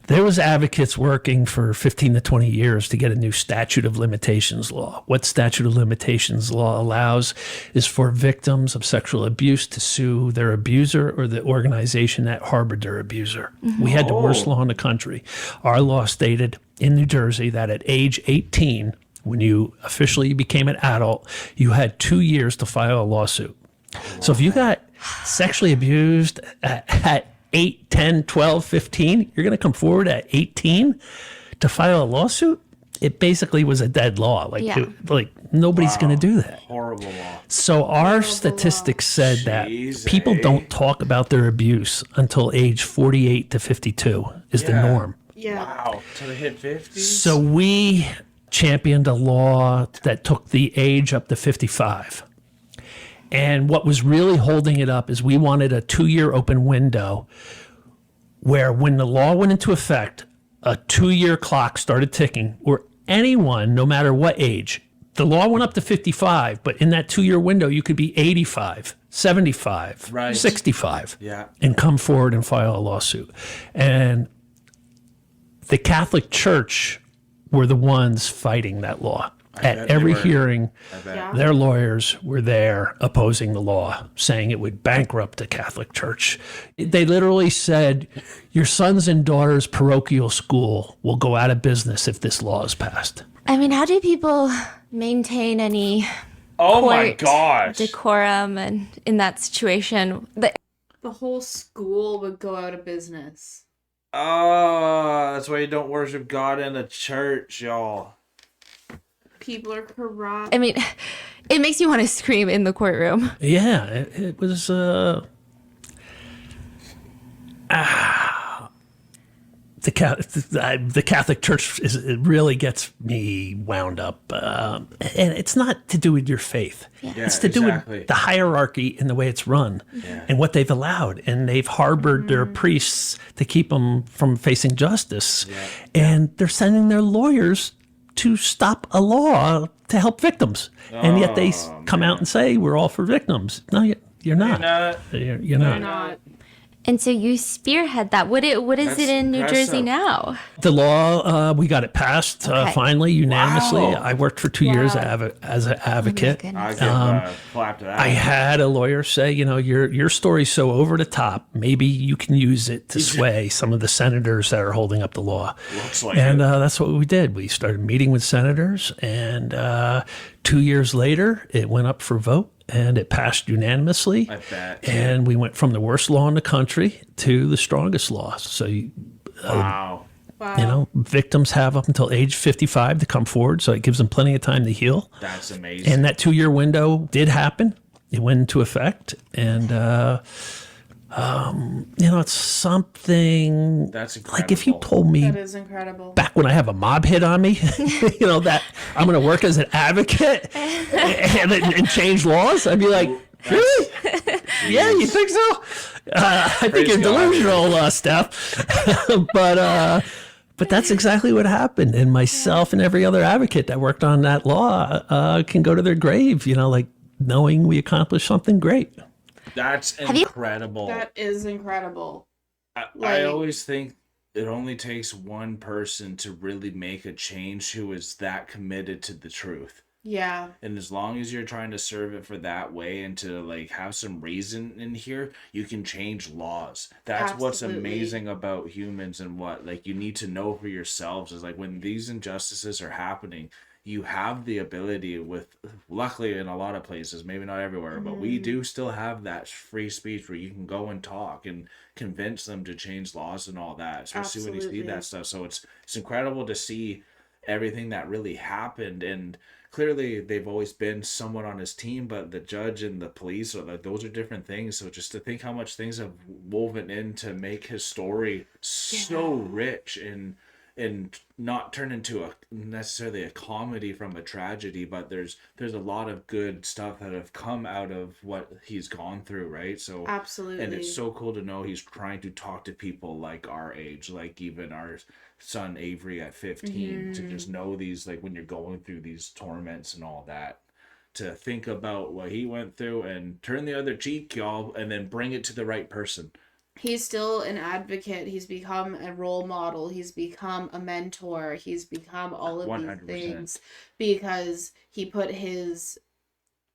There was advocates working for 15 to 20 years to get a new statute of limitations law. What statute of limitations law allows is for victims of sexual abuse to sue their abuser or the organization that harbored their abuser. We had the worst law in the country. Our law stated in New Jersey that at age 18, when you officially became an adult, you had 2 years to file a lawsuit. So if you got sexually abused at 8, 10, 12, 15, you're going to come forward at 18 to file a lawsuit? It basically was a dead law. Like nobody's going to do that. Horrible law. So our statistics said that Jeez, people don't talk about their abuse until age 48 to 52 is the norm. Yeah. Wow. To the hit 50s? So we championed a law that took the age up to 55. And what was really holding it up is we wanted a 2-year open window where when the law went into effect, a 2-year clock started ticking where anyone, no matter what age, the law went up to 55, but in that 2-year window, you could be 85, 75, Right. 65, Yeah. and come forward and file a lawsuit. And the Catholic Church were the ones fighting that law. At bet they every were. hearing, Yeah. their lawyers were there opposing the law, saying it would bankrupt the Catholic Church. They literally said, your sons and daughters' parochial school will go out of business if this law is passed. I mean, how do people maintain any Oh my court gosh. decorum and in that situation? The whole school would go out of business. Oh, that's why you don't worship God in a church, y'all. People are corrupt. I mean, it makes you want to scream in the courtroom. Yeah, it was... The Catholic Church it really gets me wound up, and it's not to do with your faith. It's to do with the hierarchy and the way it's run, and what they've allowed, and they've harbored their priests to keep them from facing justice, and they're sending their lawyers to stop a law to help victims, and yet they come out and say we're all for victims. No, you're not. You're not. Not. And so you spearhead that. What is That's it in New Jersey impressive. now? The law, we got it passed finally, unanimously. Wow. I worked for 2 years as an advocate. goodness. I give a clap to that. I had a lawyer say, your story's so over the top, maybe you can use it to sway some of the senators that are holding up the law. Looks like And it. that's what we did. We started meeting with senators, and 2 years later, it went up for vote. And it passed unanimously. I bet. And we went from the worst law in the country to the strongest law. So, Wow. Wow. victims have up until age 55 to come forward. So it gives them plenty of time to heal. That's amazing. And that 2-year window did happen. It went into effect. And, it's something That's like if you incredible. told me That is incredible. back when I have a mob hit on me, that I'm going to work as an advocate and change laws, I'd be like, really? Yeah, you think so? I think Praise you're God. delusional, Steph. But that's exactly what happened. And myself and every other advocate that worked on that law can go to their grave, knowing we accomplished something great. That's Have you- incredible. That is incredible. I like- always think it only takes one person to really make a change who is that committed to the truth. Yeah. And as long as you're trying to serve it for that way and to like have some reason in here, you can change laws. That's what's Absolutely. amazing about humans, and what like you need to know for yourselves is like when these injustices are happening, you have the ability with, luckily in a lot of places, maybe not everywhere, but we do still have that free speech where you can go and talk and convince them to change laws and all that, especially when you see Absolutely. that stuff. So it's incredible to see everything that really happened. And clearly they've always been someone on his team, but the judge and the police are like, those are different things. So just to think how much things have woven in to make his story so rich and not turn into a necessarily a comedy from a tragedy, but there's a lot of good stuff that have come out of what he's gone through, right? So Absolutely. and it's so cool to know he's trying to talk to people like our age, like even our son Avery at 15, to just know these, like when you're going through these torments and all that, to think about what he went through and turn the other cheek, y'all, and then bring it to the right person. He's still an advocate. He's become a role model. He's become a mentor. He's become all of 100%. these things because he put his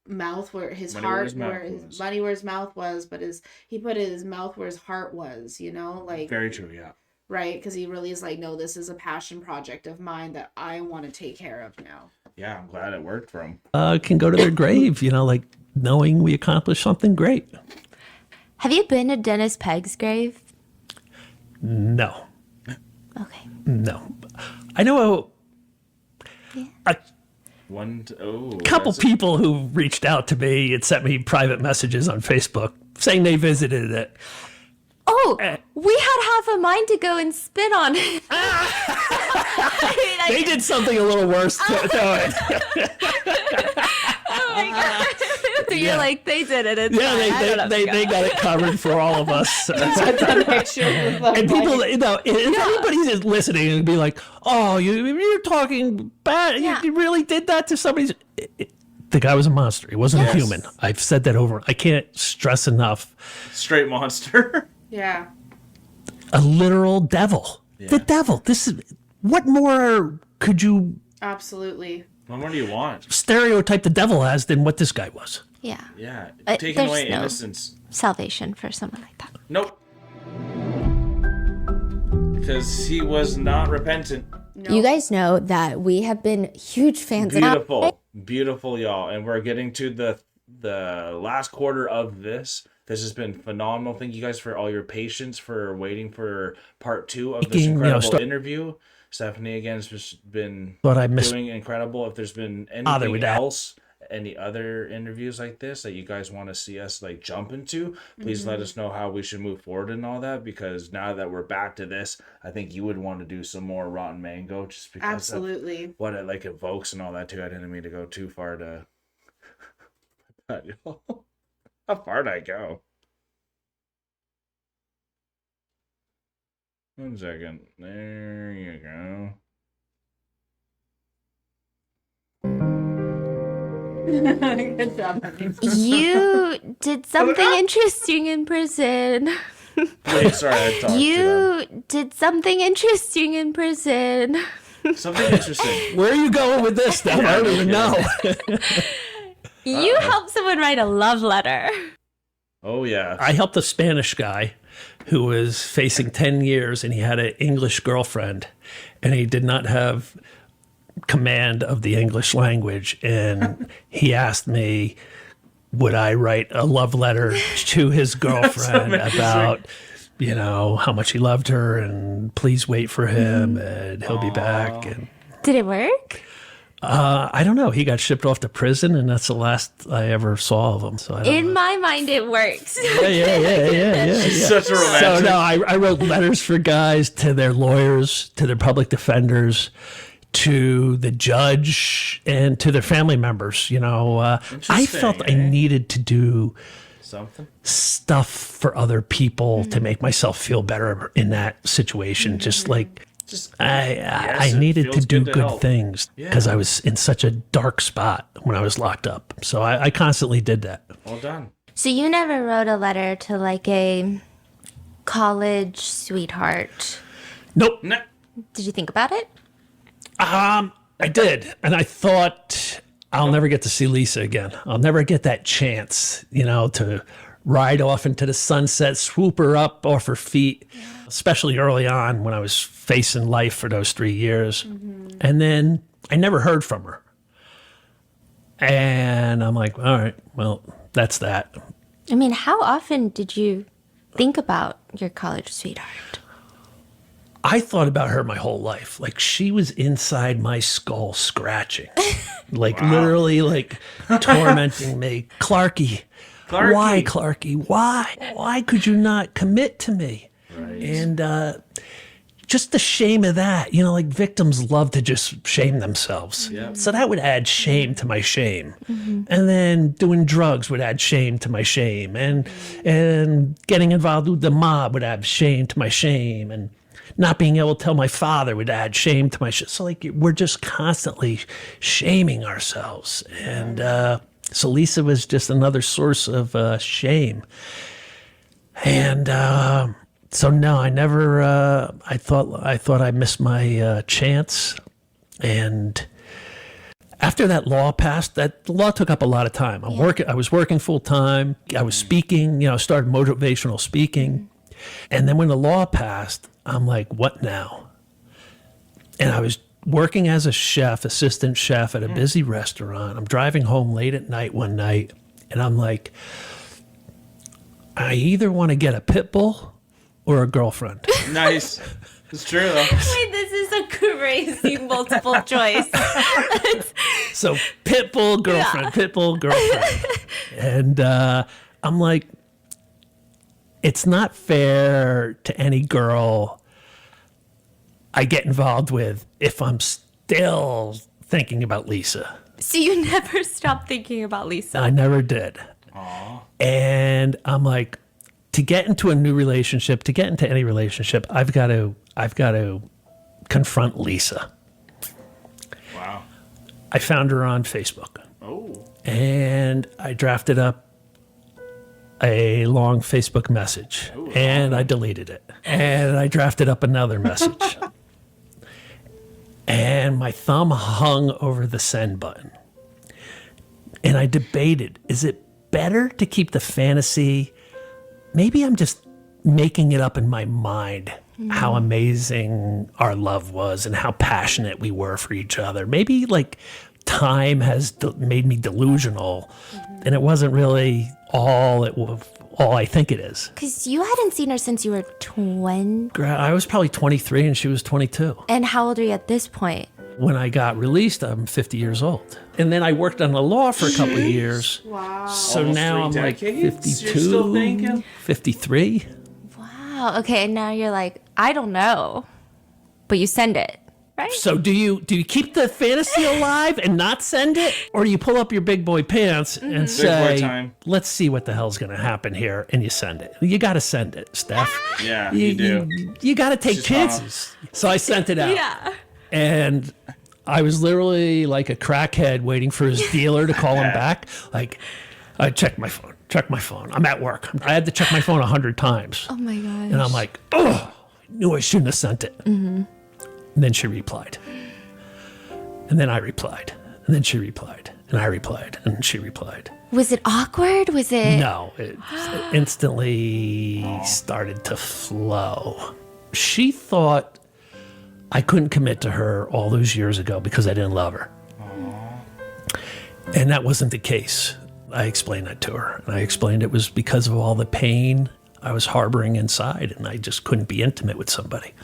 mouth where his Money where heart his mouth where his was. money where his mouth was, but he put his mouth where his heart was, you know, like Very true, yeah. right, because he really is like, no, this is a passion project of mine that I want to take care of now. Yeah, I'm glad it worked for him. Can go to their grave, like knowing we accomplished something great. Have you been to Dennis Pegg's grave? No, Okay. no. I know a couple that's- people who reached out to me and sent me private messages on Facebook saying they visited it. Oh, we had half a mind to go and spit on it. They did something a little worse to it. Oh my god! You're like, they did it. It's Yeah, fine. I don't have to they go. got it covered for all of us. That's a picture with them, And people, like- if anybody's just listening and be like, "Oh, you're talking bad. Yeah. You really did that to somebody." The guy was a monster. He wasn't a human. I've said that over. I can't stress enough. Straight monster. yeah. A literal devil. The devil. This is what more could you Absolutely. What more do you want? stereotype the devil as than what this guy was? Yeah. Yeah, There's taking away no- innocence. Salvation for someone like that. Nope. Because he was not repentant. No. You guys know that we have been huge fans of Beautiful, y'all. And we're getting to the last quarter of this. This has been phenomenal. Thank you guys for all your patience, for waiting for part 2 of this incredible interview. Stephanie, again, has just been But I missed. doing incredible. If there's been there anything with that. else, any other interviews like this that you guys want to see us like jump into, please let us know how we should move forward and all that, because now that we're back to this, I think you would want to do some more Rotten Mango just because Absolutely. of what it like evokes and all that too. I didn't mean to go too far to how far did I go? 1 second. There you go. Good job, honey. You did something interesting in prison. Wait, sorry, I talked to You did something interesting in prison. them. Something interesting. Where are you going with this, Steph? I don't even know. You helped someone write a love letter. Oh yeah. I helped a Spanish guy who was facing 10 years, and he had an English girlfriend, and he did not have command of the English language. And he asked me, would I write a love letter to his girlfriend about, how much he loved her, and please wait for him, and he'll be back. And Did it work? I don't know. He got shipped off to prison, and that's the last I ever saw of him. So I don't In know. my mind, it works. Yeah. Such a romantic. So no, I wrote letters for guys to their lawyers, to their public defenders, to the judge, and to their family members. I felt I needed to do Something. stuff for other people to make myself feel better in that situation. Just like I it needed to feels do good to good help. things because Yeah. I was in such a dark spot when I was locked up. So I constantly did that. Well done. So you never wrote a letter to like a college sweetheart. Nope. No. Did you think about it? I did. And I thought I'll never get to see Lisa again. I'll never get that chance, to ride off into the sunset, swoop her up off her feet, especially early on when I was facing life for those 3 years. And then I never heard from her. And I'm like, all right, well, that's that. I mean, how often did you think about your college sweetheart? I thought about her my whole life. Like she was inside my skull scratching. Like literally like tormenting me. Clarky. Why, Clarky? Why? Why could you not commit to me? Right. And just the shame of that. Like victims love to just shame themselves. Yep. So that would add shame to my shame. And then doing drugs would add shame to my shame. And getting involved with the mob would add shame to my shame. And not being able to tell my father would add shame to my shame. So like we're just constantly shaming ourselves. And so Lisa was just another source of shame. And so no, I never. I thought I missed my chance. And after that law passed, the law took up a lot of time. I was working full time. I was speaking. Started motivational speaking. And then when the law passed, I'm like, what now? And I was working as a chef, assistant chef at a busy restaurant. I'm driving home late at night one night, and I'm like, I either want to get a pit bull or a girlfriend. Nice. It's true though. Wait, this is a crazy multiple choice. So pit bull, girlfriend, pit bull, girlfriend. And I'm like, it's not fair to any girl I get involved with if I'm still thinking about Lisa. So you never stopped thinking about Lisa? I never did. Aww. And I'm like, to get into a new relationship, to get into any relationship, I've got to confront Lisa. Wow. I found her on Facebook. Oh. And I drafted up a long Facebook message. Ooh, and I deleted it. And I drafted up another message. And my thumb hung over the send button. And I debated, is it better to keep the fantasy? Maybe I'm just making it up in my mind how amazing our love was and how passionate we were for each other. Maybe like time has made me delusional, and it wasn't really all I think it is. Because you hadn't seen her since you were 20. I was probably 23 and she was 22. And how old are you at this point? When I got released, I'm 50 years old. And then I worked on the law for a couple of years. Wow. So Almost now I'm 3 like decades? 52, You're still thinking? 53. Wow. Okay, and now you're like, I don't know. But you send it, right? So do you keep the fantasy alive and not send it? Or do you pull up your big boy pants and boy say, time. let's see what the hell's going to happen here, and you send it? You got to send it, Steph. Yeah, you do. You got to take Just chances. So I sent it out. Yeah. And I was literally like a crackhead waiting for his dealer to call him back. Like, I checked my phone. I'm at work. I had to check my phone 100 times. Oh my gosh. And I'm like, oh, I knew I shouldn't have sent it. And then she replied. And then I replied. And then she replied. And I replied. And she replied. Was it awkward? Was it? No, it instantly started to flow. She thought I couldn't commit to her all those years ago because I didn't love her. And that wasn't the case. I explained that to her. And I explained it was because of all the pain I was harboring inside, and I just couldn't be intimate with somebody.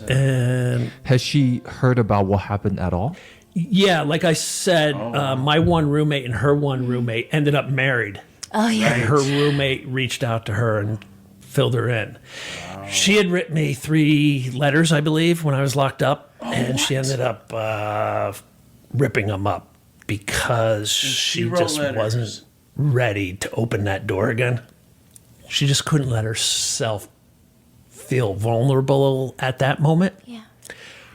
And Has she heard about what happened at all? yeah, like I said, my one roommate and her one roommate ended up married. Oh, yeah. And her roommate reached out to her and filled her in. She had written me 3 letters, I believe, when I was locked up, and she ended up ripping them up because she wrote just letters. wasn't ready to open that door again. She just couldn't let herself feel vulnerable at that moment. Yeah.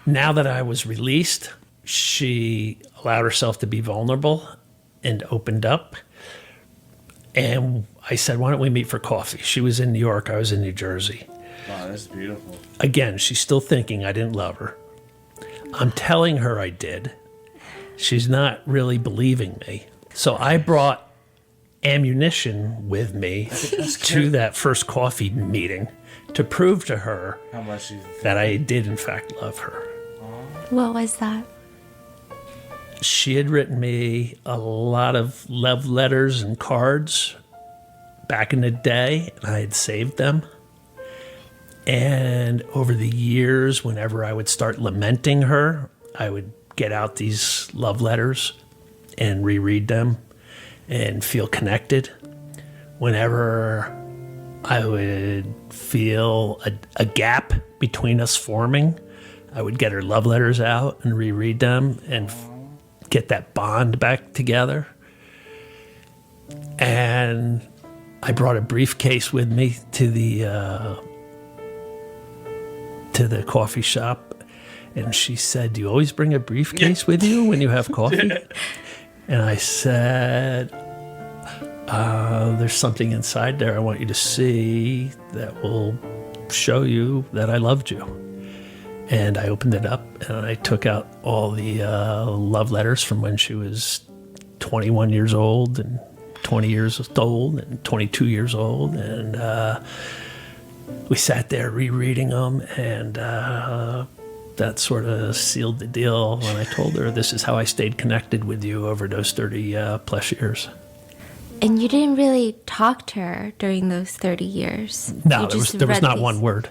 Now that I was released, she allowed herself to be vulnerable and opened up. And I said, why don't we meet for coffee? She was in New York. I was in New Jersey. Wow, that's beautiful. Again, she's still thinking I didn't love her. I'm telling her I did. She's not really believing me. So I brought ammunition with me to that first coffee meeting to prove to her How much you that I did, in fact, love her. What was that? She had written me a lot of love letters and cards back in the day, and I had saved them. And over the years, whenever I would start lamenting her, I would get out these love letters and reread them and feel connected. Whenever I would feel a gap between us forming, I would get her love letters out and reread them and get that bond back together. And I brought a briefcase with me to the coffee shop, and she said, "Do you always bring a briefcase with you when you have coffee?" And I said, "There's something inside there I want you to see that will show you that I loved you." And I opened it up, and I took out all the love letters from when she was 21 years old and 20 years old and 22 years old. And we sat there rereading them, and that sort of sealed the deal when I told her, this is how I stayed connected with you over those 30 plus years. And you didn't really talk to her during those 30 years. No, You there was just read not these- one word.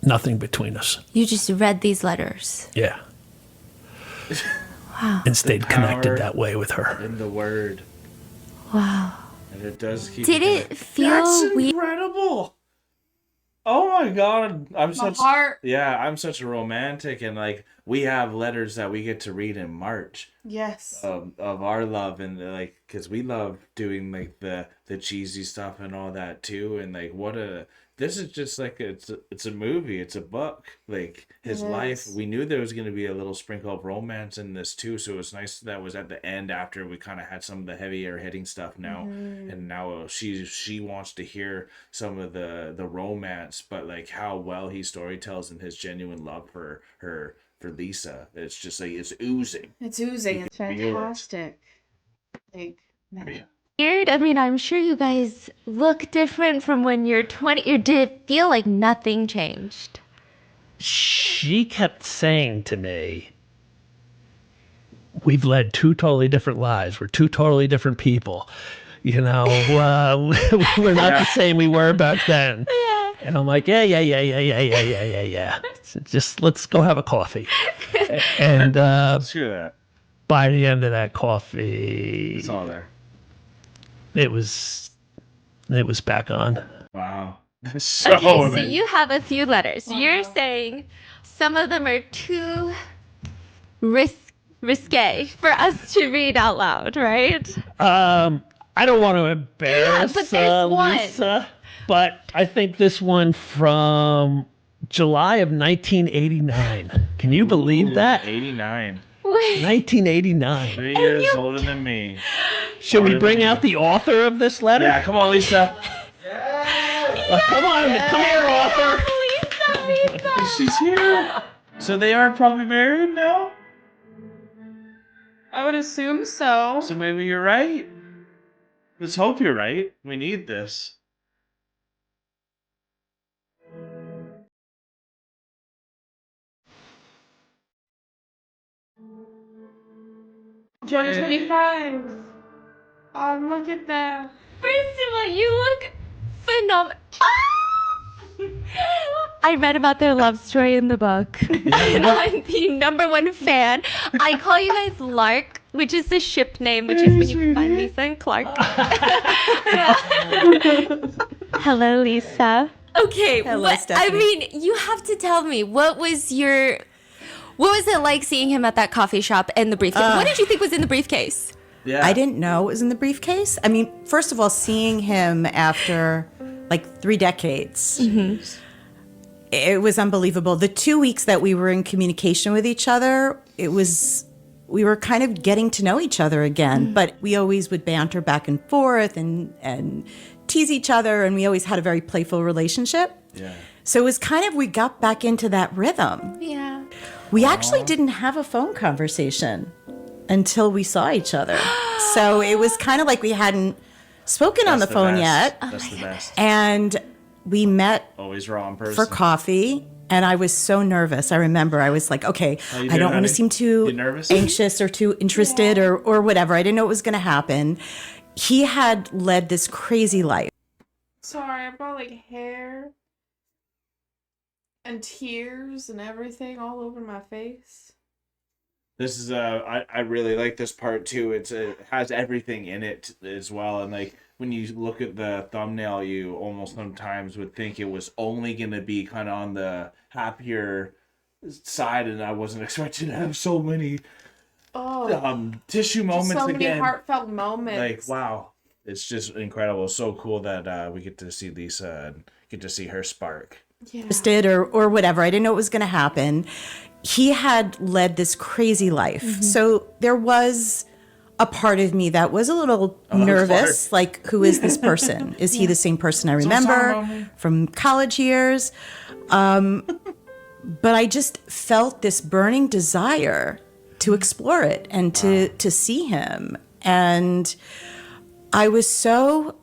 Nothing between us. You just read these letters. Yeah. Wow. And stayed power connected that way with her. in the word. Wow. And it does keep Did you it connected. feel That's weird? incredible. Oh my god. I'm My heart. I'm such a romantic, and like we have letters that we get to read in March Yes. of our love, and like because we love doing like the cheesy stuff and all that too, and like this is just like it's a movie, it's a book, like his life. We knew there was going to be a little sprinkle of romance in this too, so it was nice that was at the end after we kind of had some of the heavier hitting stuff now. And now she wants to hear some of the romance, but like how well he storytells and his genuine love for Lisa. It's just like it's oozing. It's oozing. It's can feel it. fantastic. Like, man. Weird? I mean, I'm sure you guys look different from when you're 20. Or did it feel like nothing changed? She kept saying to me, we've led two totally different lives. We're two totally different people. You know, we're not the same we were back then. Yeah. And I'm like, yeah. So just let's go have a coffee. And Screw that. by the end of that coffee, It's all there. it was back on. Wow. So Okay, so amazing. you have a few letters. You're saying some of them are too risque for us to read out loud, right? I don't want to embarrass but there's one. Lisa, but I think this one from July of 1989. Can you believe that? 89. Wait. 1989. 3 years older than me. Should we bring out the author of this letter? Yeah, come on, Lisa. Come here, author. Lisa. She's here. So they are probably married now? I would assume so. So maybe you're right. Let's hope you're right. We need this. John 25. Oh, look at that. First of all, you look phenomenal. I read about their love story in the book. And I'm the #1 fan. I call you guys Lark, which is the ship name, which is when you find Lisa and Clark. Hello, Lisa. Okay, Hello, I Stephanie. mean, you have to tell me, what was it like seeing him at that coffee shop and the briefcase? What did you think was in the briefcase? Yeah. I didn't know it was in the briefcase. I mean, first of all, seeing him after like 3 decades, It was unbelievable. The 2 weeks that we were in communication with each other, we were kind of getting to know each other again, but we always would banter back and forth and tease each other, and we always had a very playful relationship. Yeah. So it was kind of, we got back into that rhythm. Yeah. We actually didn't have a phone conversation until we saw each other. So it was kind of like we hadn't spoken on the phone yet. That's the best. And we met Always raw in person. for coffee. And I was so nervous. I remember I was like, okay, How you I don't doing, want to honey? seem You too nervous? anxious or too interested or whatever. I didn't know what was going to happen. He had led this crazy life. Sorry, I've got like hair and tears and everything all over my face. This is I really like this part too. It has everything in it as well, and like when you look at the thumbnail, you almost sometimes would think it was only gonna be kind of on the happier side, and I wasn't expecting to have so many tissue moments So many again. heartfelt moments. Like wow, it's just incredible. So cool that we get to see Lisa and get to see her spark. Yeah. Interested or whatever. I didn't know what was going to happen. He had led this crazy life. So there was a part of me that was a little nervous. Like, who is this person? Is he the same person I remember from college years? But I just felt this burning desire to explore it and to see him. And I was so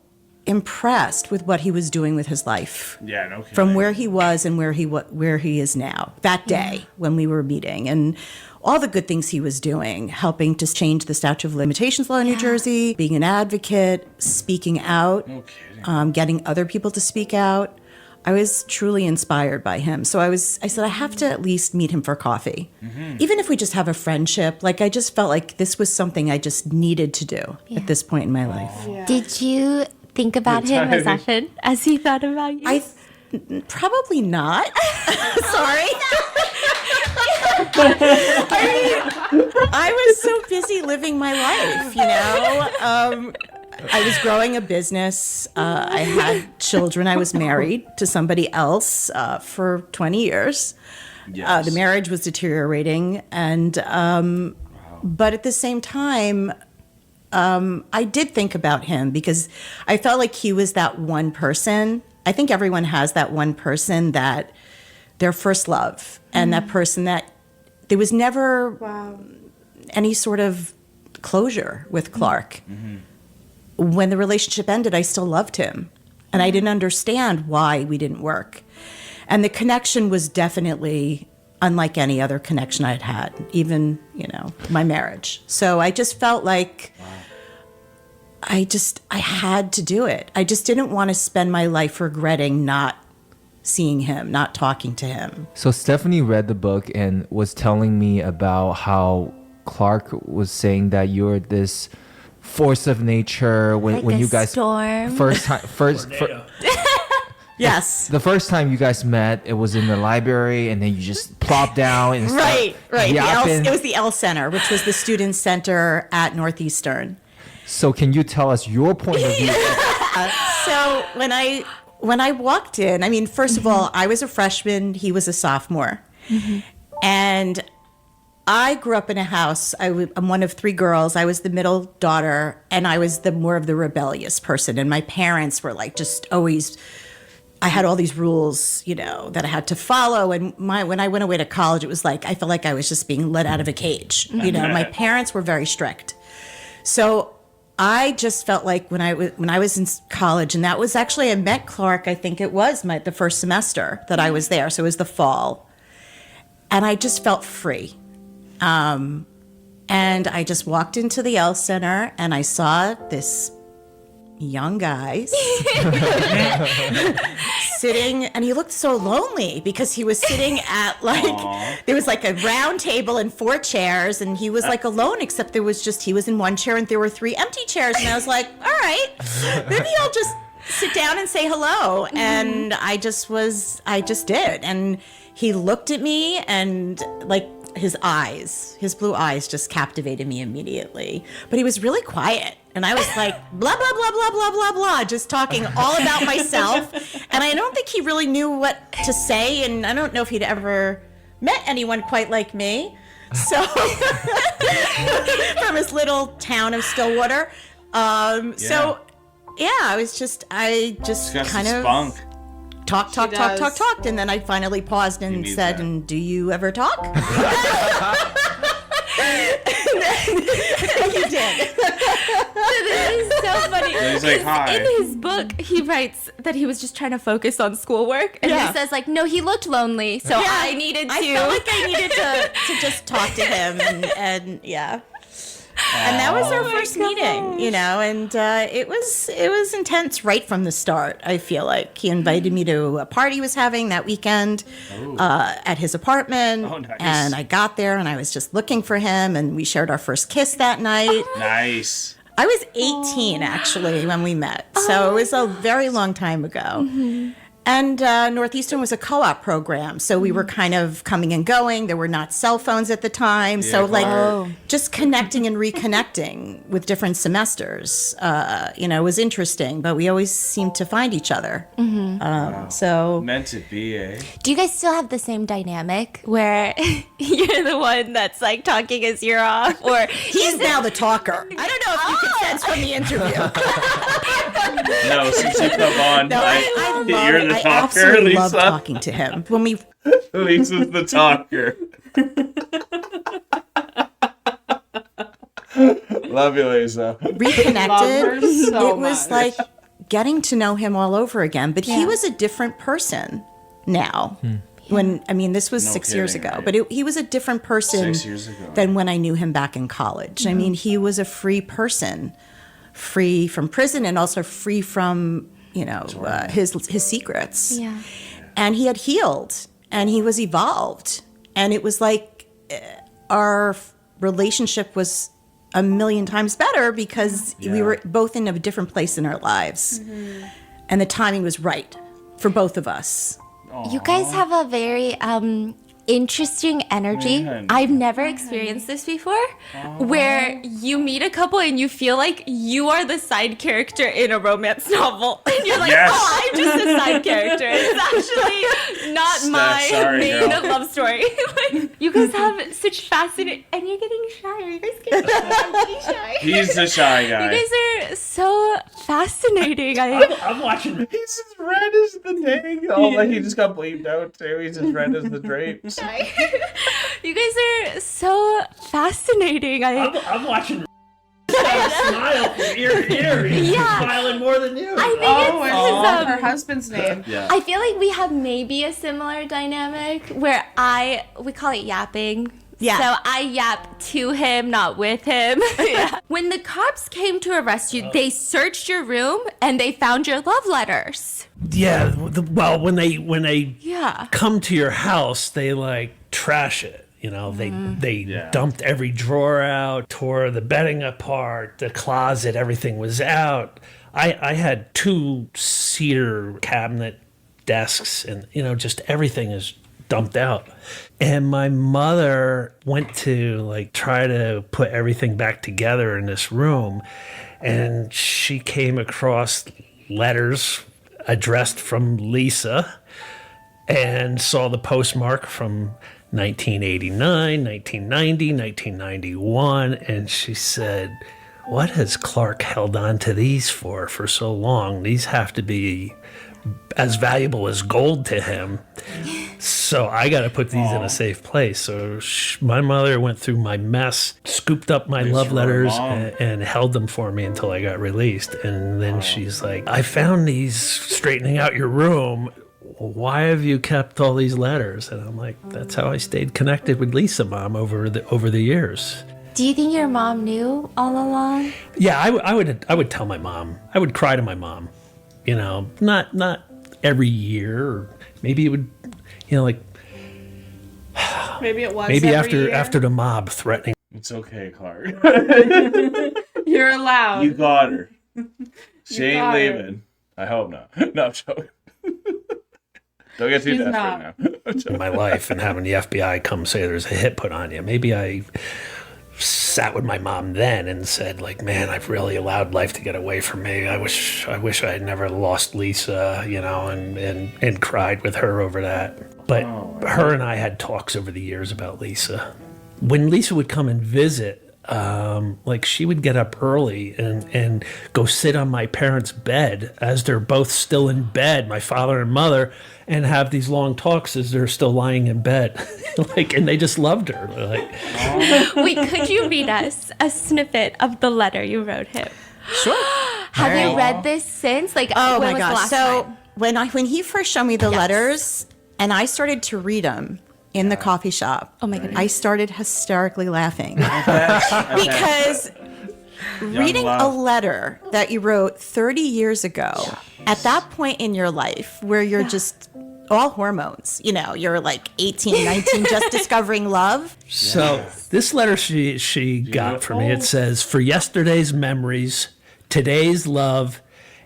impressed with what he was doing with his life. Yeah, no kidding. From where he was and where he is now, that day when we were meeting, and all the good things he was doing, helping to change the statute of limitations law in New Jersey, being an advocate, speaking out, No kidding. getting other people to speak out. I was truly inspired by him. So I said, I have to at least meet him for coffee. Even if we just have a friendship, like I just felt like this was something I just needed to do at this point in my life. Yeah. Did you think about him as often as he thought about you? Probably not. Sorry. I was so busy living my life, you know. I was growing a business. I had children. I was married to somebody else for 20 years. Yes. The marriage was deteriorating, and but at the same time, I did think about him because I felt like he was that one person. I think everyone has that one person that their first love, and that person that there was never any sort of closure with Clark. When the relationship ended, I still loved him, and I didn't understand why we didn't work. And the connection was definitely unlike any other connection I'd had, even, my marriage. So I just felt like I had to do it. I just didn't want to spend my life regretting not seeing him, not talking to him. So Stephanie read the book and was telling me about how Clark was saying that you're this force of nature when you guys storm. Yes. The first time you guys met, it was in the library, and then you just plopped down and Right. yapping. It was the L Center, which was the student center at Northeastern. So can you tell us your point of view? So when I walked in, I mean, first of all, I was a freshman, he was a sophomore. And I grew up in a house. I'm one of three girls. I was the middle daughter, and I was more of the rebellious person. And my parents were like just always, I had all these rules, that I had to follow. And when I went away to college, it was like, I felt like I was just being let out of a cage. My parents were very strict. So I just felt like when I was in college, and that was actually, I met Clark, I think it was the first semester that I was there. So it was the fall. And I just felt free. And I just walked into the L Center, and I saw this young guy sitting, and he looked so lonely because he was sitting at there was like a round table and 4 chairs, and he was like alone, except he was in one chair and there were 3 empty chairs. And I was like, all right, maybe I'll just sit down and say hello. And I just did. And he looked at me, and his blue eyes just captivated me immediately. But he was really quiet. And I was like, blah, blah, blah, blah, blah, blah, blah, just talking all about myself. And I don't think he really knew what to say, and I don't know if he'd ever met anyone quite like me. So, from his little town of Stillwater. So, yeah, I just kind of talked, and then I finally paused and said, "And do you ever talk?" And he did. This is so funny. He's like, "Hi." In his book, he writes that he was just trying to focus on schoolwork, and Yeah. he says like, no, he looked lonely, so I needed to. I felt like I needed to just talk to him, and yeah. And that was our first meeting, and it was intense right from the start. I feel like he invited me to a party he was having that weekend at his apartment. Oh, nice. And I got there and I was just looking for him, and we shared our first kiss that night. Nice. I was 18 actually when we met, so it was a very long time ago. Mm-hmm. And Northeastern was a co-op program, so we were kind of coming and going. There were not cell phones at the time, so just connecting and reconnecting with different semesters, was interesting. But we always seemed to find each other. So Meant to be, eh? Do you guys still have the same dynamic where you're the one that's like talking his ear off, or he's now the talker. I don't know if you could sense from the interview. No, since you come on, I love you're the I talker, absolutely Lisa. love talking to him. When we Lisa's the talker. Love you, Lisa. reconnected, Love her so it was much. like getting to know him all over again. But he was a different person now. This was No 6 years kidding, ago, right? but he was a different person 6 years ago. than when I knew him back in college. I mean, he was a free person, free from prison and also free from, his secrets. yeah. And he had healed and he was evolved. And it was like our relationship was a million times better because we were both in a different place in our lives. And the timing was right for both of us. You guys have a very interesting energy. Man. I've never experienced this before, where you meet a couple and you feel like you are the side character in a romance novel. And you're like, Yes. oh, I'm just a side character. It's actually not my Sorry, main girl. love story. Like, you guys have such fascinating... And you're getting shy. Are you guys getting shy? I'm getting shy. He's the shy guy. You guys are so fascinating. I'm watching. He's as red as the dang. Oh, like he just got bleeped out too. He's as red as the drapes. You guys are so fascinating. I'm watching. Smile from ear to ear. He's Yeah. smiling more than you. I think Oh, it's and his, her husband's name. Yeah. I feel like we have maybe a similar dynamic where we call it yapping. Yeah. So I yap to him, not with him. Yeah. When the cops came to arrest you, they searched your room and they found your love letters. Yeah. When they Yeah. come to your house, they like trash it. They dumped every drawer out, tore the bedding apart, the closet, everything was out. I had 2 cedar cabinet desks, and just everything is dumped out. And my mother went to like try to put everything back together in this room, and she came across letters addressed from Lisa and saw the postmark from 1989, 1990, 1991, and she said, "What has Clark held on to these for so long? These have to be as valuable as gold to him. So I got to put these in a safe place." So my mother went through my mess, scooped up my love letters, and held them for me until I got released. And then she's like, "I found these straightening out your room. Why have you kept all these letters?" And I'm like, "That's how I stayed connected with Lisa, Mom, over the years." Do you think your mom knew all along? Yeah, I would tell my mom. I would cry to my mom. Not every year, or maybe it would, like Maybe it was. maybe every year. after the mob threatening. It's okay, Clark. You're allowed. You got her. She ain't got her. leaving. I hope not. No, I'm joking. Don't get too She's desperate not. now. In my life, and having the FBI come say there's a hit put on you. Maybe I sat with my mom then and said, like, man, I've really allowed life to get away from me. I wish I had never lost Lisa, and cried with her over that. But her and I had talks over the years about Lisa. When Lisa would come and visit, she would get up early and go sit on my parents' bed as they're both still in bed, my father and mother, and have these long talks as they're still lying in bed. And they just loved her. Wait, could you read us a snippet of the letter you wrote him? Sure. Have you read this since? Oh when my was the gosh. last So time? when he first showed me the letters and I started to read them in the coffee shop, Oh my goodness. I started hysterically laughing because reading a letter that you wrote 30 years ago, at that point in your life where you're just all hormones, you're like 18, 19, just discovering love. So this letter she got for me, it says, "For yesterday's memories, today's love,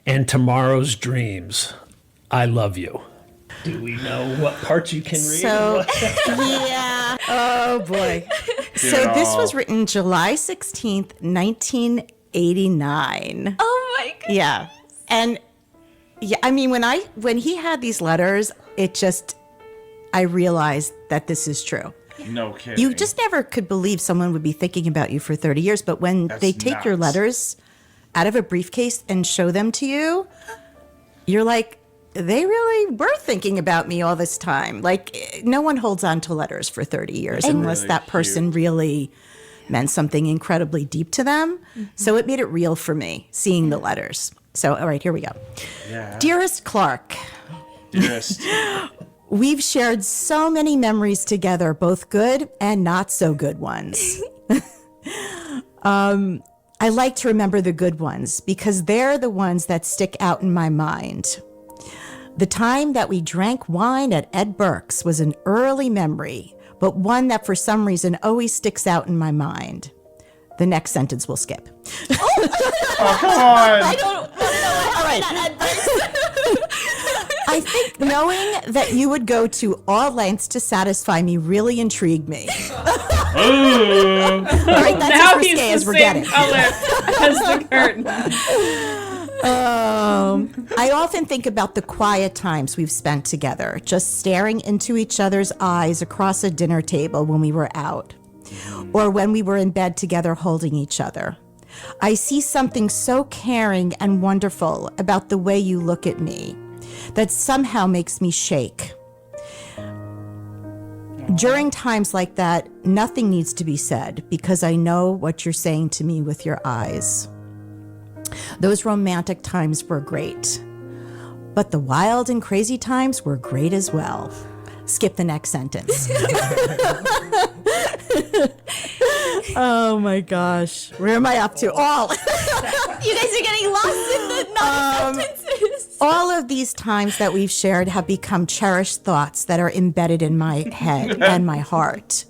and tomorrow's dreams, I love you." Do we know what parts you can read? So, yeah. Oh, boy. So this was written July 16th, 1989. Oh my god. Yeah. And yeah, I mean, when he had these letters, I realized that this is true. No kidding. You just never could believe someone would be thinking about you for 30 years. But when they take your nuts. letters out of a briefcase and show them to you, you're like, they really were thinking about me all this time. Like, no one holds on to letters for 30 years unless really that person really meant something incredibly deep to them. So it made it real for me, seeing the letters. So, all right, here we go. Yeah. Dearest Clark, Dearest. we've shared so many memories together, both good and not so good ones. I like to remember the good ones because they're the ones that stick out in my mind. The time that we drank wine at Ed Burke's was an early memory, but one that for some reason always sticks out in my mind. The next sentence we'll skip. Oh, come on. I don't want to know what happened at Ed Burke's. I think knowing that you would go to all lengths to satisfy me really intrigued me. All right, that's Now as he's risque the as we're same getting. color as the curtain. I often think about the quiet times we've spent together, just staring into each other's eyes across a dinner table when we were out, or when we were in bed together holding each other. I see something so caring and wonderful about the way you look at me that somehow makes me shake. During times like that, nothing needs to be said because I know what you're saying to me with your eyes. Those romantic times were great, but the wild and crazy times were great as well. Skip the next sentence. Oh my gosh. Where am I up to? All. You guys are getting lost in the non-sentences. All of these times that we've shared have become cherished thoughts that are embedded in my head and my heart.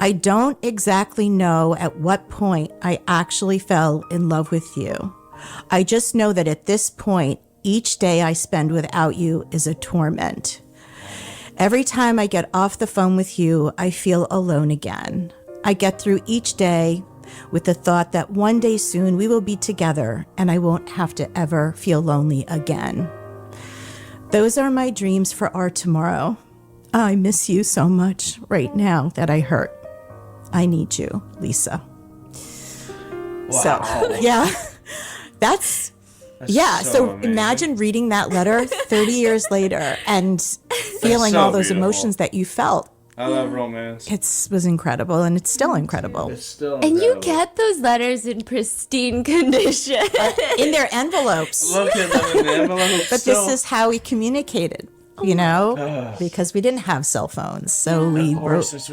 I don't exactly know at what point I actually fell in love with you. I just know that at this point, each day I spend without you is a torment. Every time I get off the phone with you, I feel alone again. I get through each day with the thought that one day soon we will be together and I won't have to ever feel lonely again. Those are my dreams for our tomorrow. I miss you so much right now that I hurt. I need you, Lisa. Wow. So, yeah, that's so amazing. imagine reading that letter 30 years later and feeling so all those beautiful. emotions that you felt. I love romance. It was incredible, and it's still incredible. It's still And you incredible. get those letters in pristine condition. In their envelopes. Look at them in the envelope. But this is how we communicated, because we didn't have cell phones. So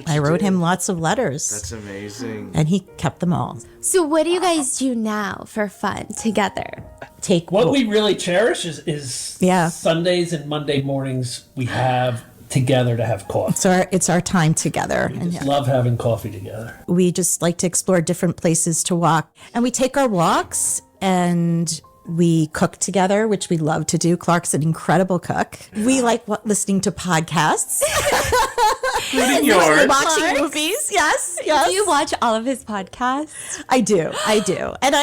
I wrote him lots of letters, That's amazing. and he kept them all. So what do you guys do now for fun together? Take What we really cherish is Yeah. Sundays and Monday mornings we have together to have coffee. it's our time together, We and just love having coffee together. we just like to explore different places to walk, and we take our walks and we cook together, which we love to do. Clark's an incredible cook. We like listening to podcasts. Including yours. Watching movies, yes, yes. Do you watch all of his podcasts? I do, and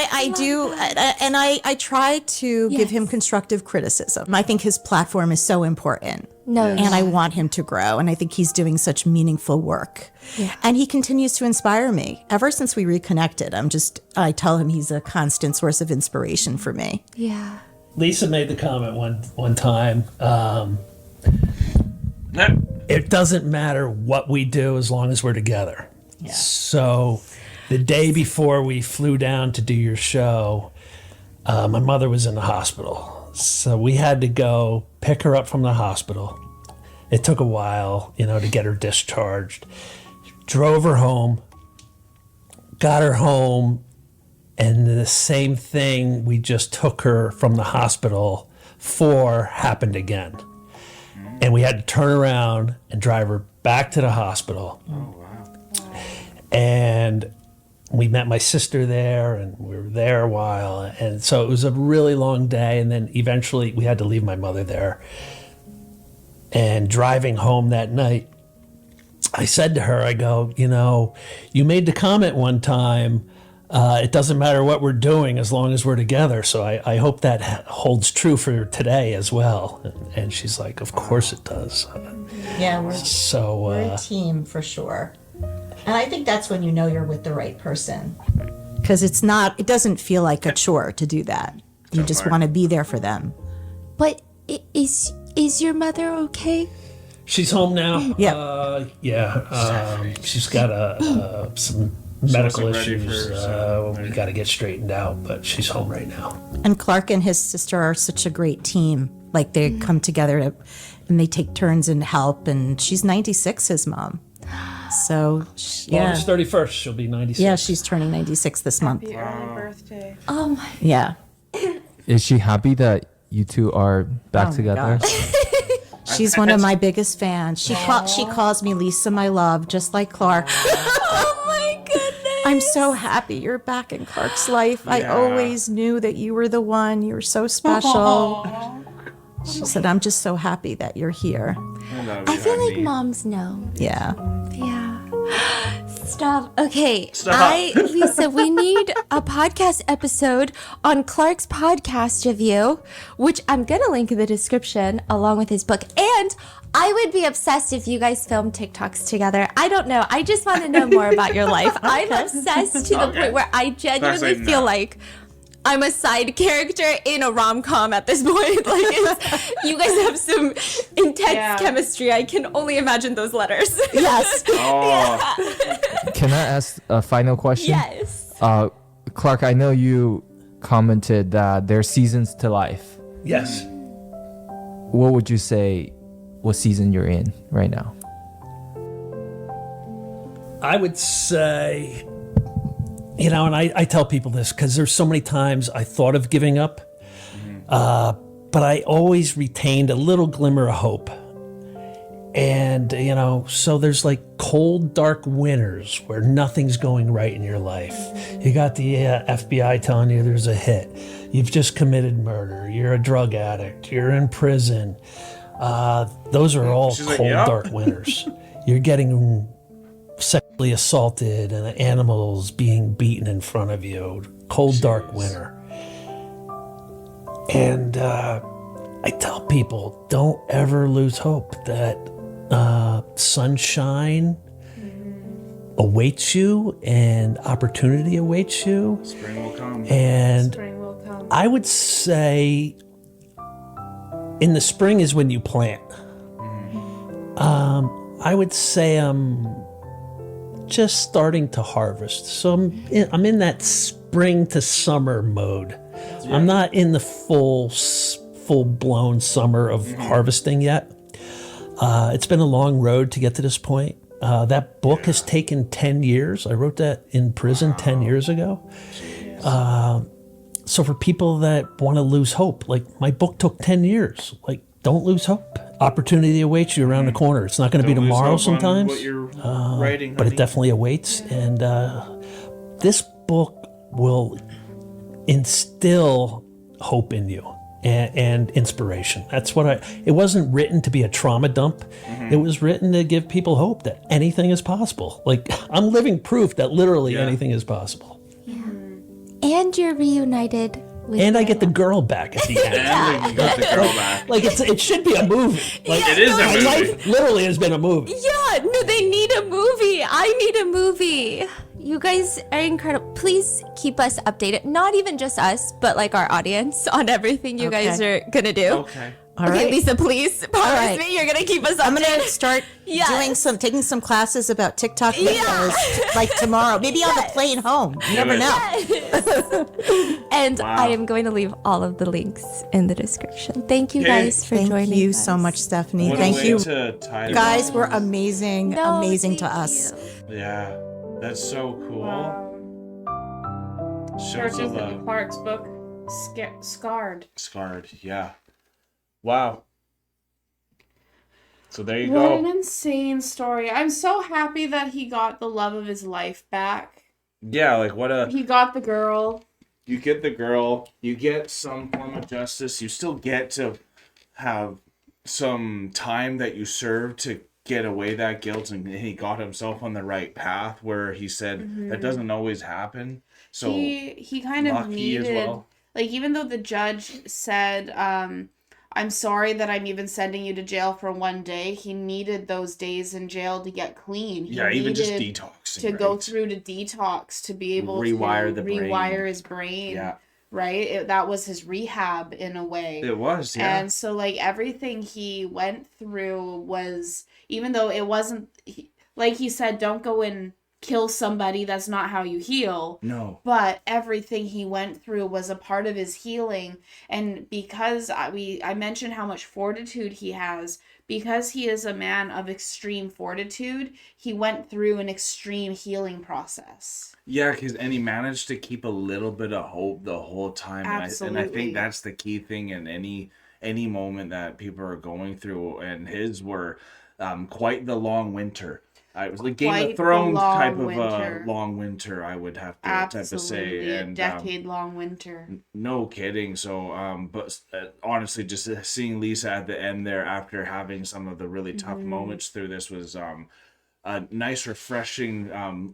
I try to give him constructive criticism. I think his platform is so important. No, And I want him to grow, and I think he's doing such meaningful work. Yeah. And he continues to inspire me. Ever since we reconnected, I tell him he's a constant source of inspiration for me. Yeah. Lisa made the comment one time. It doesn't matter what we do as long as we're together. Yeah. So the day before we flew down to do your show, my mother was in the hospital. So we had to go pick her up from the hospital. It took a while, to get her discharged. Drove her home, got her home, and the same thing we just took her from the hospital for happened again. And we had to turn around and drive her back to the hospital. Oh, wow. And we met my sister there, and we were there a while. And so it was a really long day. And then eventually we had to leave my mother there. And driving home that night, I said to her, I go, you made the comment one time, it doesn't matter what we're doing as long as we're together. So I hope that holds true for today as well. And she's like, of course it does. Yeah, we're So a team for sure. And I think that's when you know you're with the right person. Because it doesn't feel like a chore to do that. You just want to be there for them. But is your mother okay? she's home now. Yeah. She's got some medical wasn't ready issues we got to get straightened out, but she's home right now. And Clark and his sister are such a great team. Like they come together and they take turns and help. And she's 96, his mom. So, yeah. August 31st, she'll be 96. Yeah, she's turning 96 this month. Happy early birthday. Oh my. Yeah. Is she happy that you two are back Oh my together? gosh. She's one of my biggest fans. She calls me Lisa, my love, just like Clark. Oh my goodness. I'm so happy you're back in Clark's life. I Yeah. always knew that you were the one. You were so special. She said, I'm just so happy that you're here. I feel like moms know. Yeah. Yeah. Stop. Okay. Stop. Lisa, we need a podcast episode on Clark's podcast review, which I'm going to link in the description along with his book. And I would be obsessed if you guys filmed TikToks together. I don't know. I just want to know more about your life. I'm obsessed to the point where I genuinely Actually, feel no. like I'm a side character in a rom-com at this point. Like, you guys have some intense chemistry. I can only imagine those letters. Yes. Oh, Can I ask a final question? Yes. Clark, I know you commented that there are seasons to life. Yes. What would you say what season you're in right now? I would say, and I tell people this because there's so many times I thought of giving up, but I always retained a little glimmer of hope. And, so there's like cold, dark winters where nothing's going right in your life. You got the FBI telling you there's a hit. You've just committed murder. You're a drug addict. You're in prison. Those are all She's like, cold, "Yep." dark winters. You're getting sexually assaulted and animals being beaten in front of you. Cold, dark winter. And I tell people, don't ever lose hope that sunshine awaits you and opportunity awaits you. spring will come. And Spring will come. I would say in the spring is when you plant. I would say I'm just starting to harvest. So I'm in that spring to summer mode. I'm not in the full-blown summer of harvesting yet. It's been a long road to get to this point. That book has taken 10 years. I wrote that in prison 10 years ago. So for people that want to lose hope, like my book took 10 years. Like, don't lose hope. Opportunity awaits you around the corner. It's not going to be Don't lose tomorrow hope on sometimes, what you're writing, but it honey. definitely awaits. And this book will instill hope in you. and inspiration. That's what it wasn't written to be a trauma dump. It was written to give people hope that anything is possible. Like, I'm living proof that literally anything is possible. And you're reunited with And I your get the love. girl back at the end. And you got the girl back. Like, it should be a movie. Like, It is a my movie. life literally has been a movie. Yeah, no, they need a movie. I need a movie. You guys are incredible. Please keep us updated. Not even just us, but like our audience on everything you guys are gonna do. Okay. All right. Lisa, please promise right. me you're gonna keep us updated. I'm gonna start Yes. taking some classes about TikTok videos like tomorrow, maybe on the plane home. You never know. And Wow. I am going to leave all of the links in the description. Thank you guys for joining Thank you us. so much, Stephanie. What a Thank way you, to tie it guys. all. Were amazing, No, amazing to thank us. you. Yeah, that's so cool. Shows Churches the in love. Clark's book, Scarred. Scarred, yeah. Wow. So there you What an go. insane story. I'm so happy that he got the love of his life back. Yeah, like what a He got the girl. you get the girl, you get some form of justice, you still get to have some time that you serve to get away that guilt, and he got himself on the right path where he said that doesn't always happen. So he kind of lucky needed, as well. like, even though the judge said, I'm sorry that I'm even sending you to jail for one day, he needed those days in jail to get clean. He Yeah, even just needed detoxing. to go right? through to detox, to be able Rewire to the brain. rewire his brain. Yeah. Right? That was his rehab in a way. It was, yeah. And so, like, everything he went through was, even though it wasn't, like he said, don't go and kill somebody, that's not how you heal. No. But everything he went through was a part of his healing. And because I mentioned how much fortitude he has, because he is a man of extreme fortitude, he went through an extreme healing process. Yeah, and he managed to keep a little bit of hope the whole time. And I Absolutely. think that's the key thing in any moment that people are going through. And his were quite the long winter. It was like Game Quite of Thrones the long type of winter. Long winter, I would have to type of Absolutely, say. a And decade-long winter. no kidding. So, but honestly, just seeing Lisa at the end there after having some of the really tough moments through this was a nice, refreshing,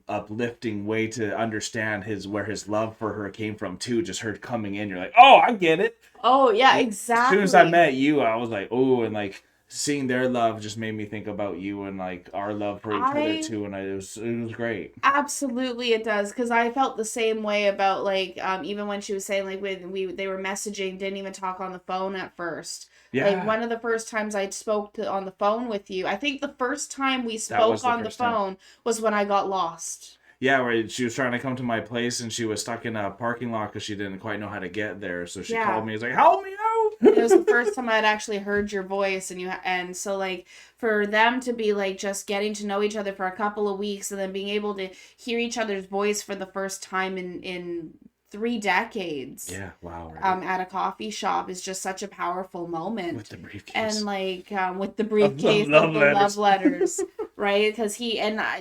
uplifting way to understand where his love for her came from too. Just her coming in, you're like, oh, I get it. Oh, yeah, As exactly. soon as I met you, I was like, oh, and like seeing their love just made me think about you and like our love for each other too. And it was great. Absolutely, it does, because I felt the same way about, like, even when she was saying, like, they were messaging, didn't even talk on the phone at first. Yeah. Like, one of the first times I spoke on the phone with you, I think the first time we was spoke the on the first time. phone was when I got lost. Yeah, where she was trying to come to my place and she was stuck in a parking lot because she didn't quite know how to get there. So she Yeah. called me. It's like, help me out. It was the first time I'd actually heard your voice, and so, like, for them to be like just getting to know each other for a couple of weeks and then being able to hear each other's voice for the first time in 3 decades. Yeah, wow. Right? At a coffee shop is just such a powerful moment. With the briefcase. And like with the briefcase love of the love letters, right? Because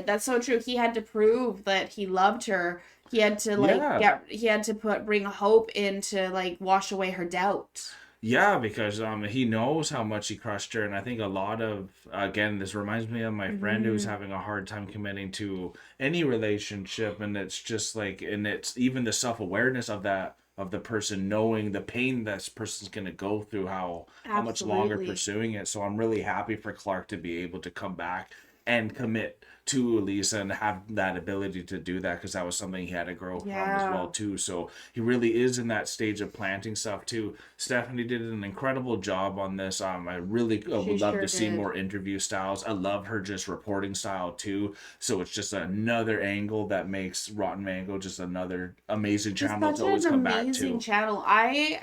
that's so true. He had to prove that he loved her. He had to bring hope in to like wash away her doubt. Yeah, because he knows how much he crushed her, and I think a lot of, again, this reminds me of my friend who's having a hard time committing to any relationship, and it's just like, and it's even the self-awareness of that, of the person knowing the pain this person's going to go through, how much longer Absolutely. pursuing it. So I'm really happy for Clark to be able to come back and commit to Lisa and have that ability to do that, because that was something he had to grow from as well too. So he really is in that stage of planting stuff too. Stephanie did an incredible job on this. I really would love to see more interview styles. I love her just reporting style too. So it's just another angle that makes Rotten Mango just another amazing channel to always come back to. Amazing channel. I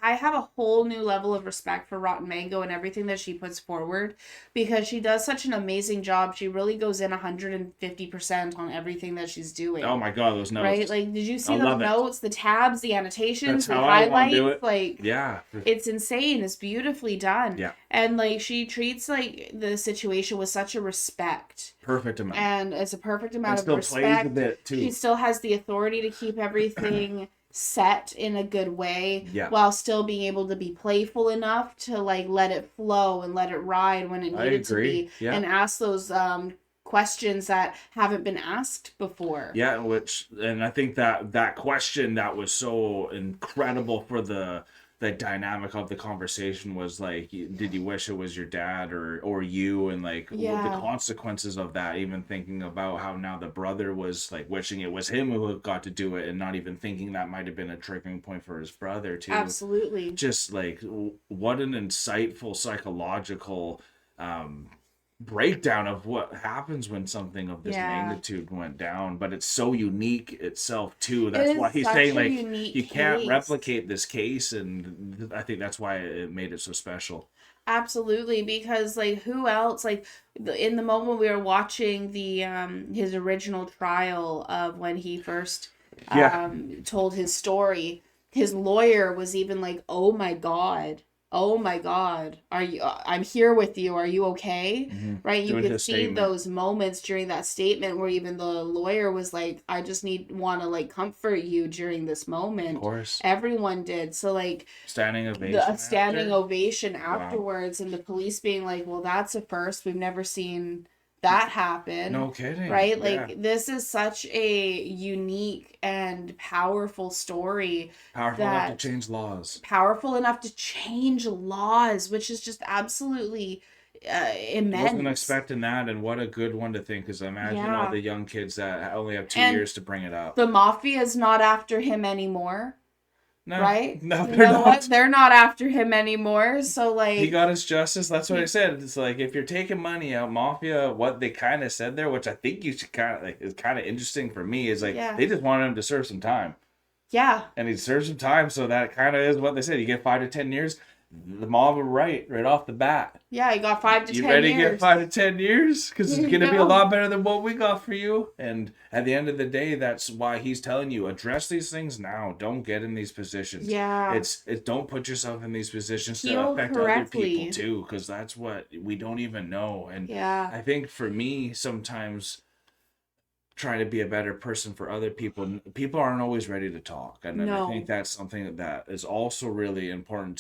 have a whole new level of respect for Rotten Mango and everything that she puts forward, because she does such an amazing job. She really goes in 150% on everything that she's doing. Oh my god, those notes. Right? Like, did you see I the love it. notes, the tabs, the annotations, That's the how I wanna highlights? do it. Like, Yeah. it's insane. It's beautifully done. Yeah. And like she treats like the situation with such a respect. Perfect amount. And it's a perfect amount And of still plays respect. a bit too. She still has the authority to keep everything set in a good way, Yeah. while still being able to be playful enough to like let it flow and let it ride when it I needed to agree. be, Yeah. and ask those questions that haven't been asked before. Yeah, and I think that question that was so incredible for the dynamic of the conversation was like, did you wish it was your dad or you, and like Yeah. the consequences of that, even thinking about how now the brother was like wishing it was him who got to do it, and not even thinking that might have been a triggering point for his brother too. Absolutely. Just like what an insightful psychological breakdown of what happens when something of this magnitude went down. But it's so unique itself too. That's why he's saying like you can't replicate this case, and I think that's why it made it so special. Absolutely, because like who else, like in the moment we were watching the his original trial of when he first told his story, his lawyer was even like, oh my god, are you I'm here with you, are you okay? Right, you could see those moments during that statement where even the lawyer was like, I just want to like comfort you during this moment. Of course, everyone did. So like standing ovation afterwards, and the police being like, well, that's a first, we've never seen that happen. No kidding. Right? Like this is such a unique and powerful story. Powerful enough to change laws, which is just absolutely immense. Wasn't expecting that, and what a good one to think, because imagine all the young kids that only have 2 years to bring it up. The mafia is not after him anymore. No, right? No, they're not. What? They're not after him anymore. So like he got his justice. That's what I said. It's like if you're taking money out, mafia. What they kind of said there, which I think you should kind of like, is kind of interesting for me, is like they just wanted him to serve some time. Yeah. And he served some time, so that kind of is what they said. You get 5 to 10 years. The mob were right off the bat. Yeah, he got 5 to 10 years. You ready to get 5 to 10 years? Because it's going to be a lot better than what we got for you. And at the end of the day, that's why he's telling you, address these things now. Don't get in these positions. Yeah. It's don't put yourself in these positions to affect other people too, because that's what we don't even know. And I think for me, sometimes trying to be a better person for other people aren't always ready to talk, and I think that's something that is also really important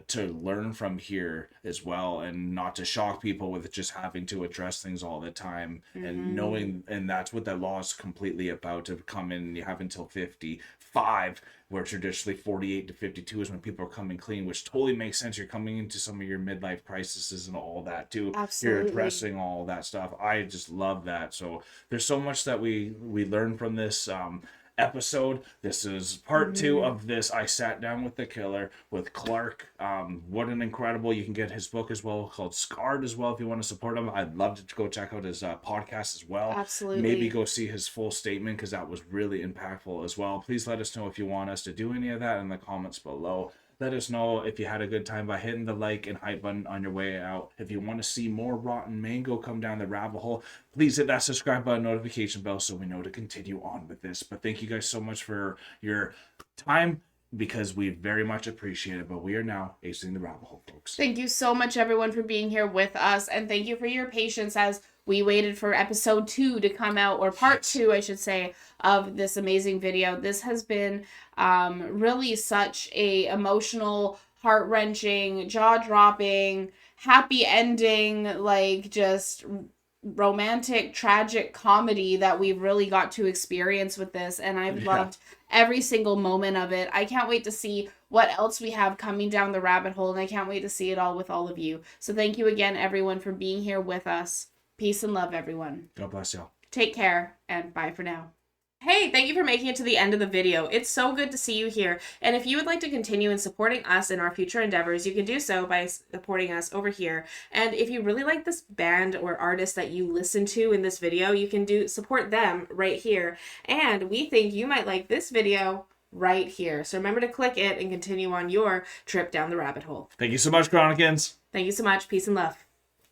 to learn from here as well, and not to shock people with just having to address things all the time, and knowing, and that's what that law is completely about, to come in and you have until 55, where traditionally 48 to 52 is when people are coming clean, which totally makes sense. You're coming into some of your midlife crises and all that too. Absolutely. You're addressing all that stuff. I just love that. So there's so much that we learn from this episode. This is part 2 of this. I sat down with the killer, with Clark. What an incredible, you can get his book as well, called Scarred as well, if you want to support him. I'd love to go check out his podcast as well. Absolutely. Maybe go see his full statement, because that was really impactful as well. Please let us know if you want us to do any of that in the comments below. Let us know if you had a good time by hitting the like and hype button on your way out. If you want to see more Rotten Mango come down the rabbit hole, please hit that subscribe button, notification bell, so we know to continue on with this. But thank you guys so much for your time, because we very much appreciate it. But we are now acing the rabbit hole, folks. Thank you so much, everyone, for being here with us, and thank you for your patience as we waited for episode 2 to come out, or part 2, I should say, of this amazing video. This has been really such a emotional, heart-wrenching, jaw-dropping, happy ending, like just romantic, tragic comedy that we've really got to experience with this, and I've loved every single moment of it. I can't wait to see what else we have coming down the rabbit hole, and I can't wait to see it all with all of you. So thank you again, everyone, for being here with us. Peace and love, everyone. God bless y'all. Take care, and bye for now. Hey, thank you for making it to the end of the video. It's so good to see you here. And if you would like to continue in supporting us in our future endeavors, you can do so by supporting us over here. And if you really like this band or artist that you listen to in this video, you can support them right here. And we think you might like this video right here. So remember to click it and continue on your trip down the rabbit hole. Thank you so much, Chronicans. Thank you so much. Peace and love.